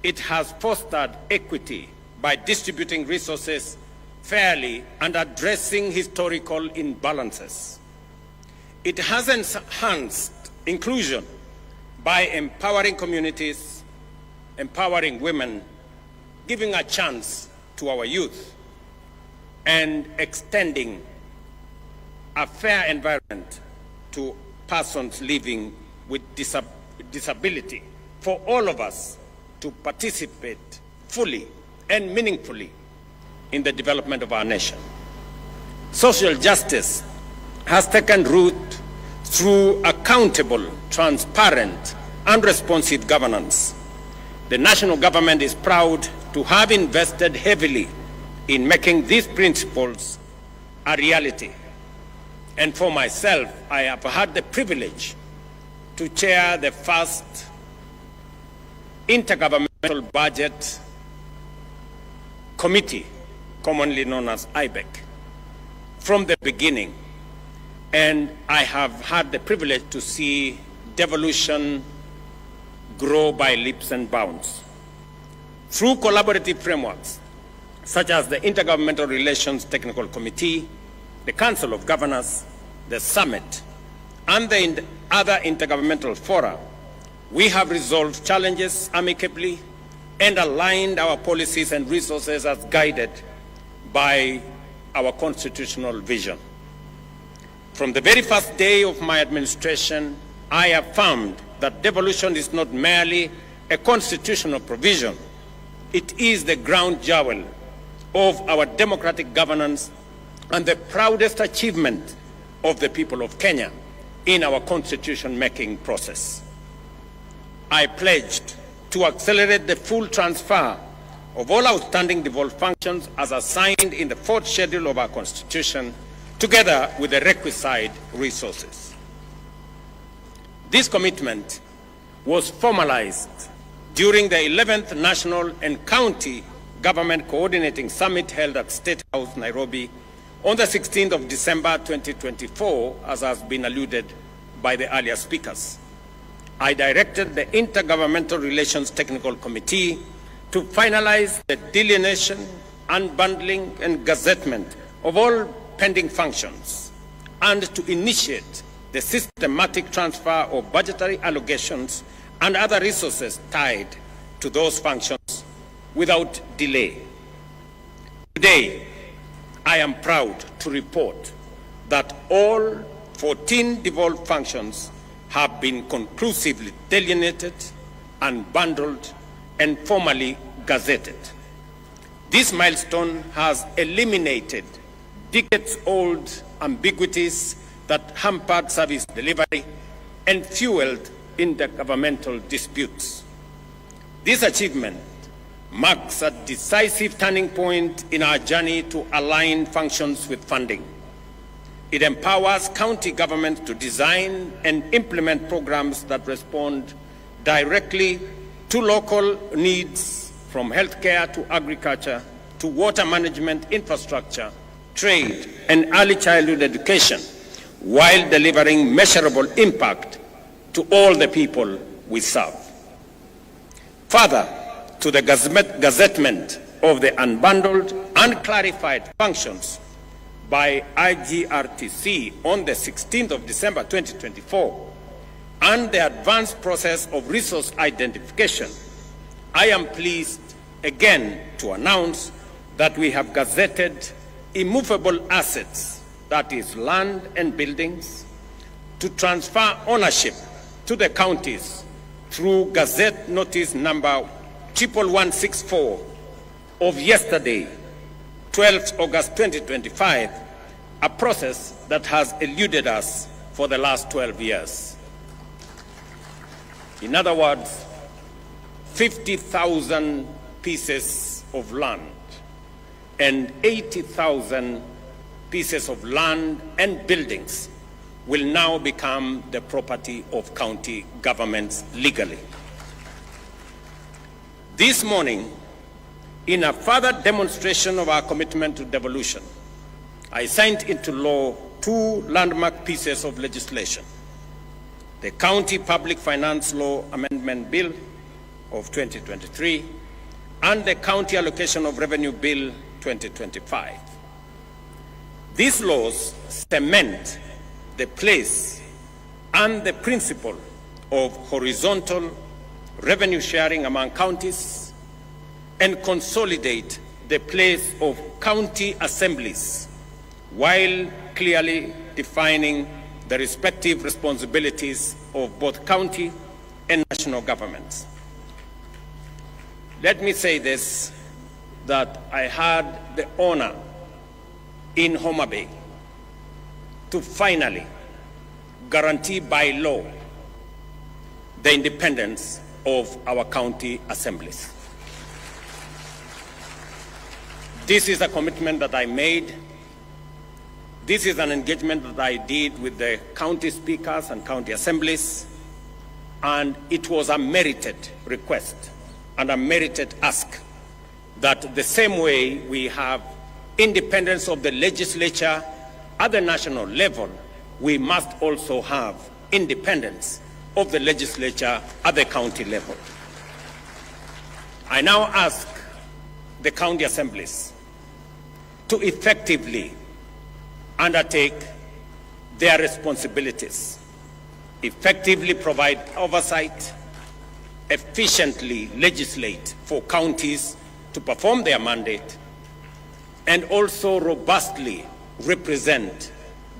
It has fostered equity by distributing resources fairly and addressing historical imbalances. It has enhanced inclusion by empowering communities, empowering women, giving a chance to our youth, and extending a fair environment to persons living with disability for all of us to participate fully and meaningfully in the development of our nation. Social justice has taken root through accountable, transparent, and responsive governance. The national government is proud to have invested heavily in making these principles a reality. And for myself, I have had the privilege to chair the first intergovernmental budget committee, commonly known as IBEC, from the beginning. And I have had the privilege to see devolution grow by leaps and bounds. Through collaborative frameworks, such as the Intergovernmental Relations Technical Committee, the Council of Governors, the Summit, and the other intergovernmental fora, We have resolved challenges amicably and aligned our policies and resources as guided by our constitutional vision. From the very first day of my administration, I affirmed that devolution is not merely a constitutional provision. It is the ground jewel of our democratic governance and the proudest achievement of the people of Kenya in our constitution-making process. I pledged to accelerate the full transfer of all outstanding devolved functions as assigned in the 4th schedule of our Constitution, together with the requisite resources. This commitment was formalized during the 11th National and County Government Coordinating Summit held at State House, Nairobi, on the 16th of December 2024, as has been alluded by the earlier speakers. I directed the Intergovernmental Relations Technical Committee to finalize the delineation, unbundling, and gazettement of all pending functions, and to initiate the systematic transfer of budgetary allocations and other resources tied to those functions without delay. Today, I am proud to report that all 14 devolved functions have been conclusively delineated, unbundled, and formally gazetted. This milestone has eliminated decades-old ambiguities that hampered service delivery and fueled intergovernmental disputes. This achievement marks a decisive turning point in our journey to align functions with funding. It empowers county governments to design and implement programs that respond directly to local needs, from healthcare to agriculture to water management, infrastructure, trade, and early childhood education, while delivering measurable impact to all the people we serve. Further, to the gazettement of the unbundled and clarified functions by IGRTC on the 16th of December 2024, and the advanced process of resource identification, I am pleased again to announce that we have gazetted immovable assets, that is land and buildings, to transfer ownership to the counties through Gazette Notice number 11164 of yesterday, 12th August 2025, a process that has eluded us for the last 12 years. In other words, 50,000 pieces of land and 80,000 pieces of land and buildings will now become the property of county governments legally. This morning, in a further demonstration of our commitment to devolution, I signed into law two landmark pieces of legislation: the County Public Finance Law Amendment Bill of 2023 and the County Allocation of Revenue Bill 2025. These laws cement the place and the principle of horizontal revenue sharing among counties and consolidate the place of county assemblies while clearly defining the respective responsibilities of both county and national governments. Let me say this, that I had the honor in Homabay to finally guarantee by law the independence of our county assemblies. This is a commitment that I made. This is an engagement that I did with the county speakers and county assemblies, and it was a merited request and a merited ask that the same way we have independence of the legislature at the national level, we must also have independence of the legislature at the county level. I now ask the county assemblies to effectively undertake their responsibilities, effectively provide oversight, efficiently legislate for counties to perform their mandate and also robustly represent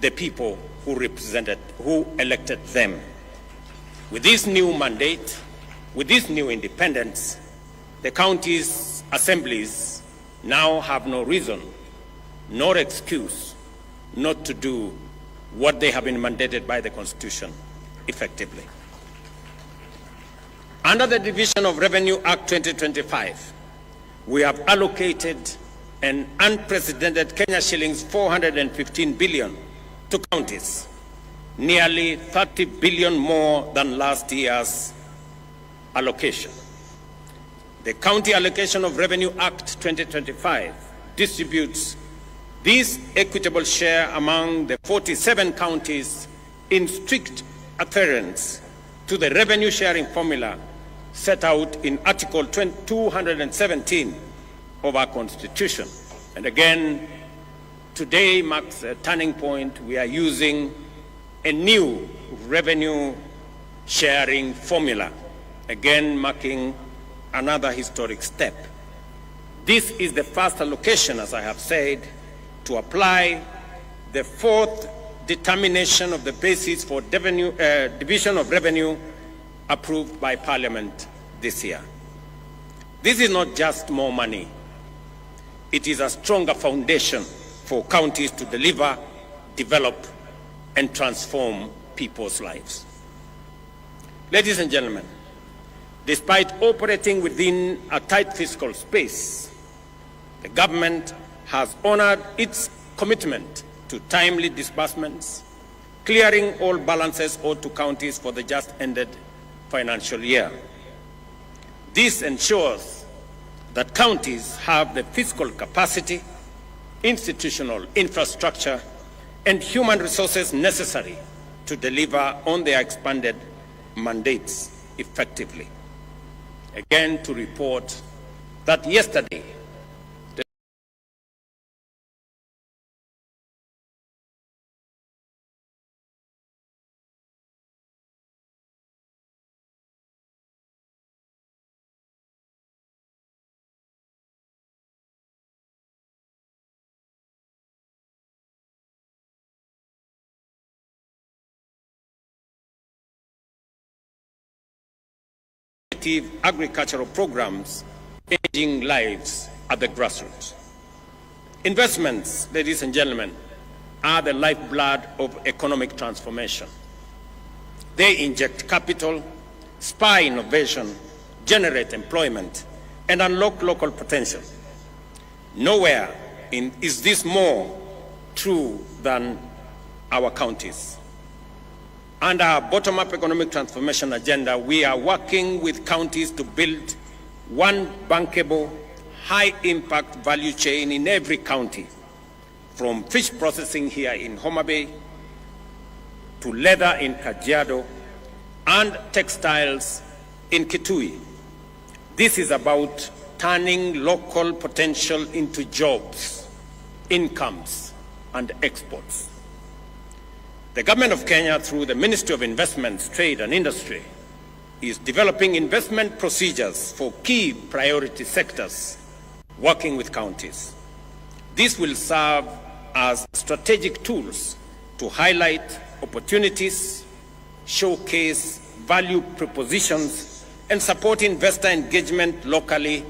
the people who elected them. With this new mandate, with this new independence, the counties' assemblies now have no reason nor excuse not to do what they have been mandated by the Constitution effectively. Under the Division of Revenue Act 2025, we have allocated an unprecedented Kenya shillings 415 billion to counties, nearly 30 billion more than last year's allocation. The County Allocation of Revenue Act 2025 distributes this equitable share among the 47 counties in strict adherence to the revenue sharing formula set out in Article 217 of our Constitution. And again, today marks a turning point. We are using a new revenue sharing formula, again marking another historic step. This is the first allocation, as I have said, to apply the fourth determination of the basis for division of revenue approved by Parliament this year. This is not just more money. It is a stronger foundation for counties to deliver, develop, and transform people's lives. Ladies and gentlemen, despite operating within a tight fiscal space, the government has honored its commitment to timely disbursements, clearing all balances owed to counties for the just ended financial year. This ensures that counties have the fiscal capacity, institutional infrastructure, and human resources necessary to deliver on their expanded mandates effectively. Again, to report that yesterday, agricultural programs changing lives at the grassroots. Investments, ladies and gentlemen, are the lifeblood of economic transformation. They inject capital, spur innovation, generate employment, and unlock local potential. Nowhere is this more true than our counties. Under our bottom-up economic transformation agenda, we are working with counties to build one bankable, high-impact value chain in every county, from fish processing here in Homabay to leather in Kajiado and textiles in Kitui. This is about turning local potential into jobs, incomes, and exports. The Government of Kenya, through the Ministry of Investments, Trade and Industry, is developing investment procedures for key priority sectors, working with counties. This will serve as strategic tools to highlight opportunities, showcase value propositions, and support investor engagement locally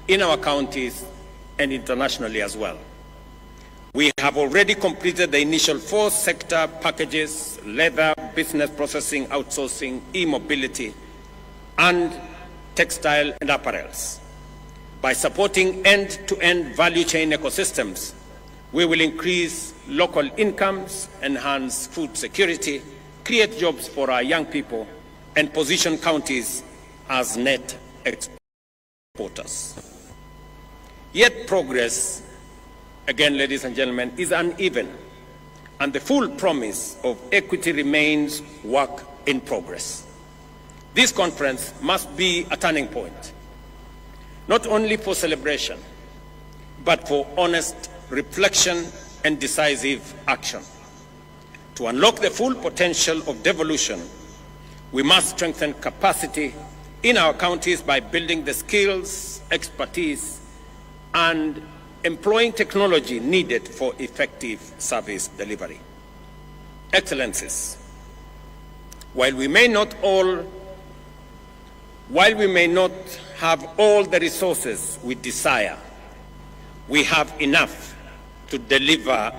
in our counties and internationally as well. We have already completed the initial 4 sector packages: leather, business processing, outsourcing, e-mobility, and textile and apparels. By supporting end-to-end value chain ecosystems, we will increase local incomes, enhance food security, create jobs for our young people, and position counties as net exporters. Yet progress, again, ladies and gentlemen, is uneven, and the full promise of equity remains work in progress. This conference must be a turning point, not only for celebration, but for honest reflection and decisive action. To unlock the full potential of devolution, we must strengthen capacity, in our counties by building the skills, expertise, and employing technology needed for effective service delivery. Excellencies, while we may not have all the resources we desire, we have enough to deliver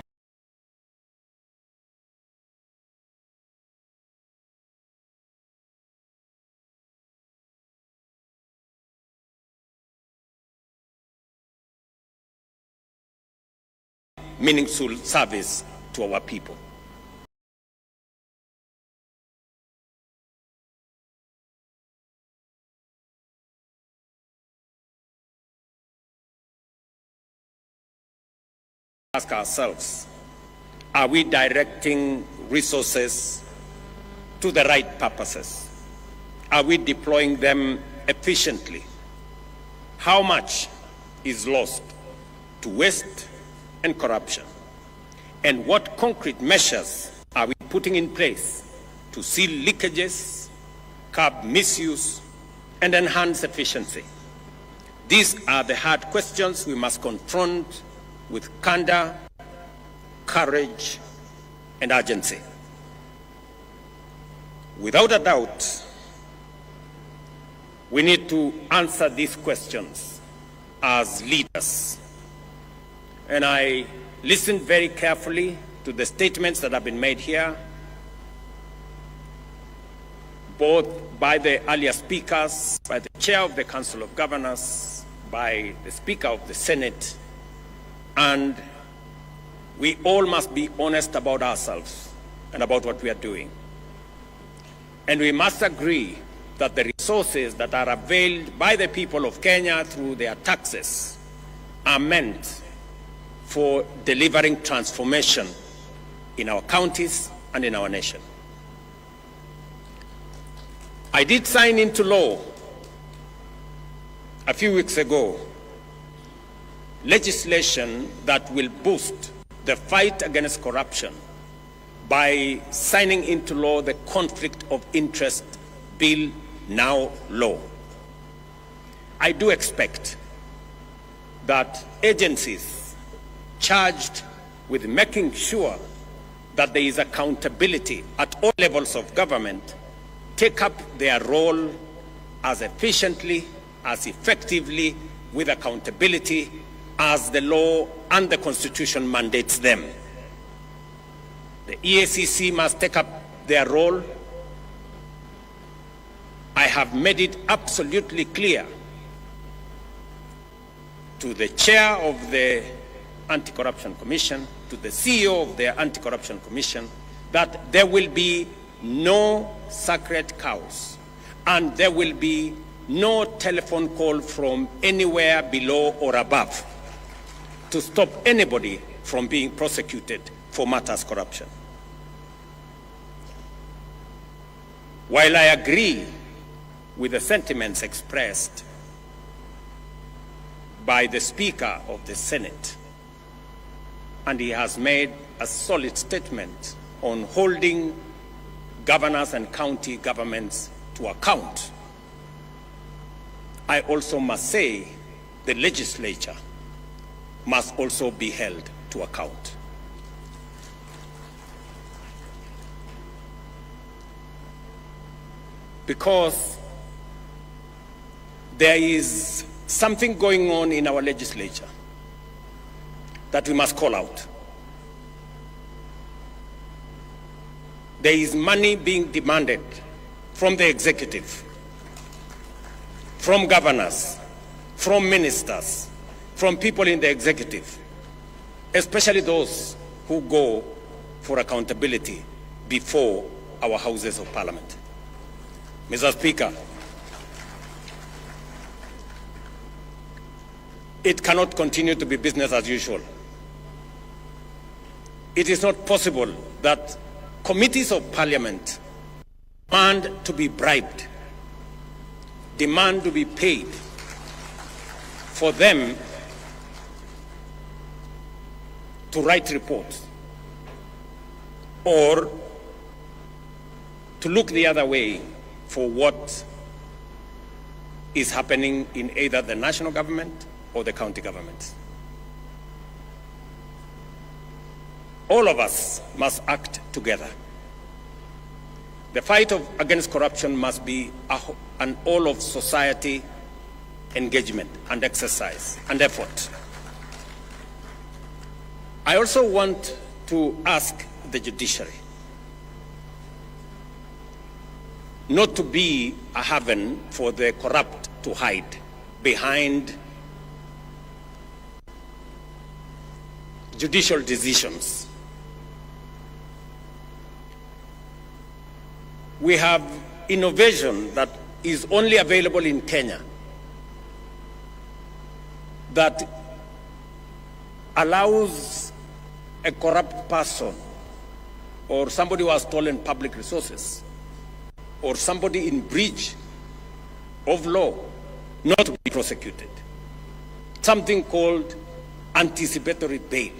meaningful service to our people. Ask ourselves, are we directing resources to the right purposes? Are we deploying them efficiently? How much is lost to waste and corruption? And what concrete measures are we putting in place to seal leakages, curb misuse, and enhance efficiency? These are the hard questions we must confront with candor, courage, and urgency. Without a doubt, we need to answer these questions as leaders. And I listened very carefully to the statements that have been made here, both by the earlier speakers, by the chair of the Council of Governors, by the Speaker of the Senate, and we all must be honest about ourselves and about what we are doing. And we must agree that the resources that are availed by the people of Kenya through their taxes are meant for delivering transformation in our counties and in our nation. I did sign into law a few weeks ago legislation that will boost the fight against corruption by signing into law the Conflict of Interest Bill, now law. I do expect that agencies charged with making sure that there is accountability at all levels of government take up their role as efficiently, as effectively, with accountability as the law and the Constitution mandates them. The EACC must take up their role. I have made it absolutely clear to the chair of the Anti-Corruption Commission, to the CEO of the Anti-Corruption Commission, that there will be no sacred cows and there will be no telephone call from anywhere below or above to stop anybody from being prosecuted for matters corruption. While I agree with the sentiments expressed by the Speaker of the Senate, and he has made a solid statement on holding governors and county governments to account, I also must say the legislature must also be held to account. Because there is something going on in our legislature that we must call out. There is money being demanded from the executive, from governors, from ministers, from people in the executive, especially those who go for accountability before our houses of parliament. Mr. Speaker, it cannot continue to be business as usual. It is not possible that committees of parliament demand to be bribed, demand to be paid for them to write reports or to look the other way for what is happening in either the national government or the county governments. All of us must act together. The fight against corruption must be an all-of-society engagement and exercise and effort. I also want to ask the judiciary not to be a haven for the corrupt to hide behind judicial decisions. We have innovation that is only available in Kenya that allows a corrupt person or somebody who has stolen public resources or somebody in breach of law not to be prosecuted. Something called anticipatory bail.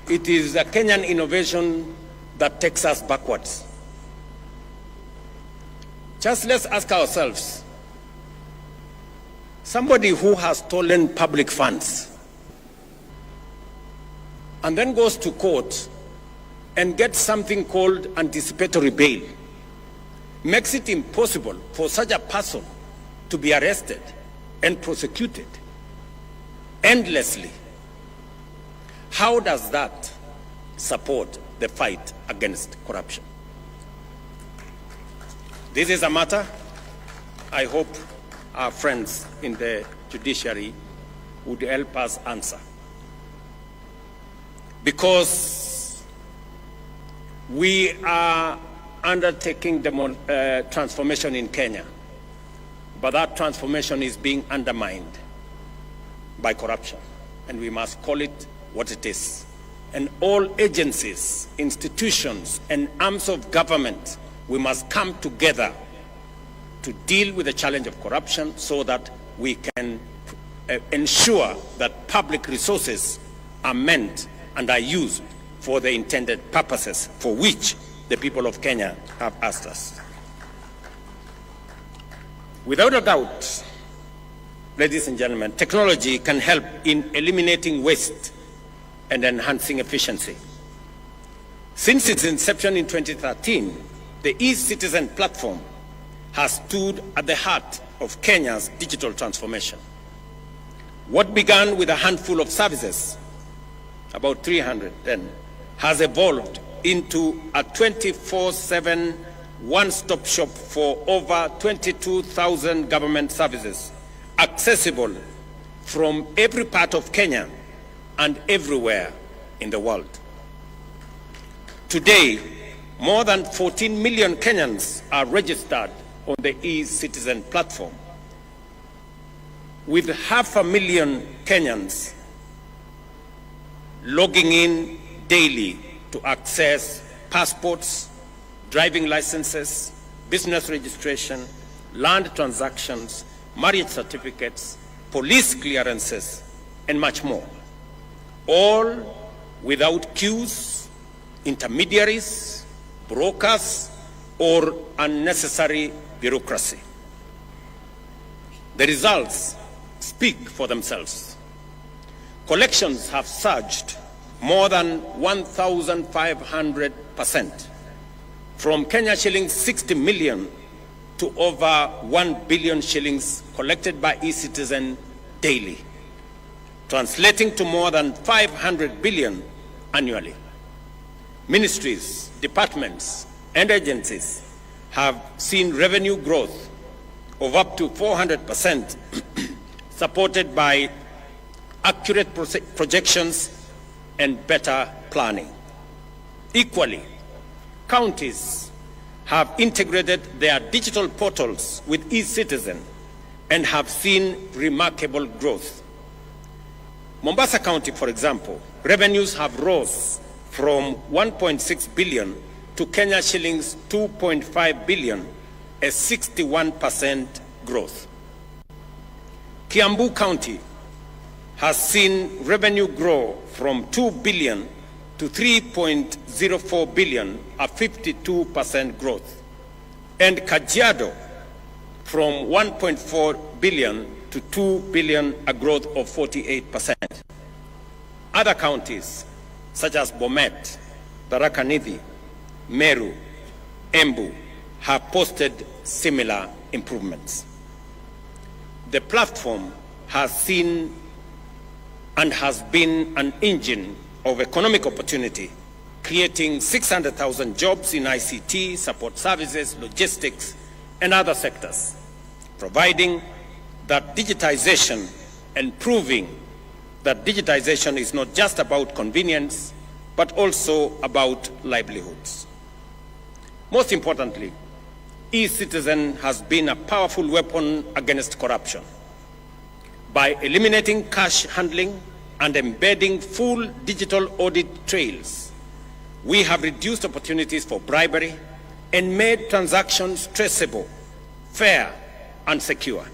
It is a Kenyan innovation that takes us backwards. Just let's ask ourselves, somebody who has stolen public funds and then goes to court and gets something called anticipatory bail, makes it impossible for such a person to be arrested and prosecuted endlessly. How does that support the fight against corruption? This is a matter I hope our friends in the judiciary would help us answer. Because we are undertaking the transformation in Kenya, but that transformation is being undermined by corruption, and we must call it what it is. And all agencies, institutions, and arms of government, we must come together to deal with the challenge of corruption so that we can ensure that public resources are meant and are used for the intended purposes for which the people of Kenya have asked us. Without a doubt, ladies and gentlemen, technology can help in eliminating waste and enhancing efficiency. Since its inception in 2013, the e-Citizen platform has stood at the heart of Kenya's digital transformation. What began with a handful of services, about 300 then, has evolved into a 24/7 one-stop shop for over 22,000 government services, accessible from every part of Kenya and everywhere in the world. Today, more than 14 million Kenyans are registered on the e-Citizen platform, with 500,000 Kenyans logging in daily to access passports, driving licenses, business registration, land transactions, marriage certificates, police clearances, and much more. All without queues, intermediaries, brokers, or unnecessary bureaucracy. The results speak for themselves. Collections have surged more than 1,500%, from Kenya shillings 60 million to over 1 billion shillings collected by e-Citizen daily, translating to more than 500 billion annually. Ministries, departments, and agencies have seen revenue growth of up to 400%, supported by accurate projections and better planning. Equally, counties have integrated their digital portals with e-Citizen and have seen remarkable growth. Mombasa County, for example, revenues have rose from 1.6 billion to Kenya shillings 2.5 billion, a 61% growth. Kiambu County has seen revenue grow from 2 billion to 3.04 billion, a 52% growth. And Kajiado from 1.4 billion to 2 billion, a growth of 48%. Other counties, such as Bomet, Tharaka Nithi, Meru, Embu, have posted similar improvements. The platform has seen and has been an engine of economic opportunity, creating 600,000 jobs in ICT, support services, logistics, and other sectors, providing that digitization and proving that digitization is not just about convenience, but also about livelihoods. Most importantly, e-Citizen has been a powerful weapon against corruption. By eliminating cash handling and embedding full digital audit trails, we have reduced opportunities for bribery and made transactions traceable, fair, and secure.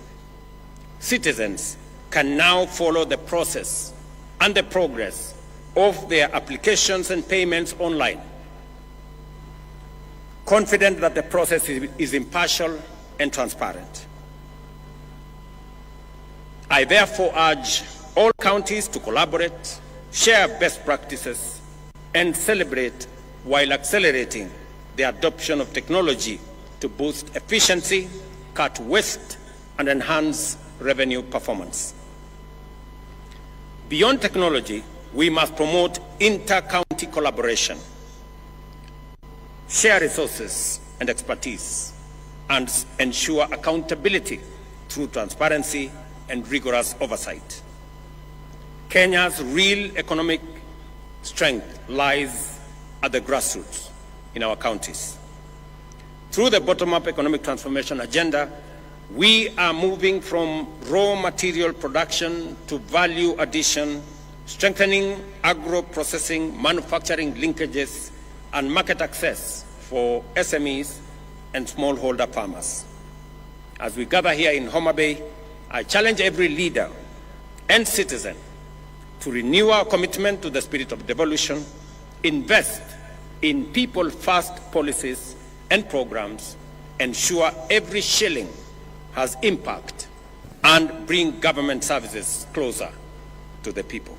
Citizens can now follow the process and the progress of their applications and payments online, confident that the process is impartial and transparent. I therefore urge all counties to collaborate, share best practices, and celebrate while accelerating the adoption of technology to boost efficiency, cut waste, and enhance revenue performance. Beyond technology, we must promote inter-county collaboration, share resources and expertise, and ensure accountability through transparency and rigorous oversight. Kenya's real economic strength lies at the grassroots in our counties. Through the bottom-up economic transformation agenda, we are moving from raw material production to value addition, strengthening agro-processing, manufacturing linkages, and market access for SMEs and smallholder farmers. As we gather here in Homabay, I challenge every leader and citizen to renew our commitment to the spirit of devolution, invest in people-first policies and programs, ensure every shilling has impact, and bring government services closer to the people.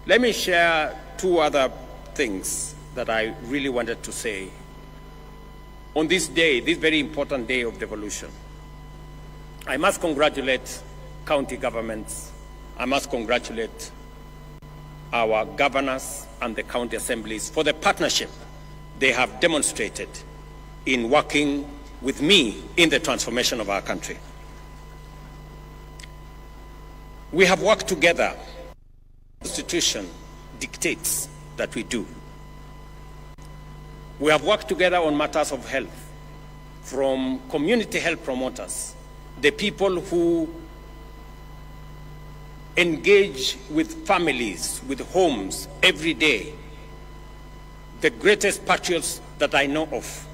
Let me share two other things that I really wanted to say on this day, this very important day of devolution. I must congratulate county governments. I must congratulate our governors and the county assemblies for the partnership they have demonstrated in working with me in the transformation of our country. We have worked together. The Constitution dictates that we do. We have worked together on matters of health, from community health promoters, the people who engage with families, with homes every day, the greatest patriots that I know of.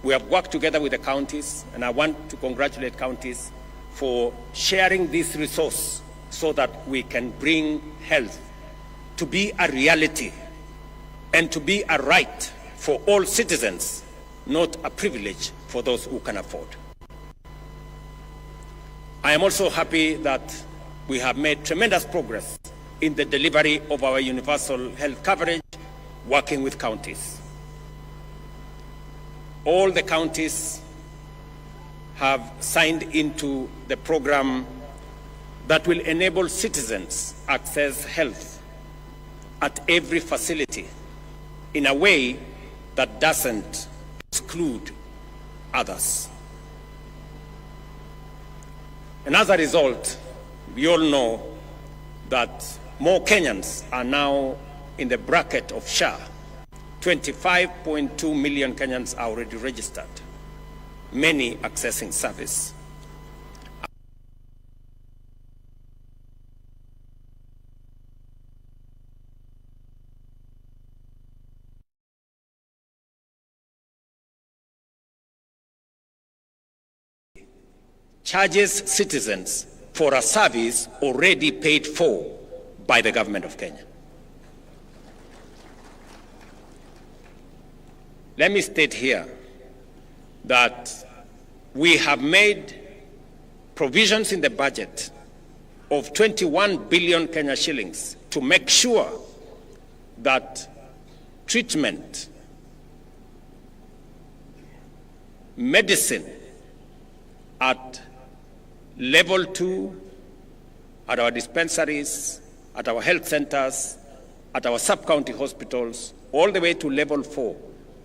We have worked together with the counties, and I want to congratulate counties for sharing this resource so that we can bring health to be a reality and to be a right for all citizens, not a privilege for those who can afford. I am also happy that we have made tremendous progress in the delivery of our universal health coverage, working with counties. All the counties have signed into the program that will enable citizens access health at every facility in a way that doesn't exclude others. And as a result, we all know that more Kenyans are now in the bracket of SHA. 25.2 million Kenyans are already registered, many accessing service. Charges citizens for a service already paid for by the government of Kenya. Let me state here that we have made provisions in the budget of 21 billion Kenya shillings to make sure that treatment, medicine at level 2, at our dispensaries, at our health centers, at our sub-county hospitals, all the way to level 4,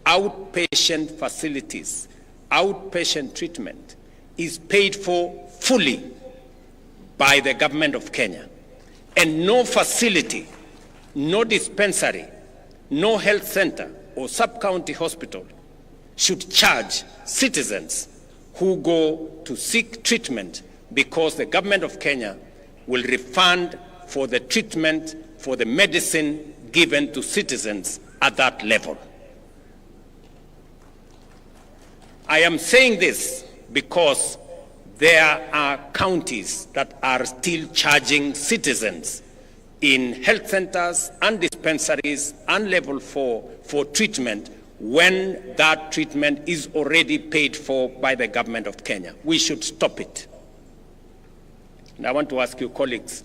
outpatient facilities, outpatient treatment is paid for fully by the government of Kenya. And no facility, no dispensary, no health center or sub-county hospital should charge citizens who go to seek treatment because the government of Kenya will refund for the treatment, for the medicine given to citizens at that level. I am saying this because there are counties that are still charging citizens in health centers and dispensaries and level 4 for treatment when that treatment is already paid for by the government of Kenya. We should stop it. And I want to ask you, colleagues,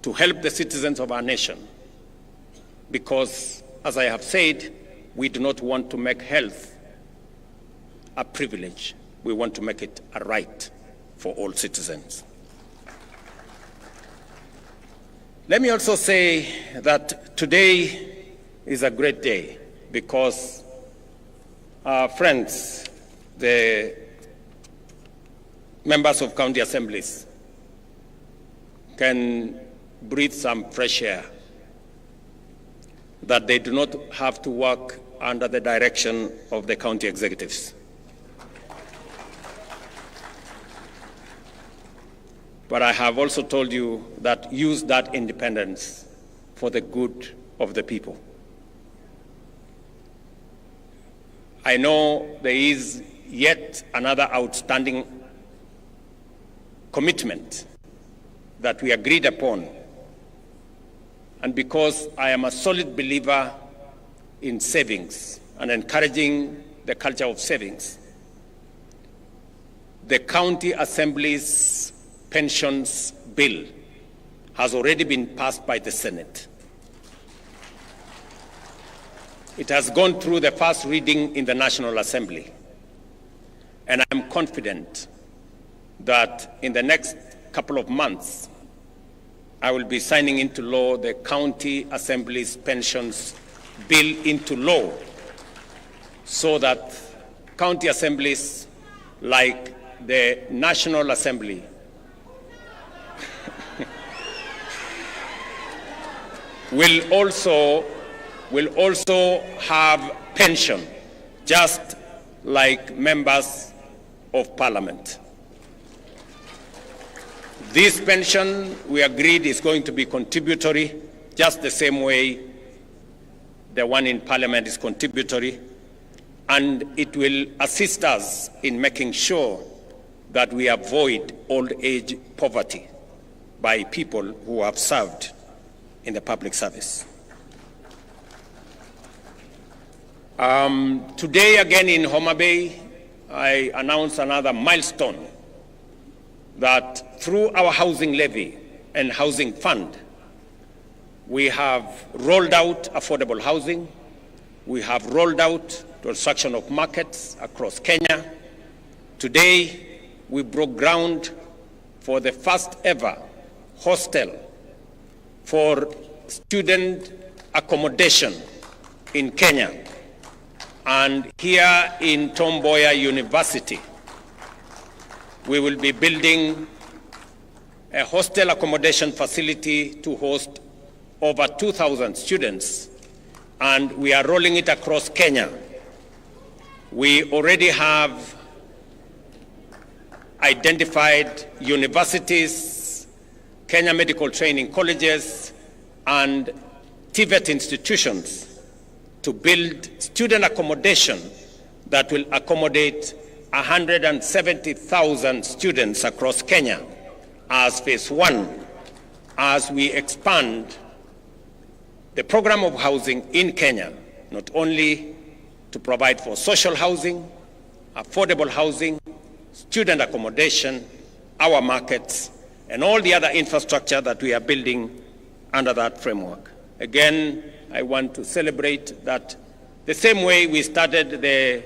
to help the citizens of our nation, because, as I have said, we do not want to make health a privilege. We want to make it a right for all citizens. Let me also say that today is a great day because our friends, the members of county assemblies, can breathe some fresh air, that they do not have to work under the direction of the county executives. But I have also told you that use that independence for the good of the people. I know there is yet another outstanding commitment that we agreed upon. And because I am a solid believer in savings and encouraging the culture of savings, the county assembly's pensions bill has already been passed by the Senate. It has gone through the first reading in the National Assembly. And I'm confident that in the next couple of months, I will be signing into law the County Assembly's pensions bill into law so that county assemblies like the National Assembly will also have pension, just like members of parliament. This pension, we agreed, is going to be contributory, just the same way the one in parliament is contributory, and it will assist us in making sure that we avoid old age poverty by people who have served in the public service. Today, again in Homabay, I announced another milestone that through our housing levy and housing fund, we have rolled out affordable housing. We have rolled out construction of markets across Kenya. Today, we broke ground for the first ever hostel for student accommodation in Kenya. And here in Tom Mboya University, we will be building a hostel accommodation facility to host over 2,000 students, and we are rolling it across Kenya. We already have identified universities, Kenya medical training colleges, and TVET institutions to build student accommodation that will accommodate 170,000 students across Kenya as phase one, as we expand the program of housing in Kenya, not only to provide for social housing affordable housing, student accommodation, our markets, and all the other infrastructure that we are building under that framework. Again, I want to celebrate that the same way we started the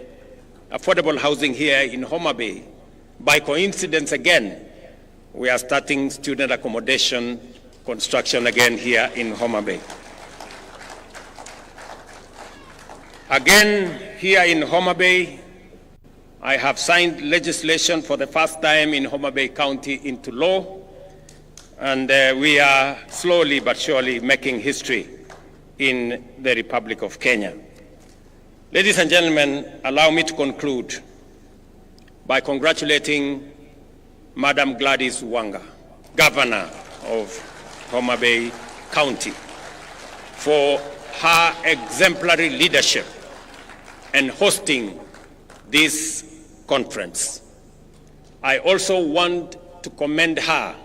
affordable housing here in Homabay, by coincidence again, we are starting student accommodation construction again here in Homabay. Again, here in Homabay, I have signed legislation for the first time in Homabay County into law, and we are slowly but surely making history in the Republic of Kenya. Ladies and gentlemen, allow me to conclude by congratulating Madam Gladys Wanga, Governor of Homabay County, for her exemplary leadership and hosting this conference. I also want to commend her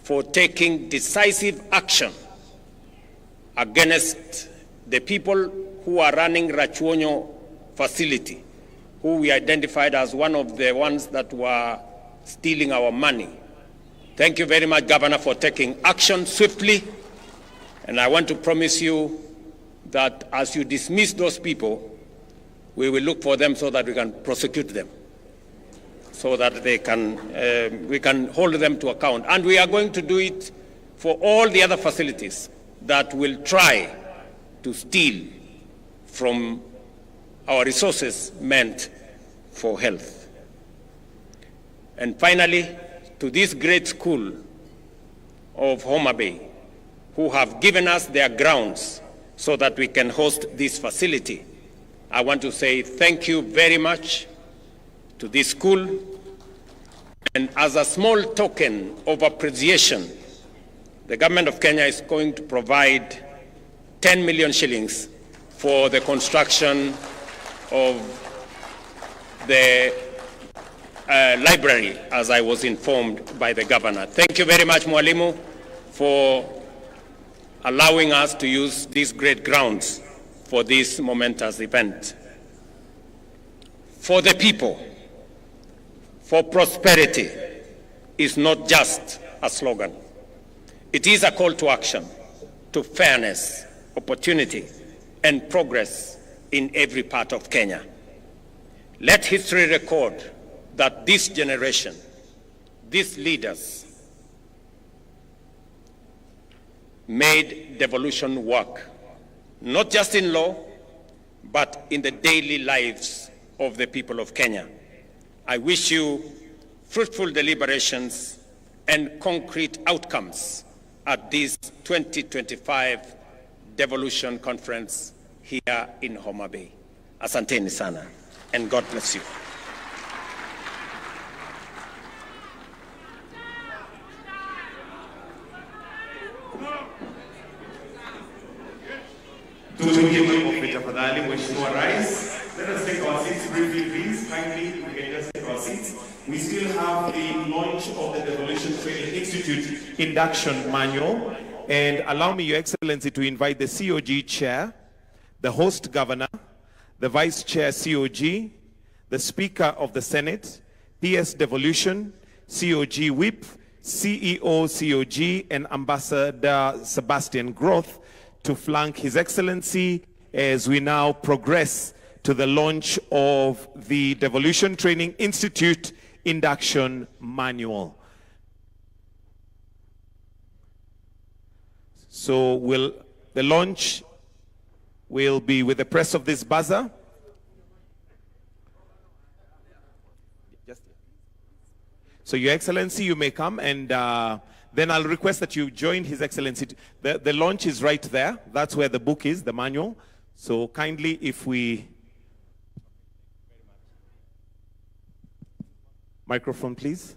for taking decisive action against the people who are running Rachuonyo facility, who we identified as one of the ones that were stealing our money. Thank you very much, Governor, for taking action swiftly. And I want to promise you that as you dismiss those people, we will look for them so that we can prosecute them, so that they can, we can hold them to account. And we are going to do it for all the other facilities that will try to steal from our resources meant for health. And finally, to this great school of Homabay, who have given us their grounds so that we can host this facility, I want to say thank you very much to this school. And as a small token of appreciation, the government of Kenya is going to provide 10 million shillings for the construction of the library, as I was informed by the governor. Thank you very much, Mwalimu, for allowing us to use these great grounds for this momentous event. For the people, for prosperity is not just a slogan. It is a call to action, to fairness, opportunity, and progress in every part of Kenya. Let history record that this generation, these leaders, made devolution work, not just in law, but in the daily lives of the people of Kenya. I wish you fruitful deliberations and concrete outcomes at this 2025 Devolution Conference here in Homabay. Asanteni sana, and God bless you. Let us take our seats briefly, please. Kindly, we can just take our seats. We still have the launch of the Devolution Training Institute induction manual. And allow me, Your Excellency, to invite the COG Chair, the host governor, the Vice Chair COG, the Speaker of the Senate, PS Devolution, COG Whip, CEO COG, and Ambassador Sebastian Groth to flank His Excellency as we now progress to the launch of the Devolution Training Institute induction manual. So the launch will be with the press of this buzzer. So Your Excellency, you may come, and then I'll request that you join His Excellency. The launch is right there. That's where the book is, the manual. So kindly, if we... Microphone, please.